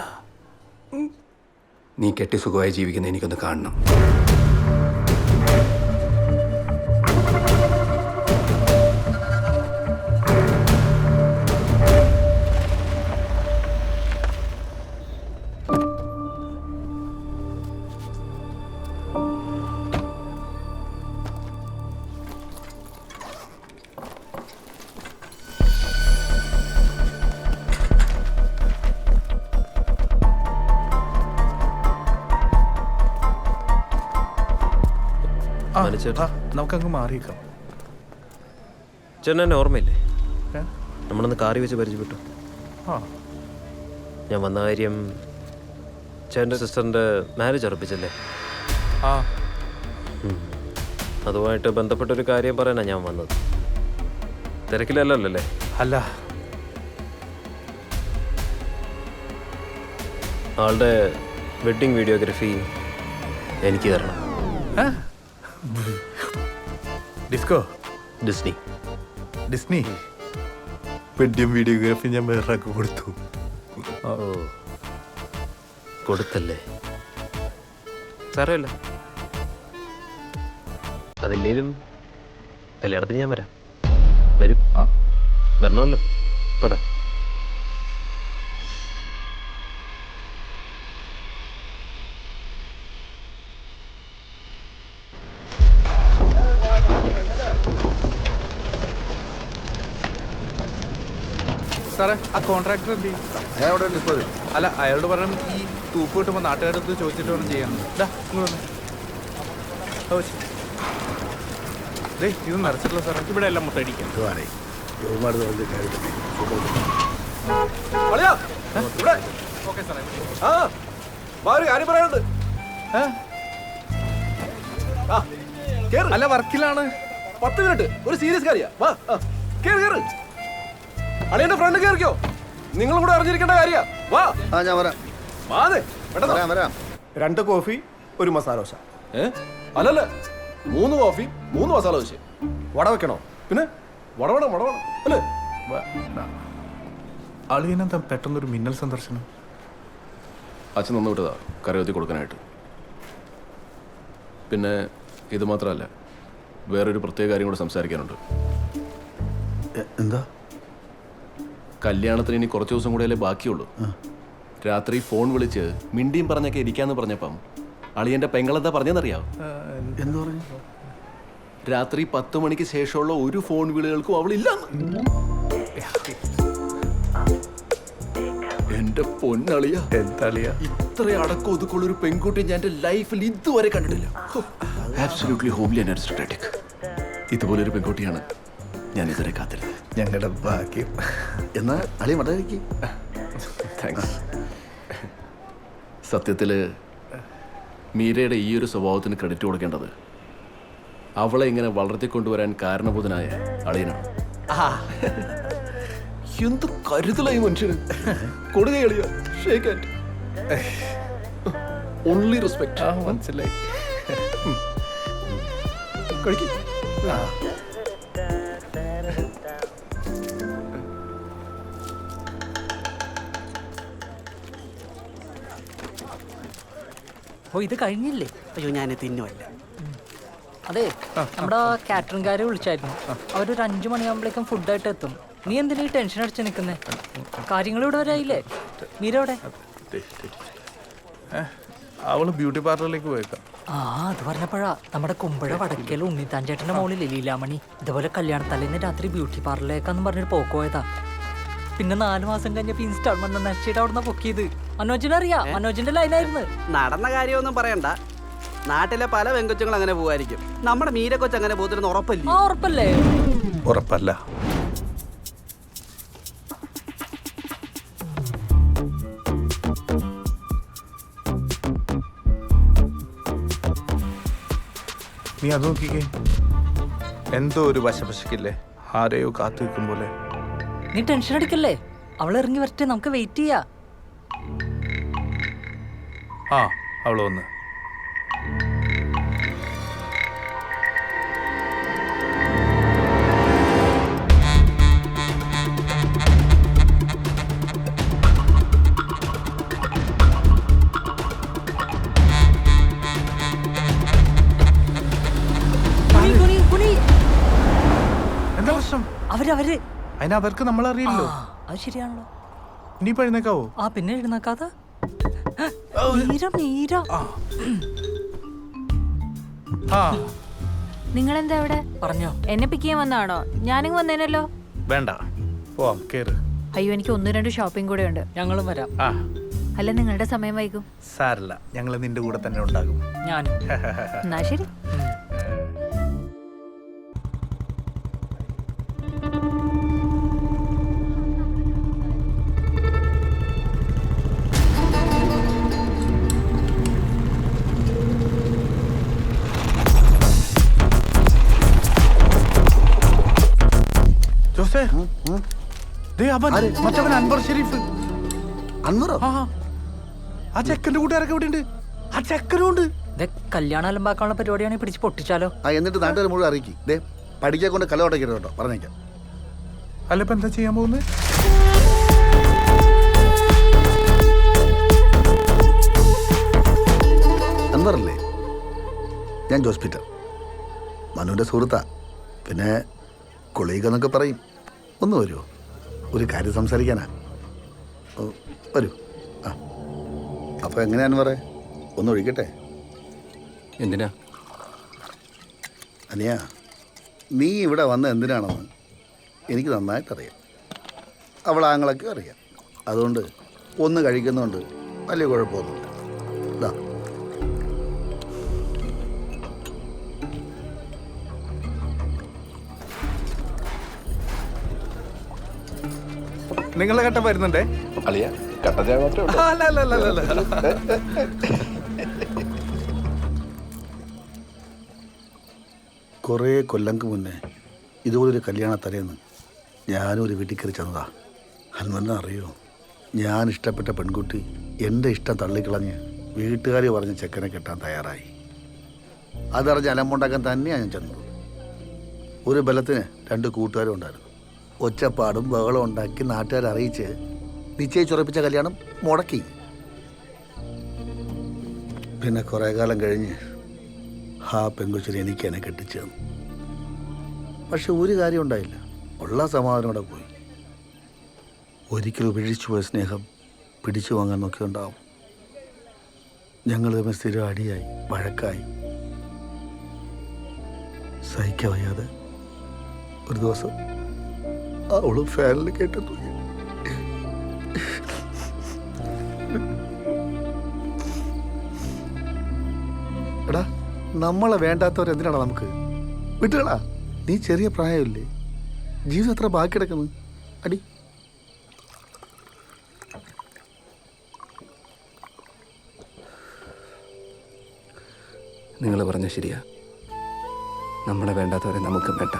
നീ കെട്ടി സുഖമായി ജീവിക്കുന്ന എനിക്കൊന്ന് കാണണം. നമുക്കങ്ങ് മാറിയേക്കാം. ചേട്ടൻ എന്നെ ഓർമ്മയില്ലേ? നമ്മളൊന്ന് കാറി വെച്ച് പരിചയപ്പെട്ടു. ഞാൻ വന്ന കാര്യം ചേട്ടൻ്റെ സിസ്റ്ററിൻ്റെ മാരേജ് ഉറപ്പിച്ചല്ലേ? അതുമായിട്ട് ബന്ധപ്പെട്ടൊരു കാര്യം പറയാനാണ് ഞാൻ വന്നത്. തിരക്കിലല്ലോ അല്ലേ? അല്ല, ആളുടെ വെഡ്ഡിങ് വീഡിയോഗ്രാഫി എനിക്ക് തരണം. ഡിസ്നി വെഡ്ഡിങ് വീഡിയോഗ്രാഫി ഞാൻ വേറൊക്കെ കൊടുത്തു. കൊടുത്തല്ലേ? സാരമില്ല, അതില്ലേലും കല്യാണത്തിന് ഞാൻ വരാം. വരും, വരണമല്ലോ. പോട്ടെ. സാറേ, ആ കോൺട്രാക്ടർ എന്ത് ചെയ്യും? അല്ല, അയാളോട് പറയണം ഈ തൂപ്പ് കിട്ടുമ്പോൾ നാട്ടുകാരുടെ അടുത്ത് ചോദിച്ചിട്ട് വേണം ചെയ്യാൻ. ഇത് നിറച്ചിട്ടുള്ള സാറേ. ഇവിടെ എല്ലാം മൊത്തം അടിക്കാം. ഒരുപാട് വലിയ കാര്യം തന്നെ. അളിയാ, ഇവിടെ. ആ, വാ, ഒരു കാര്യം പറയാനുണ്ട്. ആ, കേറ്. അല്ല, വർക്കിലാണ്. 10 മിനിറ്റ്, ഒരു സീരിയസ് കാര്യാ. വാ, കേറ് കേറ്. അളിയന്റെ ഫ്രണ്ട് കേറിക്കോ. നിങ്ങളും കൂടെ അറിഞ്ഞിരിക്കേണ്ട കാര്യാ. വാ. ആ, ഞാൻ വരാം. വാതെ, പെട്ടെന്ന്. വരാം. 2 കോഫി, 1 മസാല ദോശ. അല്ലല്ല, 3 കോഫി, 3 മസാല ദോശ. വട വെക്കണോ? പിന്നെ വട വേണം അല്ലേ? അളിയനെന്താ പെട്ടെന്നൊരു മിന്നൽ സന്ദർശനം? അച്ഛൻ നന്നു വിട്ടതാ കരയോത്തി കൊടുക്കാനായിട്ട്. പിന്നെ ഇത് മാത്രമല്ല, വേറൊരു പ്രത്യേക കാര്യം കൂടെ സംസാരിക്കാനുണ്ട്. എന്താ? കല്യാണത്തിന് ഇനി കുറച്ച് ദിവസം കൂടെയല്ലേ ബാക്കിയുള്ളൂ. രാത്രി ഫോൺ വിളിച്ച് മിണ്ടിയും പറഞ്ഞൊക്കെ ഇരിക്കാന്ന് പറഞ്ഞപ്പം അളിയന്റെ പെങ്ങളെന്താ പറഞ്ഞെന്നറിയാം? എന്തു പറഞ്ഞു? രാത്രി 10 മണിക്ക് ശേഷമുള്ള ഒരു ഫോൺ വിളികൾക്കും അവളില്ല. എന്റെ പൊന്നളിയ, എന്താളിയ, ഇത്ര അടക്കം ഒതുക്കുള്ള ഒരു പെൺകുട്ടി ഞാൻ എന്റെ ലൈഫിൽ ഇതുവരെ കണ്ടിട്ടില്ല. Absolutely homely and aristocratic. ഇതുപോലൊരു പെൺകുട്ടിയാണ് ഞാൻ ഇതുവരെ കാത്തിരുന്നത്. ഞങ്ങളുടെ ഭാഗ്യം. എന്നാ അളിയ മടക്കി. താങ്ക്സ്. സത്യത്തില് മീരയുടെ ഈ ഒരു സ്വഭാവത്തിന് ക്രെഡിറ്റ് കൊടുക്കേണ്ടത് അവളെ ഇങ്ങനെ വളർത്തിക്കൊണ്ടുവരാൻ കാരണഭൂതനായ അളിയനാണ്. എന്ത് കരുതലായി മനുഷ്യന്. കൊടുക കളിയ, ഷേക്ക് ഹാൻഡ്. Only respect. മനസ്സിലായി. കഴിക്കും. ഓ, ഇത് കഴിഞ്ഞില്ലേ? അയ്യോ, ഞാൻ തിന്നുമല്ല. അതെ, നമ്മുടെ കാറ്ററിംഗുകാരെ വിളിച്ചായിരുന്നു. അവരൊരു 5 മണിയാകുമ്പോഴേക്കും ഫുഡായിട്ട് എത്തും. നീ എന്തിനാ ഈ ടെൻഷൻ അടിച്ച് നിൽക്കുന്നേ? കാര്യങ്ങൾ ഇവിടെ വരായില്ലേ? മീര എവിടെ? അവള് ബ്യൂട്ടി പാർലറിലേക്ക് പോയേക്കാം. ആ, അത് പറഞ്ഞപ്പോഴാ നമ്മുടെ കുമ്പഴ വടക്കേൽ ഉണ്ണിത്താൻ ചേട്ടന്റെ മോളിൽ ലീലാമണി ഇതുപോലെ കല്യാണത്തലേന്ന് രാത്രി ബ്യൂട്ടി പാർലറിലേക്കാന്ന് പറഞ്ഞിട്ട് പോക്കോയതാ. പിന്നെ 4 മാസം കഴിഞ്ഞപ്പോ ഇൻസ്റ്റാൾമെന്റ് നശിച്ചിട്ട് അവിടുന്ന് പൊക്കിയത്. മനോജിനറിയാം, മനോജിന്റെ ലൈനായിരുന്നു. നടന്ന കാര്യമൊന്നും പറയണ്ട. നാട്ടിലെ പല വെങ്കൊച്ചുങ്ങൾ അങ്ങനെ പോവായിരിക്കും. നമ്മുടെ മീര കൊച്ചു അങ്ങനെ പോത്തിരുന്ന് ഉറപ്പല്ലേ? ആ, ഉറപ്പല്ലേ? ഉറപ്പല്ല. നീ അത് നോക്കിക്കേ, എന്തോ ഒരു വശപശക്കില്ലേ, ആരെയോ കാത്തു വെക്കും പോലെ. നീ ടെൻഷൻ അടിക്കല്ലേ, അവൾ ഇറങ്ങി വരട്ടെ, നമുക്ക് വെയിറ്റ് ചെയ്യാ. ആ, അവള് വന്ന്. എന്താ പ്രശ്നം? അവര് അതിനവർക്ക് നമ്മളറിയില്ലോ. അത് ശരിയാണല്ലോ. നീ എഴുന്നേക്കാവോ? ആ, പിന്നെ എഴുന്നേക്കാതെ. മീര നിങ്ങളെന്താ ഇവിടെ? പറഞ്ഞോ, എന്നെ പിക്ക് ചെയ്യാൻ വന്നാണോ? ഞാനിങ് വന്നേനല്ലോ. വേണ്ട, പോവാം, കേറ്. അയ്യോ, എനിക്ക് 1-2 ഷോപ്പിംഗ് കൂടെ ഉണ്ട്. ഞങ്ങളും വരാം. അല്ല, നിങ്ങളുടെ സമയം വൈകും. സാരല്ല, ഞങ്ങൾ നിന്റെ കൂടെ തന്നെ ഉണ്ടാകും. ഞാൻ എന്നാ ശരി. ജോസേ, മറ്റവൻ അൻവർ ഷെരീഫ്. അൻവറോ? ആ ചെക്കന്റെ കൂട്ടുകാരൊക്കെ ഇവിടെ ഉണ്ട്. ആ ചെക്കനും ഉണ്ട്. കല്യാണം അലമ്പാക്കാനുള്ള പരിപാടിയാണ് പിടിച്ച് പൊട്ടിച്ചാലോ? എന്നിട്ട് നാട്ടുകാർ മുഴുവൻ അറിയിക്കും. ദേ, പഠിക്കാൻ കൊണ്ട് കല ഉടക്കരുത് കേട്ടോ, പറഞ്ഞേക്കാം. അല്ല, ഇപ്പൊ എന്താ ചെയ്യാൻ പോകുന്നത്? അൻവറല്ലേ? ഞാൻ ജോസ് പീറ്റർ, മനുവിൻ്റെ സുഹൃത്താ. പിന്നെ കൊളീഗ് എന്നൊക്കെ പറയും. ഒന്ന് വരുമോ? ഒരു കാര്യം സംസാരിക്കാനാ. വരൂ. ആ, അപ്പോൾ എങ്ങനെയാന്ന് പറ, ഒന്ന് ഒഴിക്കട്ടെ. എന്തിനാ? അനിയാ, നീ ഇവിടെ വന്ന എന്തിനാണെന്ന് എനിക്ക് നന്നായിട്ടറിയാം. അവളാങ്ങളൊക്കെ അറിയാം. അതുകൊണ്ട് ഒന്ന് കഴിക്കുന്നതുകൊണ്ട് വലിയ കുഴപ്പമൊന്നുമില്ല. ഇതാ, നിങ്ങളുടെ ഘട്ടം വരുന്നുണ്ടേ. അളിയ കട്ടൻ ചായ മാത്രമേ ഉള്ളൂ. അല്ല അല്ല അല്ല അല്ല കുറേ കൊല്ലങ്ങൾക്ക് മുന്നേ ഇതുപോലൊരു കല്യാണ തലേന്ന് ഞാനും ഒരു വീട്ടിൽ കയറി ചെന്നതാ. ഹനുമനെ അറിയോ, ഞാൻ ഇഷ്ടപ്പെട്ട പെൺകുട്ടി എൻ്റെ ഇഷ്ടം തള്ളിക്കളഞ്ഞ് വീട്ടുകാർ പറഞ്ഞ് ചെക്കനെ കെട്ടാൻ തയ്യാറായി. അതറിഞ്ഞ് അലമ്പുണ്ടാക്കാൻ തന്നെയാണ് ഞാൻ ചെന്നത്. ഒരു ബലത്തിന് 2 കൂട്ടുകാരും ഉണ്ടായിരുന്നു. ഒച്ചപ്പാടും ബഹളം ഉണ്ടാക്കി നാട്ടുകാരെ അറിയിച്ച് നിശ്ചയിച്ചുറപ്പിച്ച കല്യാണം മുടക്കി. പിന്നെ കുറേ കാലം കഴിഞ്ഞ് ആ പെൺകൊച്ചിനെ എനിക്ക് എന്നെ കെട്ടിച്ചു തന്നു. പക്ഷെ ഒരു കാര്യം ഉണ്ടായില്ല, ഉള്ള സമാധാനം കൂടെ പോയി. ഒരിക്കലും ഉപേക്ഷിച്ചു പോയ സ്നേഹം പിടിച്ചു വാങ്ങാൻ നോക്കിയുണ്ടാവും. ഞങ്ങൾ തമ്മിൽ സ്ഥിരം അടിയായി, വഴക്കായി. സഹിക്കാൻ വയ്യാതെ ഒരു ദിവസം അവള് ഫാനിൽ കേട്ടു തൂങ്ങി. എടാ, നമ്മളെ വേണ്ടാത്തവരെന്തിനാണ് നമുക്ക്? വിട്ടുകളാ, നീ ചെറിയ പ്രായമില്ലേ, ജീവിതം എത്ര ബാക്കി കിടക്കുന്നു. അടി നിങ്ങൾ പറഞ്ഞ ശരിയാ, നമ്മളെ വേണ്ടാത്തവരെ നമുക്ക് വേണ്ട.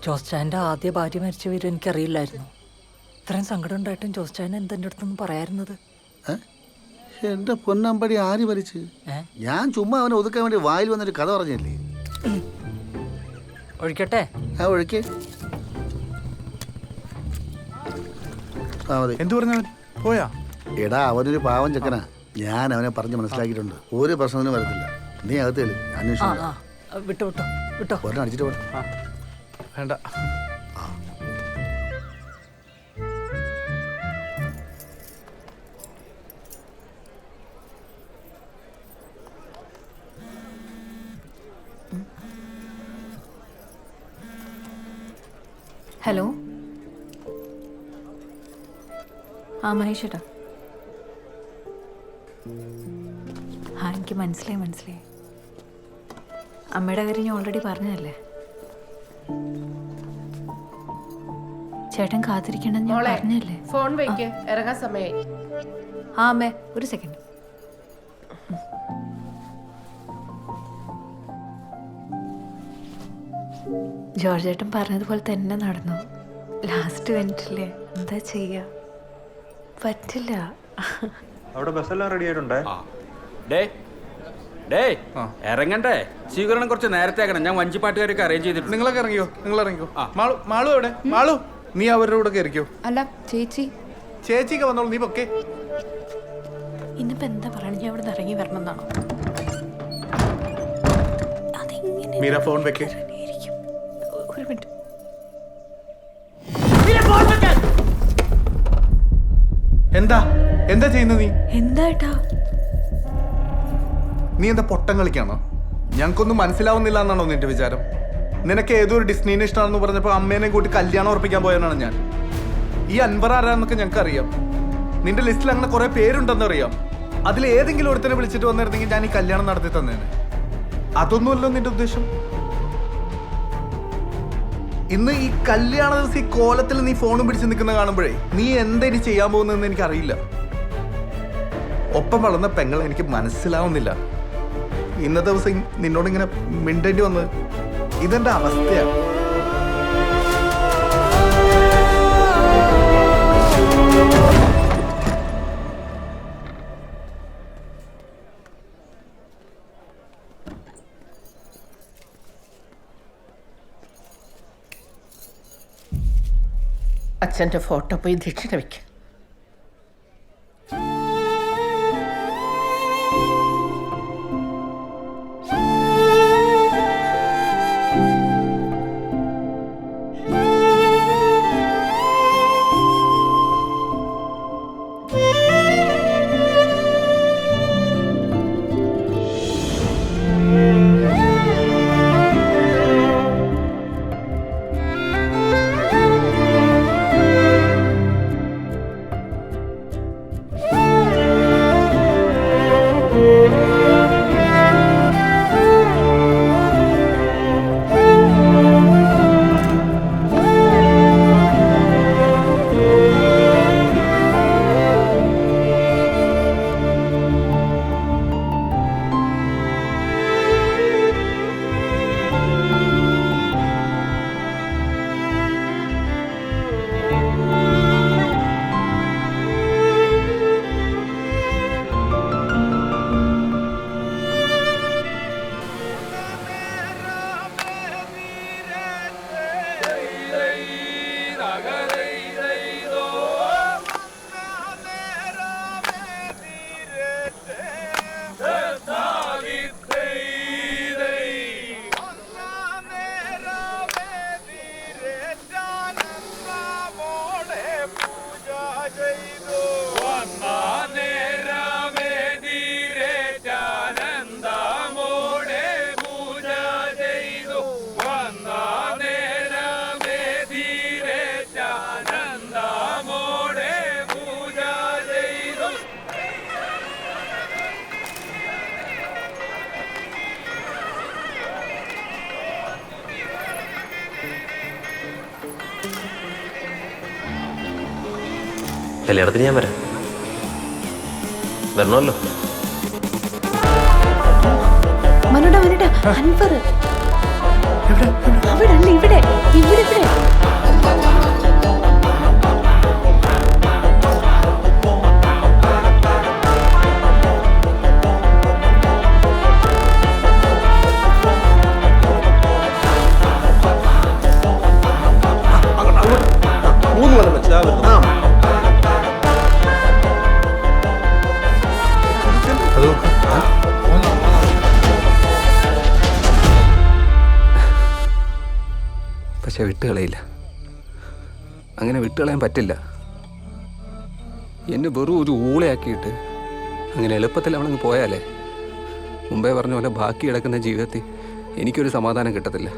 ജോസ്ചാൻ്റെ ആദ്യ ഭാര്യ മരിച്ച വിവരം എനിക്കറിയില്ലായിരുന്നു. ഇത്രയും സങ്കടം ഉണ്ടായിട്ടും ജോസ്ചാൻ എന്തെൻ്റെ അടുത്തൊന്നും പറയാറുന്നത്? എൻ്റെ പൊന്നമ്പടി ആര് ഭരിച്ച്? ഞാൻ ചുമ്മാ അവനെ ഒതുക്കാൻ വേണ്ടി വായിൽ വന്നൊരു കഥ പറഞ്ഞല്ലേ. ഒഴിക്കട്ടെ? ആ ഒഴിക്കേ. എന്തു പറഞ്ഞ പോയാ? എടാ, അവനൊരു പാവം ചെക്കനാ. ഞാൻ അവനെ പറഞ്ഞ് മനസ്സിലാക്കിയിട്ടുണ്ട്. ഒരു പ്രശ്നത്തിനും വരത്തില്ല. നീ അകത്തേല് അന്വേഷിച്ചു. വിട്ടോ വിട്ടോ വിട്ടോ. ഒരെണ്ണം അടിച്ചിട്ട് പോട്ടെ. വേണ്ട. ഹലോ, ആ മഹേഷ് ചേട്ടാ. ആ, എനിക്ക് മനസ്സിലായി. അമ്മയുടെ കാര്യം ഞാൻ ഓൾറെഡി പറഞ്ഞതല്ലേ. ചേട്ടൻ കാത്തിരിക്കണം ഞാൻ പറഞ്ഞല്ലേ. ഫോൺ വെക്ക്, ഇറങ്ങാൻ സമയായി. ആ അമ്മേ, ഒരു സെക്കൻഡ്. ജോർജ് ചേട്ടൻ പറഞ്ഞതുപോലെ തന്നെ നടന്നു. ലാസ്റ്റ് മിനിറ്റില്ലേ, എന്താ ചെയ്യാ, പറ്റില്ല. അവിടെ ബസ്സെല്ലാം റെഡി ആയിട്ടുണ്ടേ. ഇറങ്ങണ്ടേ? സ്വീകരണം കുറച്ച് നേരത്തെ ആക്കണം. ഞാൻ വഞ്ചിപ്പാട്ടുകാരൊക്കെ അറേഞ്ച് ചെയ്തിട്ടുണ്ട്. നിങ്ങൾ ഇറങ്ങിയോ? മാളു എവിടെ? മാളു, നീ അവരുടെ കൂടെ കയറിക്കോ. അല്ല ചേച്ചി. ചേച്ചിക്ക് വന്നോളൂ, നീ പൊക്കെ. ഇന്നിപ്പോ എന്താ പറയണ, ഞാൻ ഇവിടെ ഇറങ്ങി വരണം എന്നാണോ? മീര ഫോൺ വെക്കേ. ഒരു മിനിറ്റ്. എന്താ ചെയ്യുന്നത് നീ? എന്താ നീ എന്താ പൊട്ടം കളിക്കാണോ? ഞങ്ങൾക്കൊന്നും മനസ്സിലാവുന്നില്ല എന്നാണോ നിന്റെ വിചാരം? നിനക്ക് ഏതൊരു ഡിസ്നീനെ ഇഷ്ടമാണെന്ന് പറഞ്ഞപ്പോൾ അമ്മേനെ കൂട്ടി കല്യാണം ഉറപ്പിക്കാൻ പോയതാണ് ഞാൻ. ഈ അൻവർ ആരാന്നൊക്കെ ഞങ്ങൾക്ക് അറിയാം. നിന്റെ ലിസ്റ്റിൽ അങ്ങനെ കുറെ പേരുണ്ടെന്ന് അറിയാം. അതിൽ ഏതെങ്കിലും ഒരുത്തനെ വിളിച്ചിട്ട് വന്നിരുന്നെങ്കിൽ ഞാൻ ഈ കല്യാണം നടത്തി തന്നേനെ. അതൊന്നുമല്ലോ നിന്റെ ഉദ്ദേശം. ഇന്ന് ഈ കല്യാണ ദിവസം ഈ കോലത്തിൽ നീ ഫോണും പിടിച്ച് നിൽക്കുന്ന കാണുമ്പോഴേ നീ എന്താ ഇനി ചെയ്യാൻ പോകുന്നതെന്ന് എനിക്കറിയില്ല. ഒപ്പം വളർന്ന പെങ്ങളെ എനിക്ക് മനസ്സിലാവുന്നില്ല. ഇന്നത്തെ ദിവസം നിന്നോടിങ്ങനെ മിണ്ടേണ്ടി വന്നത് ഇതെന്റെ അവസ്ഥയാണ്. അച്ഛൻ്റെ ഫോട്ടോ പോയി ദക്ഷിണ വയ്ക്കും. കല്യാണത്തിന് ഞാൻ വരാം. വരണമല്ലോ. മനുടാ അൻവർ അവിടെ അല്ല, ഇവിടെ ഇവിടെ ഇവിടെ. മൂന്ന് കൊല്ലം വെച്ച് പക്ഷെ വിട്ടുകളയില്ല. അങ്ങനെ വിട്ടുകളയാൻ പറ്റില്ല. എന്നെ വെറും ഒരു ഊളയാക്കിയിട്ട് അങ്ങനെ എളുപ്പത്തിൽ അവളങ്ങ് പോയാലേ മുമ്പേ പറഞ്ഞ പോലെ ബാക്കി കിടക്കുന്ന ജീവിതത്തിൽ എനിക്കൊരു സമാധാനം കിട്ടത്തില്ല.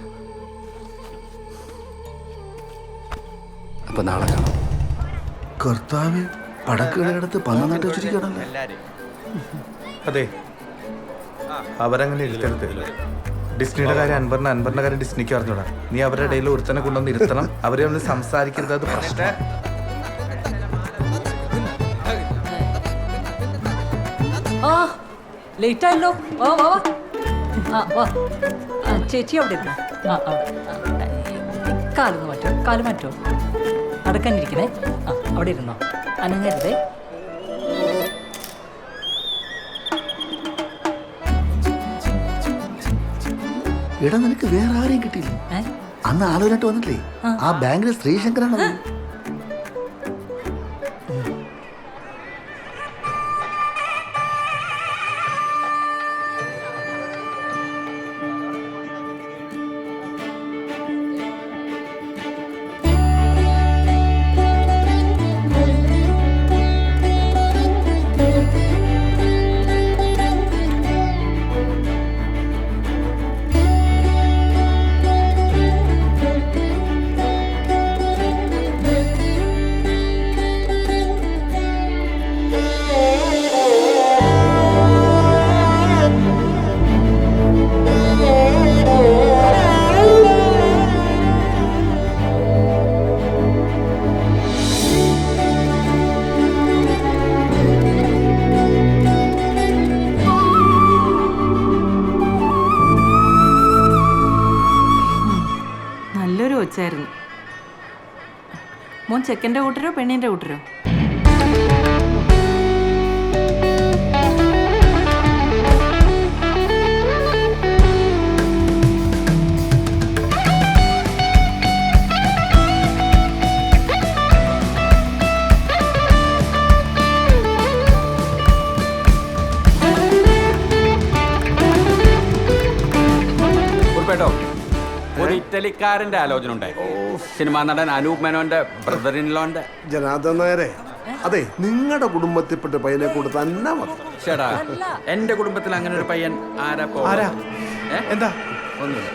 അപ്പൊ നാളെ കാണാം. കർത്താവ് പടക്കുകളിടത്ത് പണം നട്ട് വെച്ചിരിക്കണല്ലോ. അതെ, അവരങ്ങനെ ഇരുത്തരുത്. ഡിസ്നിയുടെ കാര്യം അൻവറിന്റെ കാര്യം ഡിസ്നിക്ക് അറിഞ്ഞൂടാ. നീ അവരുടെ ഇടയിൽ ഒരുത്തനെ കൊണ്ടുവന്ന് ഇരുത്തണം. അവരെ ഒന്ന് സംസാരിക്കരുത്, അത് പ്രശ്നം. ആ ലേറ്റ് ആയല്ലോ. വാ വാ വാ. ആ വാ. ചേച്ചി അവിടെ ഇരുന്നോ. ആ അവിടെ. കാല് മാറ്റോ. അടക്കന്നിരിക്കണേ. ആ അവിടെ ഇരുന്നോ, അനങ്ങരുതേ. എടാ, നിനക്ക് വേറെ ആരെയും കിട്ടിയില്ല? അന്ന് ആലോചനട്ട് വന്നിട്ടില്ലേ ആ ബാങ്കിലെ ശ്രീശങ്കരാണത്. വെച്ചായിരുന്നു. മോൻ ചെക്കൻ്റെ കൂട്ടരോ പെണ്ണിൻ്റെ കൂട്ടരോ? ഒരു ഇറ്റലിക്കാരന്റെ ആലോചന ഉണ്ടായി. സിനിമാ നടൻ അനൂപ് മേനോന്റെ ബ്രദർ ഇൻ ലോന്റെ. ജനാർദ്ദൻ നായരെ, അതെ, നിങ്ങളുടെ കുടുംബത്തിൽപ്പെട്ട പയ്യനെ കൂടെ തന്നെ മതി. ചേട്ടാ, എന്റെ കുടുംബത്തിൽ അങ്ങനെ ഒരു പയ്യൻ ആരാ? എന്താ? ഒന്നുമില്ല.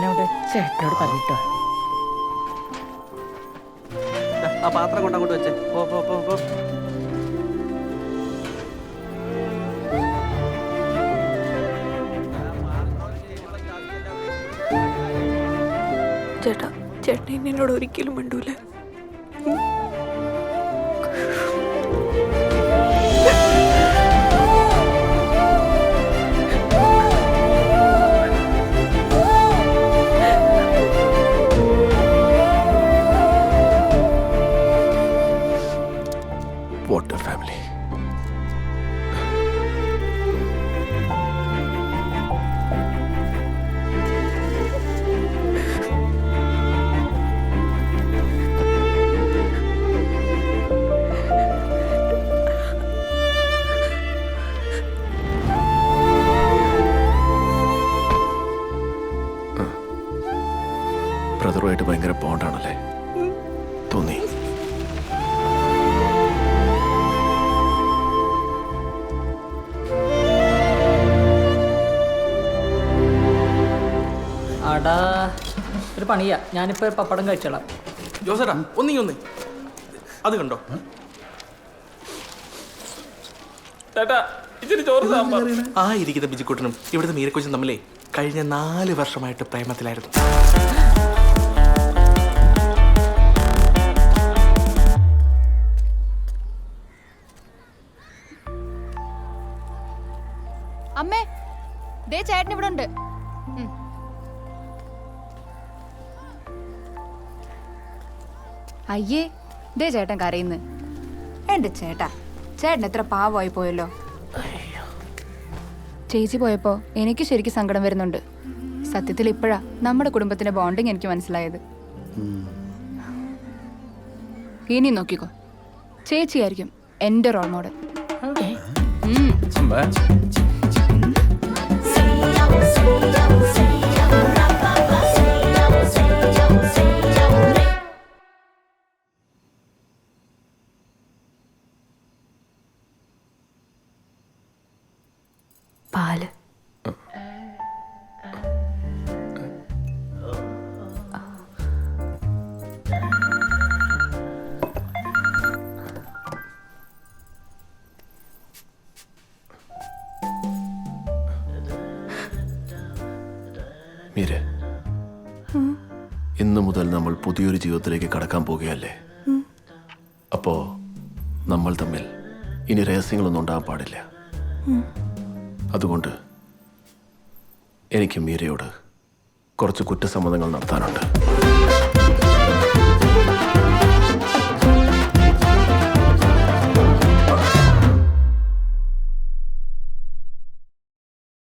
ചേട്ടനെവിടെ? ചേട്ടനോട് പറഞ്ഞിട്ടോ. ആ പാത്രം കൊണ്ട് അങ്ങോട്ട് വെച്ചേ. പോ പോ പോ പോ. ചേട്ടാ ചേട്ടൻ ഇനി എന്നോട് ഒരിക്കലും മിണ്ടൂല. What a family. ബ്രദറുമായിട്ട് ഭയങ്കര ബോണ്ടാണല്ലേ തോന്നി? അടാ ഒരു പണിയാ, ഞാനിപ്പോ പപ്പടം കഴിച്ചോളാം. ജോസേട്ടാ ഒന്നേ അത് കണ്ടോ ചേട്ടാ, ഇച്ചിരി ചോറ് സാമ്പാർ. ആ ഇരിക്കുന്ന ബിജിക്കുട്ടനും ഇവിടുത്തെ മീരക്കൊച്ചും തമ്മിലേ കഴിഞ്ഞ 4 വർഷമായിട്ട് പ്രേമത്തിലായിരുന്നു. അമ്മേ ദേ ചേട്ടൻ ഇവിടെ ഉണ്ട്. അയ്യേ ദേ ചേട്ടൻ കരയുന്നു. എന്റെ ചേട്ടാ, ചേട്ടൻ എത്ര പാവമായി പോയല്ലോ. ചേച്ചി പോയപ്പോ എനിക്ക് ശരിക്കും സങ്കടം വരുന്നുണ്ട്. സത്യത്തിൽ ഇപ്പോഴാ നമ്മുടെ കുടുംബത്തിന്റെ ബോണ്ടിങ് എനിക്ക് മനസ്സിലായത്. ഇനി നോക്കിക്കോ, ചേച്ചിയായിരിക്കും എന്റെ റോൾ മോഡൽ. പാല് മീരെ, ഇന്നു മുതൽ നമ്മൾ പുതിയൊരു ജീവിതത്തിലേക്ക് കടക്കാൻ പോകുകയല്ലേ? അപ്പോ നമ്മൾ തമ്മിൽ ഇനി രഹസ്യങ്ങളൊന്നും ഉണ്ടാകാൻ പാടില്ല. അതുകൊണ്ട് എനിക്ക് മീരയോട് കുറച്ച് കുറ്റസമ്മതങ്ങൾ നടത്താനുണ്ട്.